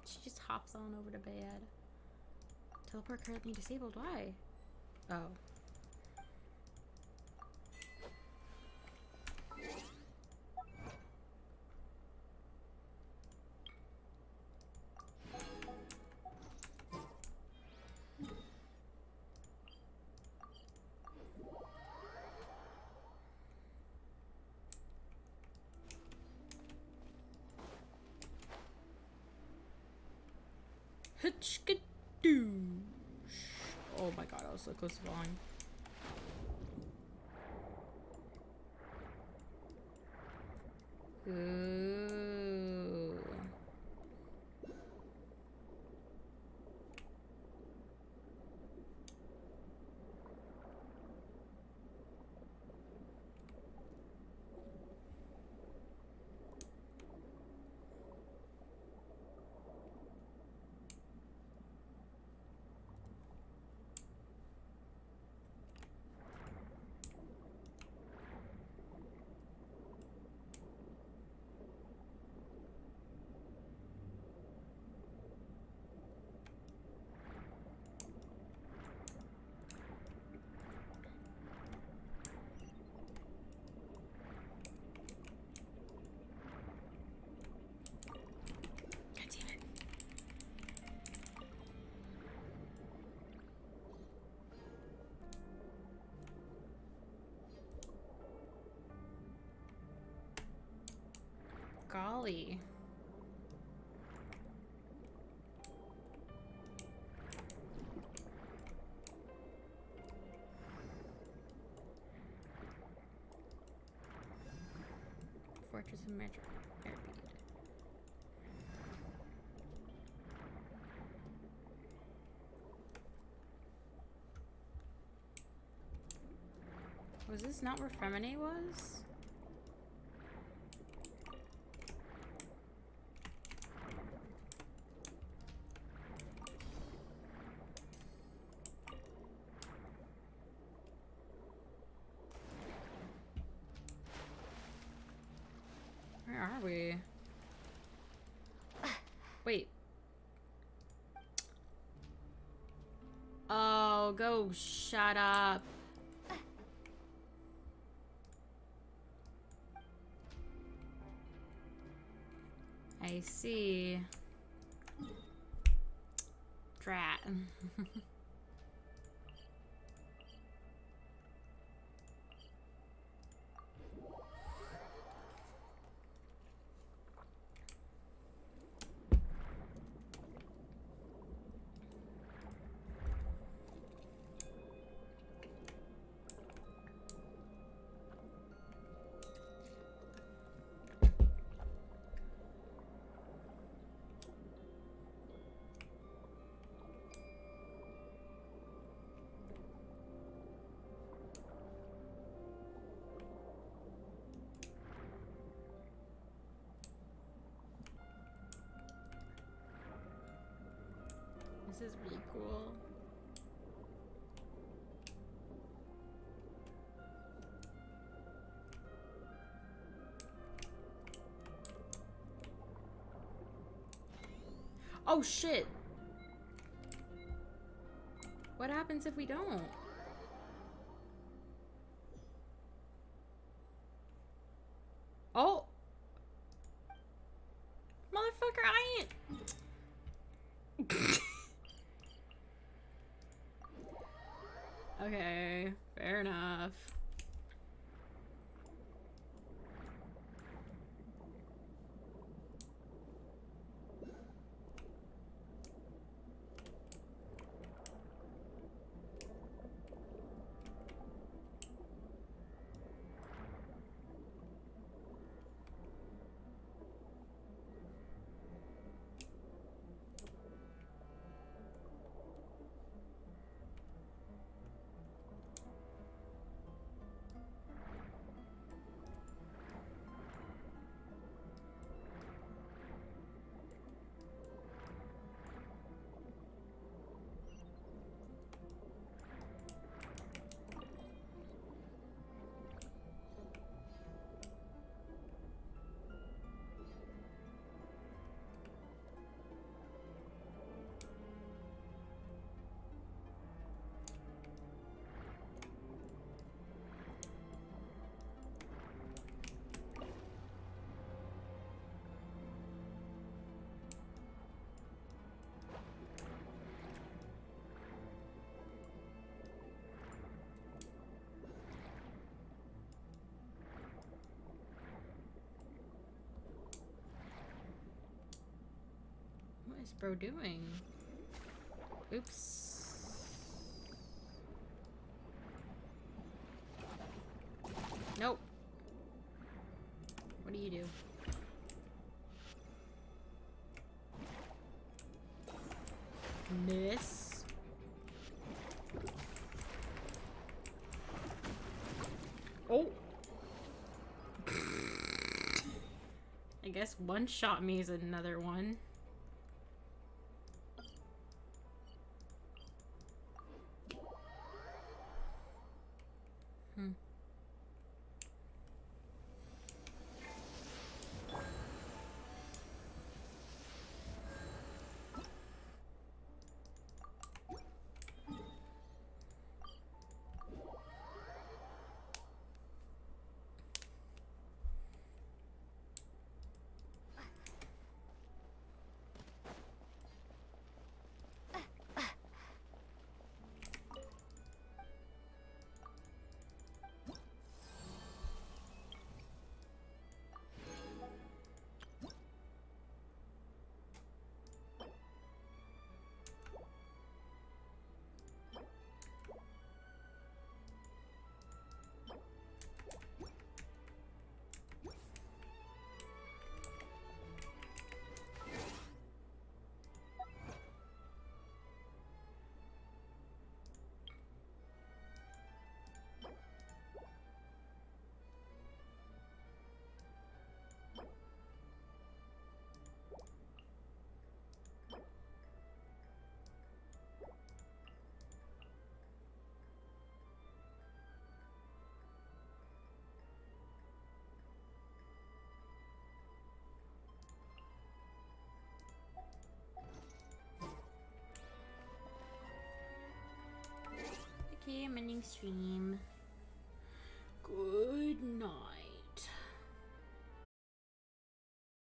She just hops on over to bed. Teleport currently disabled. Why? Oh. Hitchkadoosh. Oh my god, I was so close to falling. Ooh. Golly. Fortress of Metro Airbeat. Was this not where Femine was? Where are we? Wait. Oh, go shut up. I see. Drat. This is really cool. Oh shit! What happens if we don't? Oh! Motherfucker, I ain't... Okay, fair enough. What is bro doing? Oops. Nope. What do you do? Miss. Oh. I guess one shot me is another one. Okay, I'm ending stream. Good.